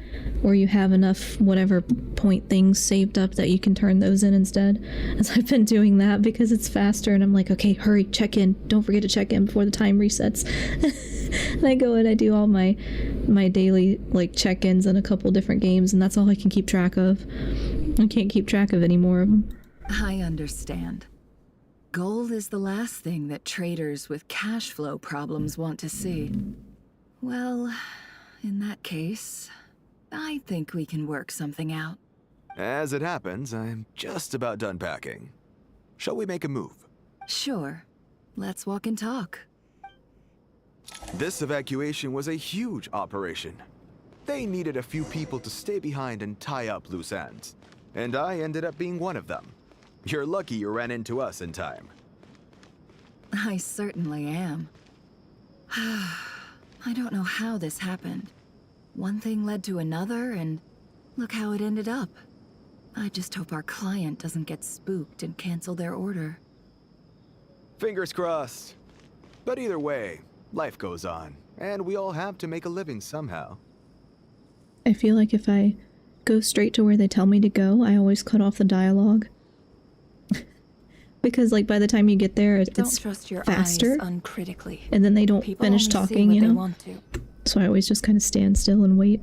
or you have enough whatever point things saved up that you can turn those in instead. As I've been doing that because it's faster, and I'm like, okay, hurry, check in. Don't forget to check in before the time resets. And I go and I do all my daily like check-ins in a couple different games, and that's all I can keep track of. I can't keep track of any more of them. I understand. Gold is the last thing that traders with cash flow problems want to see. Well, in that case, I think we can work something out. As it happens, I'm just about done packing. Shall we make a move? Sure. Let's walk and talk. This evacuation was a huge operation. They needed a few people to stay behind and tie up loose ends. And I ended up being one of them. You're lucky you ran into us in time. I certainly am. I don't know how this happened. One thing led to another, and look how it ended up. I just hope our client doesn't get spooked and cancel their order. Fingers crossed. But either way, life goes on, and we all have to make a living somehow. I feel like if I go straight to where they tell me to go, I always cut off the dialogue. Because like by the time you get there, it's trust your faster, eyes uncritically. And then they don't People finish only talking, see what you they know? want to. So I always just kind of stand still and wait.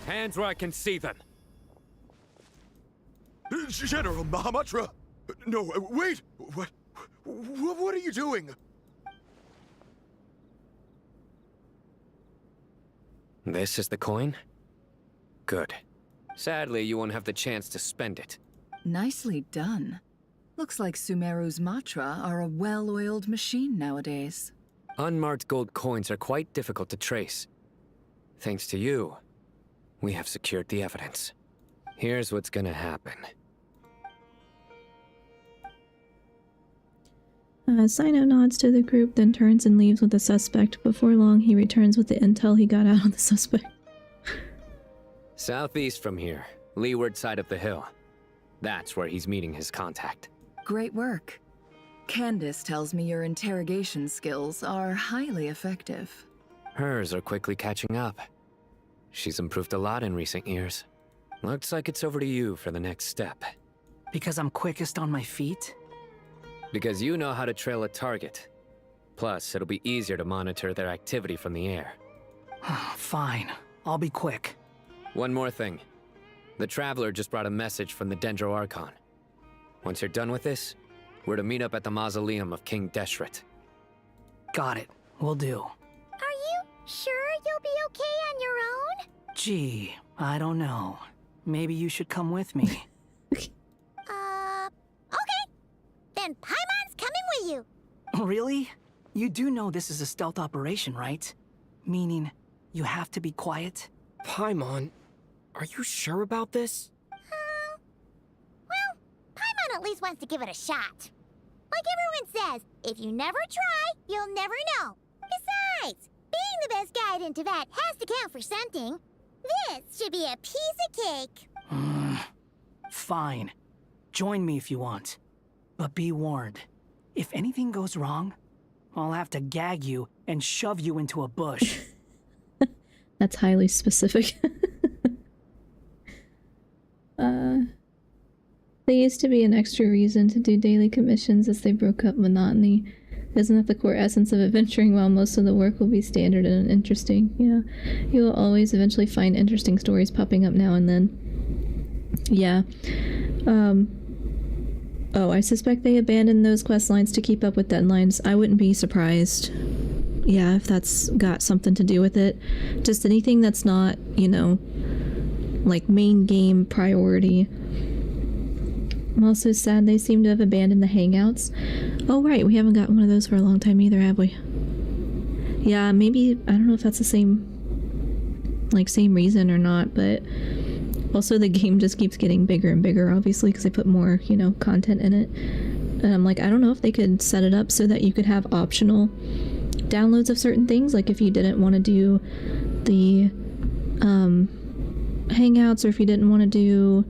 Hands where I can see them. General Mahamatra! No, wait! What are you doing? This is the coin? Good. Sadly, you won't have the chance to spend it. Nicely done. Looks like Sumeru's Matra are a well-oiled machine nowadays. Unmarked gold coins are quite difficult to trace. Thanks to you, we have secured the evidence. Here's what's gonna happen. Sino nods to the group, then turns and leaves with the suspect. Before long, he returns with the intel he got out on the suspect. Southeast from here, leeward side of the hill. That's where he's meeting his contact. Great work. Candace tells me your interrogation skills are highly effective. Hers are quickly catching up. She's improved a lot in recent years. Looks like it's over to you for the next step. Because I'm quickest on my feet? Because you know how to trail a target. Plus, it'll be easier to monitor their activity from the air. Fine. I'll be quick. One more thing. The Traveler just brought a message from the Dendro Archon. Once you're done with this, we're to meet up at the mausoleum of King Deshret. Got it. Will do. Are you sure you'll be okay on your own? Gee, I don't know. Maybe you should come with me. Okay. Then Paimon's coming with you. Really? You do know this is a stealth operation, right? Meaning, you have to be quiet? Paimon, are you sure about this? Well, Paimon at least wants to give it a shot. Like everyone says, if you never try, you'll never know. Besides, being the best guide into that has to count for something. This should be a piece of cake. Fine. Join me if you want. But be warned, if anything goes wrong, I'll have to gag you and shove you into a bush. That's highly specific. There used to be an extra reason to do daily commissions as they broke up monotony. Isn't that the core essence of adventuring? While most of the work will be standard and interesting. Yeah, you will always eventually find interesting stories popping up now and then. Yeah. Oh, I suspect they abandoned those quest lines to keep up with deadlines. I wouldn't be surprised. Yeah, if that's got something to do with it. Just anything that's not, you know, like main game priority. I'm also sad they seem to have abandoned the hangouts. Oh right, we haven't got one of those for a long time either, have we? Yeah, maybe, I don't know if that's the same reason or not, but also the game just keeps getting bigger and bigger, obviously, because they put more, you know, content in it. And I'm like, I don't know if they could set it up so that you could have optional downloads of certain things, like if you didn't want to do the hangouts, or if you didn't want to do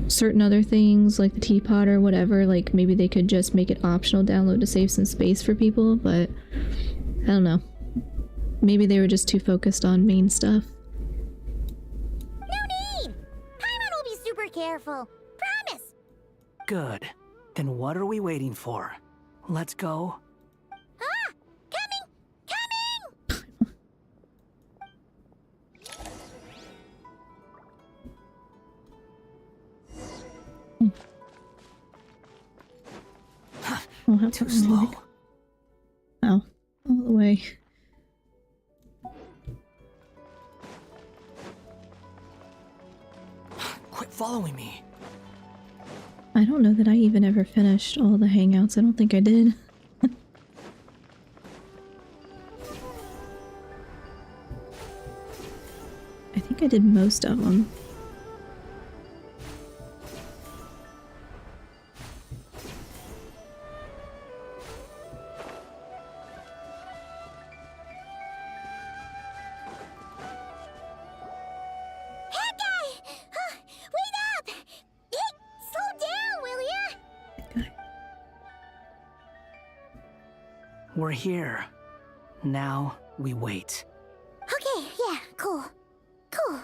certain other things like the teapot or whatever, like maybe they could just make it optional download to save some space for people, but I don't know. Maybe they were just too focused on main stuff. No need! Paimon will be super careful. Promise! Good. Then what are we waiting for? Let's go. Ah! Coming! I'll have Too slow. Oh, all the way. Quit following me. I don't know that I even ever finished all the hangouts. I don't think I did. I think I did most of them. We're here. Now we wait. Okay, yeah, cool. Cool.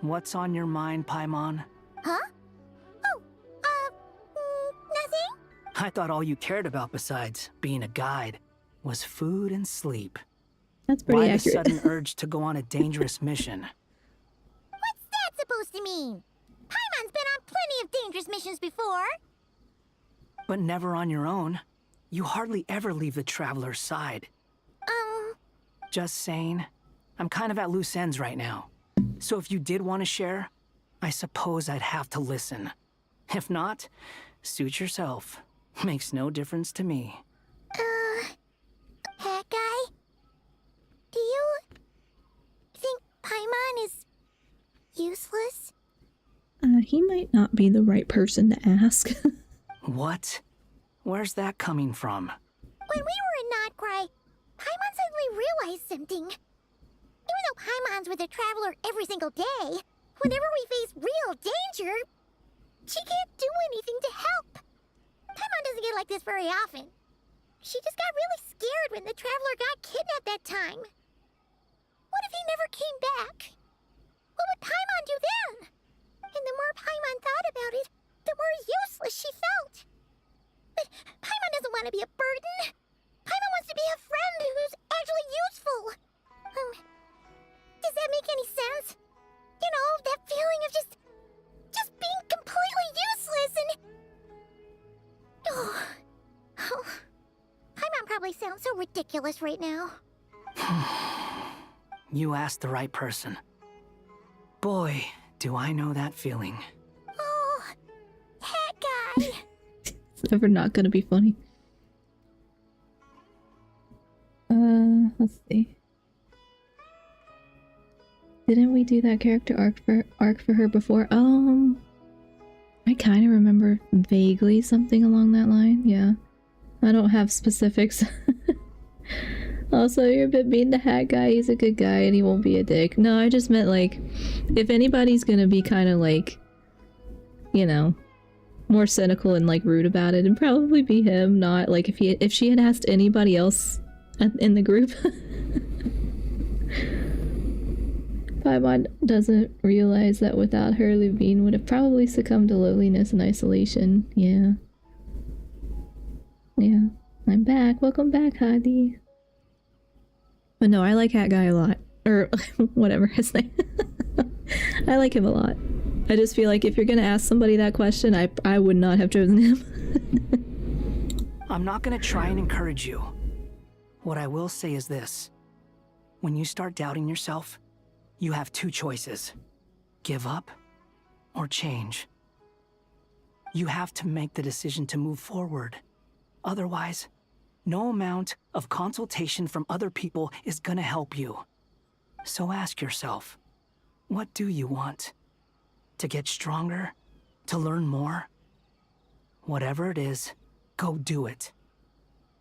What's on your mind, Paimon? Huh? Oh, nothing? I thought all you cared about besides being a guide was food and sleep. That's pretty Why accurate. the sudden urge to go on a dangerous mission? What's that supposed to mean? Paimon's been on plenty of dangerous missions before. But never on your own. You hardly ever leave the Traveler's side. Just saying. I'm kind of at loose ends right now. So if you did want to share, I suppose I'd have to listen. If not, suit yourself. Makes no difference to me. Hat guy? Do you think Paimon is useless? He might not be the right person to ask. What? Where's that coming from? When we were in Notcry, Paimon suddenly realized something. Even though Paimon's with a Traveler every single day, whenever we face real danger, she can't do anything to help. Paimon doesn't get like this very often. She just got really scared when the Traveler got kidnapped that time. What if he never came back? What would Paimon do then? And the more Paimon thought about it, the more useless she felt. But Paimon doesn't want to be a burden. Paimon wants to be a friend who's actually useful. Does that make any sense? You know, that feeling of just being completely useless and... Oh. Paimon probably sounds so ridiculous right now. You asked the right person. Boy, do I know that feeling. Oh, hat guy. It's never not gonna be funny. Let's see. Didn't we do that character arc for her before? I kind of remember vaguely something along that line. Yeah, I don't have specifics. Also, you're a bit mean to Hat Guy. He's a good guy and he won't be a dick. No, I just meant like, if anybody's gonna be kind of like, you know, more cynical and like rude about it, it'd probably be him. Not like if she had asked anybody else in the group. Paimon doesn't realize that without her, Levine would have probably succumbed to loneliness and isolation. Yeah. Yeah. I'm back. Welcome back, Hadi. But no, I like Hat Guy a lot. Or whatever his name. I like him a lot. I just feel like if you're gonna ask somebody that question, I would not have chosen him. I'm not gonna try and encourage you. What I will say is this. When you start doubting yourself, you have two choices. Give up or change. You have to make the decision to move forward. Otherwise, no amount of consultation from other people is gonna help you. So ask yourself, what do you want? To get stronger? To learn more? Whatever it is, go do it.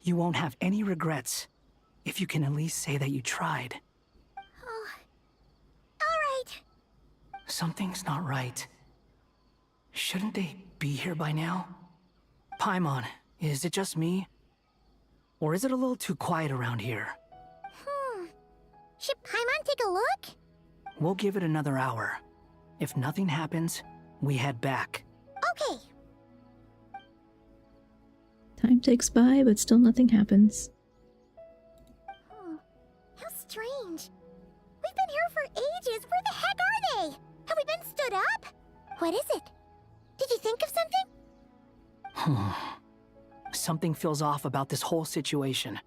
You won't have any regrets if you can at least say that you tried. Alright. Something's not right. Shouldn't they be here by now? Paimon, is it just me? Or is it a little too quiet around here? Should Paimon take a look? We'll give it another hour. If nothing happens, we head back. Okay. Time ticks by, but still nothing happens. How strange. We've been here for ages. Where the heck are they? Have we been stood up? What is it? Did you think of something? Something feels off about this whole situation,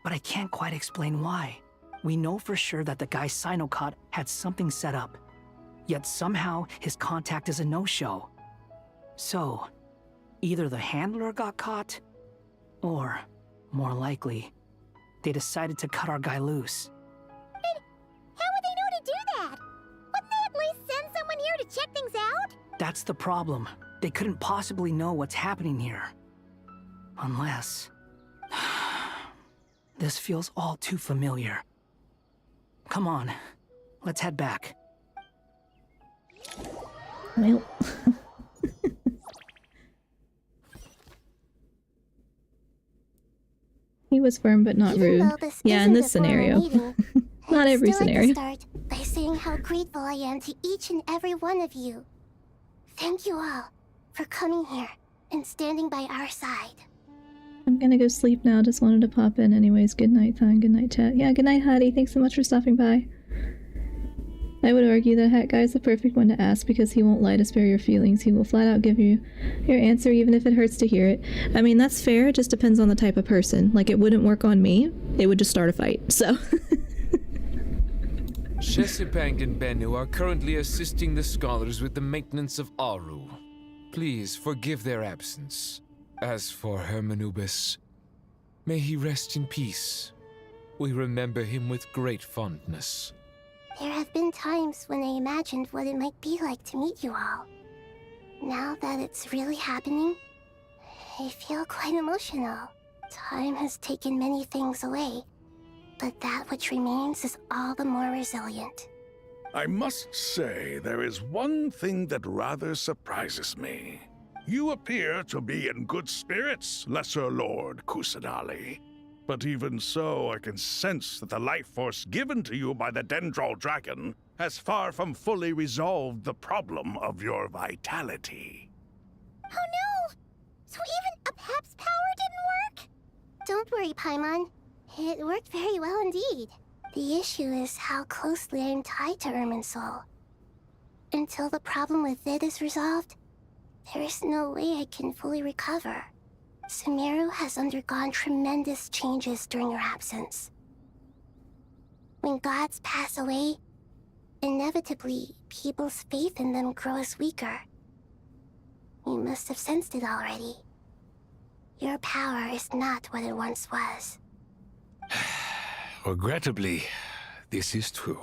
but I can't quite explain why. We know for sure that the guy Sinocot had something set up, yet somehow his contact is a no-show. So, either the handler got caught, or, more likely, they decided to cut our guy loose. But how would they know to do that? Wouldn't they at least send someone here to check things out? That's the problem. They couldn't possibly know what's happening here. Unless... This feels all too familiar. Come on, let's head back. Well... He was firm but not rude. Yeah, in this scenario. Not every scenario. I'd like to start by saying how grateful I am to each and every one of you. Thank you all for coming here and standing by our side. I'm gonna go sleep now, just wanted to pop in anyways. Good night, Thon. Good night, chat. Yeah, good night, Hadi. Thanks so much for stopping by. I would argue that Hat Guy is the perfect one to ask because he won't lie to spare your feelings. He will flat out give you your answer even if it hurts to hear it. I mean, that's fair. It just depends on the type of person. Like, it wouldn't work on me. It would just start a fight, so... Shesipang and Bennu are currently assisting the scholars with the maintenance of Aru. Please forgive their absence. As for Hermanubis, may he rest in peace. We remember him with great fondness. There have been times when I imagined what it might be like to meet you all. Now that it's really happening, I feel quite emotional. Time has taken many things away, but that which remains is all the more resilient. I must say, there is one thing that rather surprises me. You appear to be in good spirits, Lesser Lord Kusanali. But even so, I can sense that the life force given to you by the Dendral Dragon has far from fully resolved the problem of your vitality. Oh no! So even a Pep's power didn't work? Don't worry, Paimon. It worked very well indeed. The issue is how closely I am tied to Irminsul. Until the problem with it is resolved, there is no way I can fully recover. Sumeru has undergone tremendous changes during your absence. When gods pass away, inevitably, people's faith in them grows weaker. You must have sensed it already. Your power is not what it once was. Regrettably, this is true.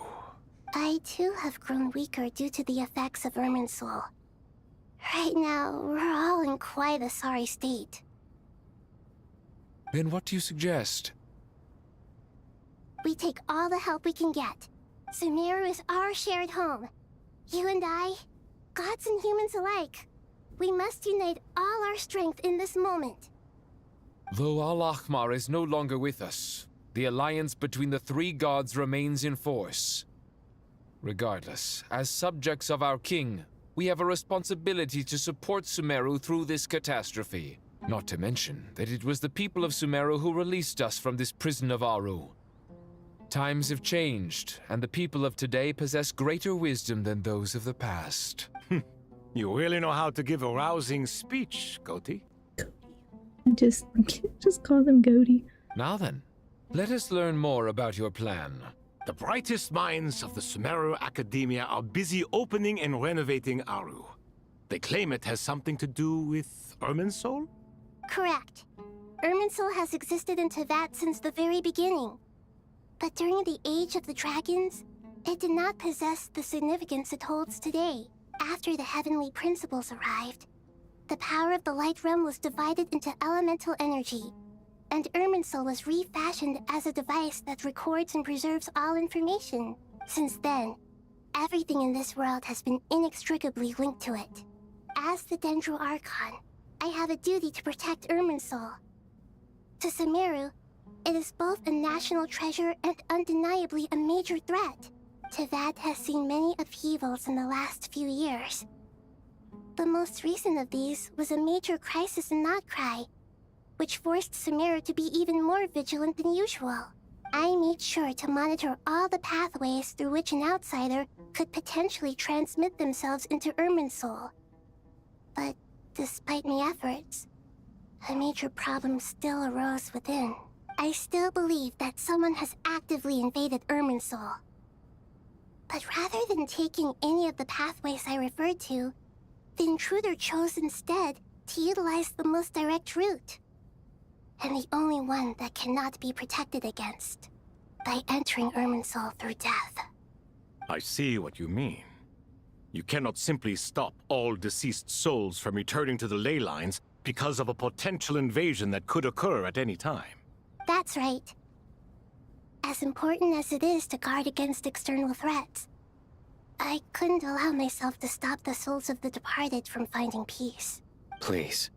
I too have grown weaker due to the effects of Irminsul. Right now, we're all in quite a sorry state. Then what do you suggest? We take all the help we can get. Sumeru is our shared home. You and I, gods and humans alike. We must unite all our strength in this moment. Though Al-Ahmar is no longer with us, the alliance between the three gods remains in force. Regardless, as subjects of our king, we have a responsibility to support Sumeru through this catastrophe. Not to mention that it was the people of Sumeru who released us from this prison of Aru. Times have changed, and the people of today possess greater wisdom than those of the past. You really know how to give a rousing speech, Goatee. Just call them Goatee. Now then, let us learn more about your plan. The brightest minds of the Sumeru Academia are busy opening and renovating Aru. They claim it has something to do with Irminsul? Correct. Irminsul has existed in Teyvat since the very beginning. But during the Age of the Dragons, it did not possess the significance it holds today. After the heavenly principles arrived, the power of the Light Realm was divided into elemental energy, and Irminsul was refashioned as a device that records and preserves all information. Since then, everything in this world has been inextricably linked to it. As the Dendro Archon, I have a duty to protect Irminsul. To Sumeru, it is both a national treasure and undeniably a major threat. Teyvat has seen many upheavals in the last few years. The most recent of these was a major crisis in Notcry, which forced Sumeru to be even more vigilant than usual. I made sure to monitor all the pathways through which an outsider could potentially transmit themselves into Irminsul. But despite my efforts, a major problem still arose within. I still believe that someone has actively invaded Irminsul. But rather than taking any of the pathways I referred to, the intruder chose instead to utilize the most direct route, and the only one that cannot be protected against, by entering Irminsul through death. I see what you mean. You cannot simply stop all deceased souls from returning to the ley lines because of a potential invasion that could occur at any time. That's right. As important as it is to guard against external threats, I couldn't allow myself to stop the souls of the departed from finding peace. Please,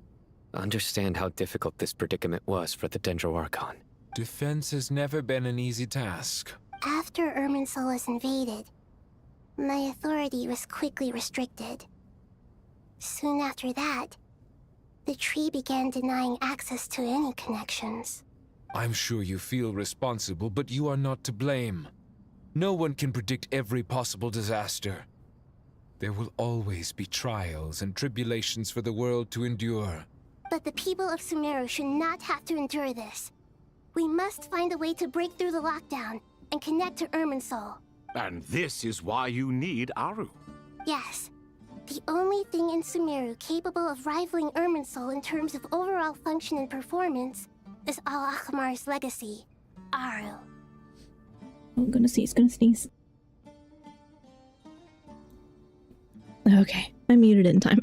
understand how difficult this predicament was for the Dendro Archon. Defense has never been an easy task. After Irminsul was invaded, my authority was quickly restricted. Soon after that, the tree began denying access to any connections. I'm sure you feel responsible, but you are not to blame. No one can predict every possible disaster. There will always be trials and tribulations for the world to endure. But the people of Sumeru should not have to endure this. We must find a way to break through the lockdown and connect to Irminsul. And this is why you need Aru. Yes. The only thing in Sumeru capable of rivaling Irminsul in terms of overall function and performance is Al Akhmar's legacy, Aru. Oh, I'm gonna sneeze. Okay, I muted it in time.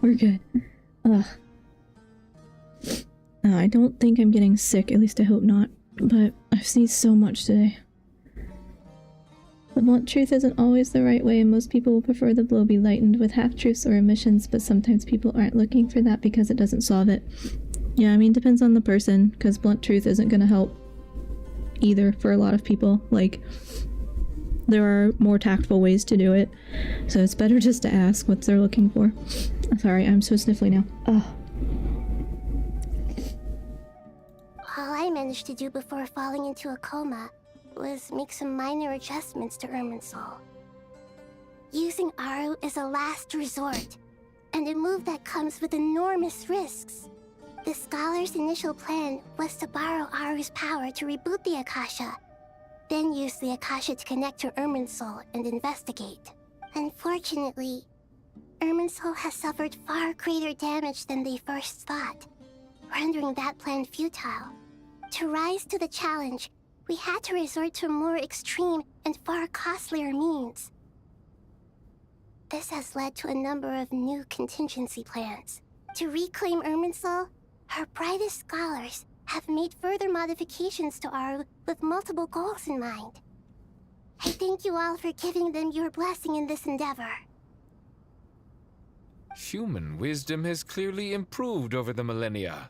We're good. Ugh. I don't think I'm getting sick, at least I hope not, but I've sneezed so much today. The blunt truth isn't always the right way, and most people will prefer the blow be lightened with half-truths or omissions, but sometimes people aren't looking for that because it doesn't solve it. Yeah, I mean, depends on the person, because blunt truth isn't gonna help either for a lot of people. Like, there are more tactful ways to do it, so it's better just to ask what they're looking for. Sorry, I'm so sniffly now. Ugh. All I managed to do before falling into a coma was make some minor adjustments to Irminsul. Using Aru is a last resort, and a move that comes with enormous risks. The scholar's initial plan was to borrow Aru's power to reboot the Akasha, then use the Akasha to connect to Irminsul and investigate. Unfortunately, Irminsul has suffered far greater damage than they first thought, rendering that plan futile. To rise to the challenge, we had to resort to a more extreme and far costlier means. This has led to a number of new contingency plans. To reclaim Irminsul, our brightest scholars have made further modifications to Aru with multiple goals in mind. I thank you all for giving them your blessing in this endeavor. Human wisdom has clearly improved over the millennia.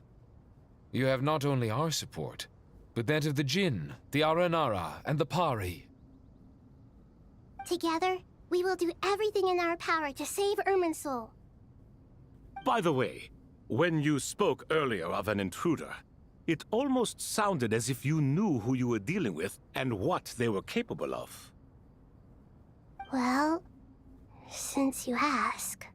You have not only our support, but that of the Jinn, the Aranara, and the Pari. Together, we will do everything in our power to save Irminsul. By the way, when you spoke earlier of an intruder, it almost sounded as if you knew who you were dealing with and what they were capable of. Well, since you ask.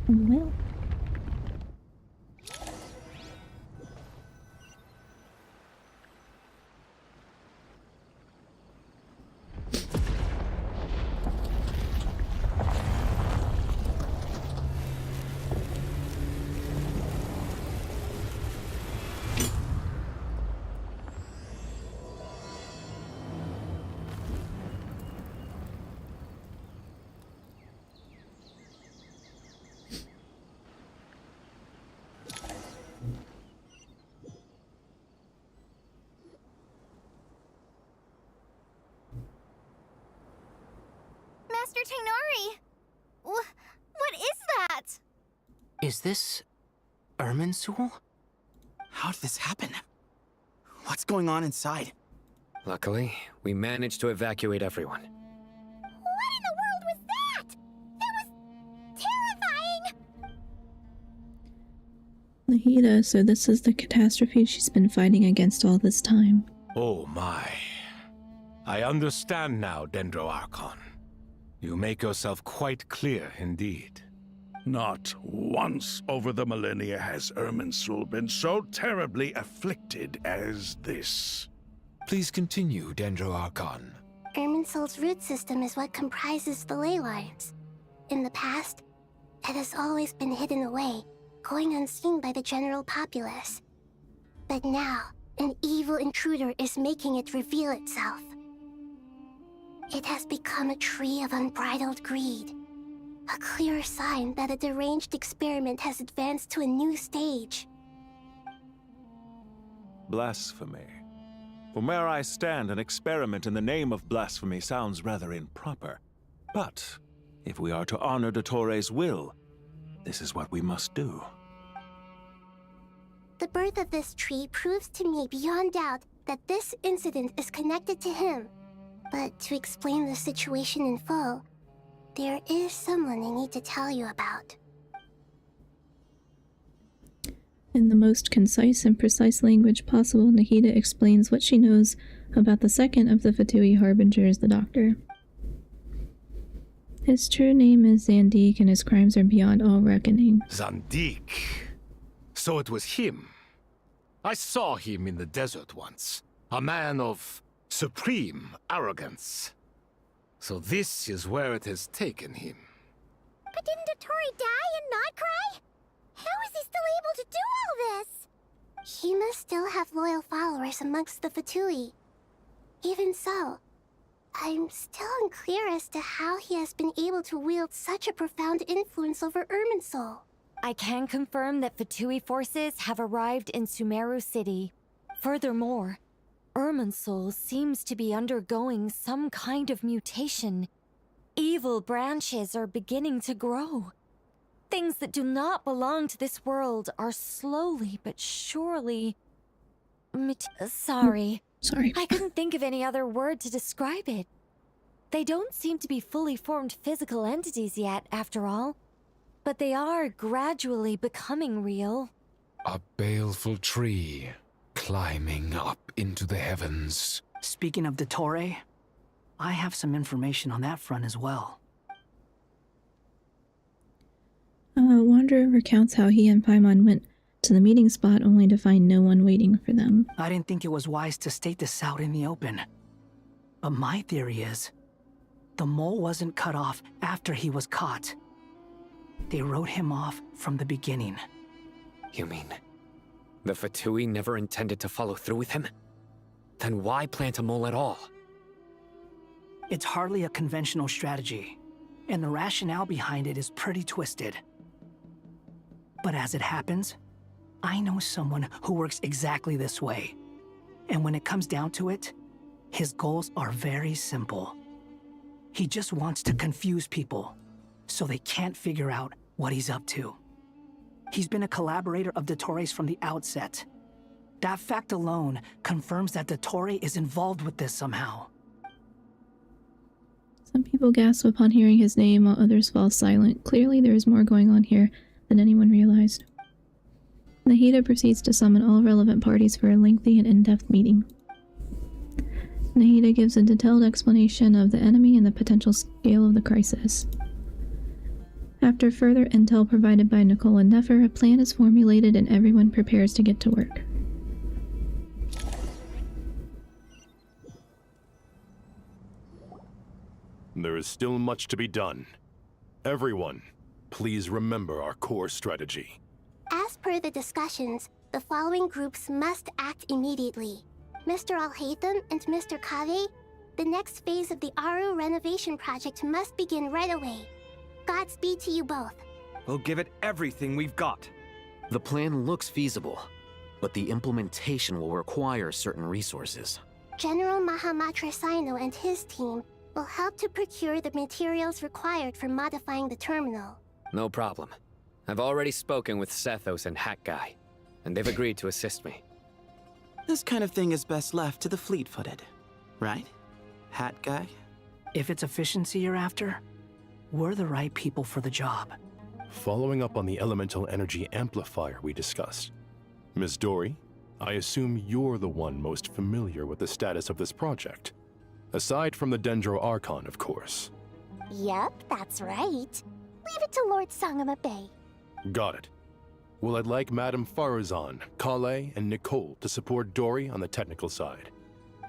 Well. Master Tainari! What is that? Is this Irminsul? How did this happen? What's going on inside? Luckily, we managed to evacuate everyone. What in the world was that? That was terrifying! Nahida, so this is the catastrophe she's been fighting against all this time. Oh my. I understand now, Dendro Archon. You make yourself quite clear indeed. Not once over the millennia has Irminsul been so terribly afflicted as this. Please continue, Dendro Archon. Irminsul's root system is what comprises the ley lines. In the past, it has always been hidden away, going unseen by the general populace. But now, an evil intruder is making it reveal itself. It has become a tree of unbridled greed. A clear sign that a deranged experiment has advanced to a new stage. Blasphemy. From where I stand, an experiment in the name of blasphemy sounds rather improper. But if we are to honor Dottores' will, this is what we must do. The birth of this tree proves to me beyond doubt that this incident is connected to him. But to explain the situation in full, there is someone I need to tell you about. In the most concise and precise language possible, Nahida explains what she knows about the second of the Fatui Harbingers, the Doctor. His true name is Zandik, and his crimes are beyond all reckoning. Zandik. So it was him. I saw him in the desert once. A man of supreme arrogance. So this is where it has taken him. But didn't Dottore die and not cry? How is he still able to do all this? He must still have loyal followers amongst the Fatui. Even so, I'm still unclear as to how he has been able to wield such a profound influence over Irminsul. I can confirm that Fatui forces have arrived in Sumeru City. Furthermore, Irminsul seems to be undergoing some kind of mutation. Evil branches are beginning to grow. Things that do not belong to this world are slowly but surely... Sorry. I couldn't think of any other word to describe it. They don't seem to be fully formed physical entities yet, after all. But they are gradually becoming real. A baleful tree, climbing up into the heavens. Speaking of Dottore, I have some information on that front as well. Wanderer recounts how he and Paimon went to the meeting spot only to find no one waiting for them. I didn't think it was wise to state this out in the open. But my theory is, the mole wasn't cut off after he was caught. They wrote him off from the beginning. You mean, the Fatui never intended to follow through with him? Then why plant a mole at all? It's hardly a conventional strategy, and the rationale behind it is pretty twisted. But as it happens, I know someone who works exactly this way. And when it comes down to it, his goals are very simple. He just wants to confuse people, so they can't figure out what he's up to. He's been a collaborator of Dottores from the outset. That fact alone confirms that Dottore is involved with this somehow. Some people gasp upon hearing his name, while others fall silent. Clearly there is more going on here than anyone realized. Nahida proceeds to summon all relevant parties for a lengthy and in-depth meeting. Nahida gives a detailed explanation of the enemy and the potential scale of the crisis. After further intel provided by Nicole and Nefer, a plan is formulated and everyone prepares to get to work. There is still much to be done. Everyone, please remember our core strategy. As per the discussions, the following groups must act immediately. Mr. Al-Haytham and Mr. Kave, the next phase of the Aru renovation project must begin right away. Godspeed to you both. We'll give it everything we've got. The plan looks feasible, but the implementation will require certain resources. General Mahamatra Sino and his team will help to procure the materials required for modifying the terminal. No problem. I've already spoken with Sethos and Hat Guy, and they've agreed to assist me. This kind of thing is best left to the fleet-footed, right? Hat Guy? If it's efficiency you're after, we're the right people for the job. Following up on the elemental energy amplifier we discussed, Ms. Dory, I assume you're the one most familiar with the status of this project. Aside from the Dendro Archon, of course. Yep, that's right. Leave it to Lord Sangama Bay. Got it. Well, I'd like Madame Farazan, Kale, and Nicole to support Dory on the technical side.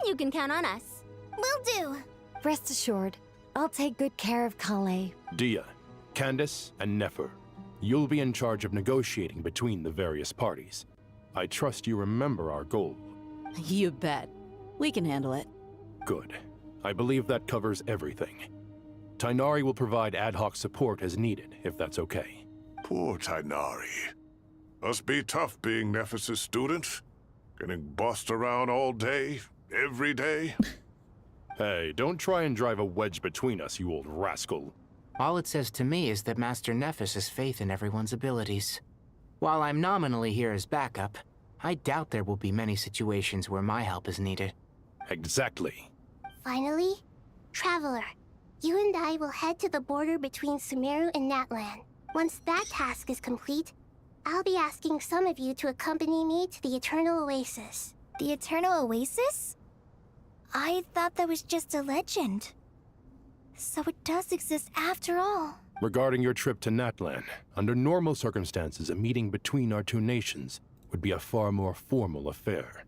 You can count on us. Will do. Rest assured, I'll take good care of Kale. Dia, Candace, and Nefer, you'll be in charge of negotiating between the various parties. I trust you remember our goal. You bet. We can handle it. Good. I believe that covers everything. Tainari will provide ad hoc support as needed, if that's okay. Poor Tainari. Must be tough being Nephis' student. Getting bossed around all day, every day. Hey, don't try and drive a wedge between us, you old rascal. All it says to me is that Master Nephis has faith in everyone's abilities. While I'm nominally here as backup, I doubt there will be many situations where my help is needed. Exactly. Finally, Traveler, you and I will head to the border between Sumeru and Natlan. Once that task is complete, I'll be asking some of you to accompany me to the Eternal Oasis. The Eternal Oasis? I thought that was just a legend. So it does exist after all. Regarding your trip to Natlan, under normal circumstances, a meeting between our two nations would be a far more formal affair.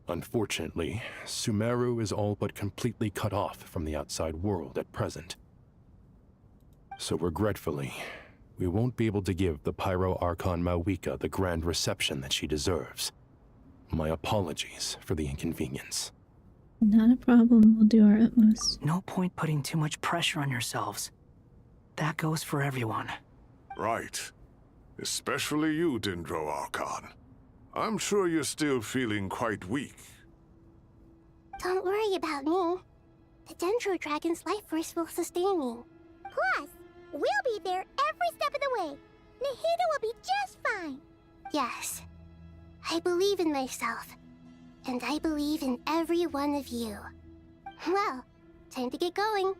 Unfortunately, Sumeru is all but completely cut off from the outside world at present. So regretfully, we won't be able to give the Pyro Archon Mawika the grand reception that she deserves. My apologies for the inconvenience. Not a problem, we'll do our utmost. No point putting too much pressure on yourselves. That goes for everyone. Right. Especially you, Dendro Archon. I'm sure you're still feeling quite weak. Don't worry about me. The Dendro Dragon's life force will sustain me. Plus, we'll be there every step of the way. Nahida will be just fine. Yes. I believe in myself. And I believe in every one of you. Well, time to get going.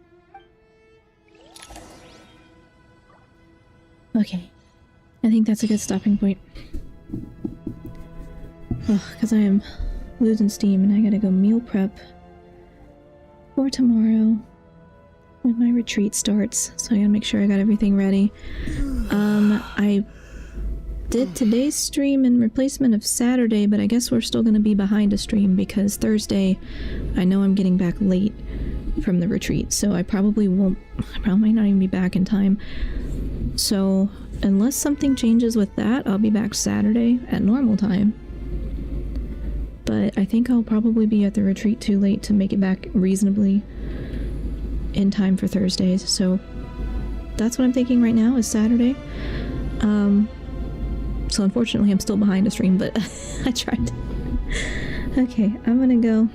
Okay. I think that's a good stopping point. Because I am losing steam and I gotta go meal prep for tomorrow when my retreat starts. So I gotta make sure I got everything ready. I did today's stream in replacement of Saturday, but I guess we're still gonna be behind a stream because Thursday I know I'm getting back late from the retreat, so I probably might not even be back in time. So unless something changes with that, I'll be back Saturday at normal time. But I think I'll probably be at the retreat too late to make it back reasonably in time for Thursdays. So that's what I'm thinking right now is Saturday. So unfortunately I'm still behind a stream, but I tried. Okay, I'm gonna go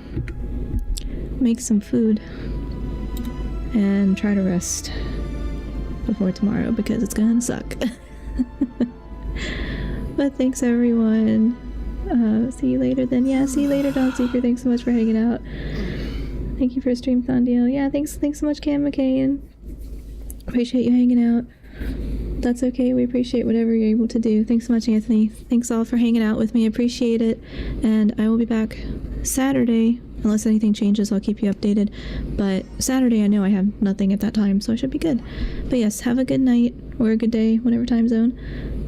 make some food and try to rest. before tomorrow because it's gonna suck. But thanks everyone. See you later then. Yeah, see you later, Dawnseeker. Thanks so much for hanging out. Thank you for stream, Thondio. Yeah, thanks so much, Cam McCain. Appreciate you hanging out. That's okay, we appreciate whatever you're able to do. Thanks so much, Anthony. Thanks all for hanging out with me. Appreciate it. And I will be back Saturday. Unless anything changes, I'll keep you updated. But Saturday, I know I have nothing at that time, so I should be good. But yes, have a good night or a good day, whatever time zone.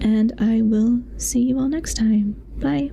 And I will see you all next time. Bye.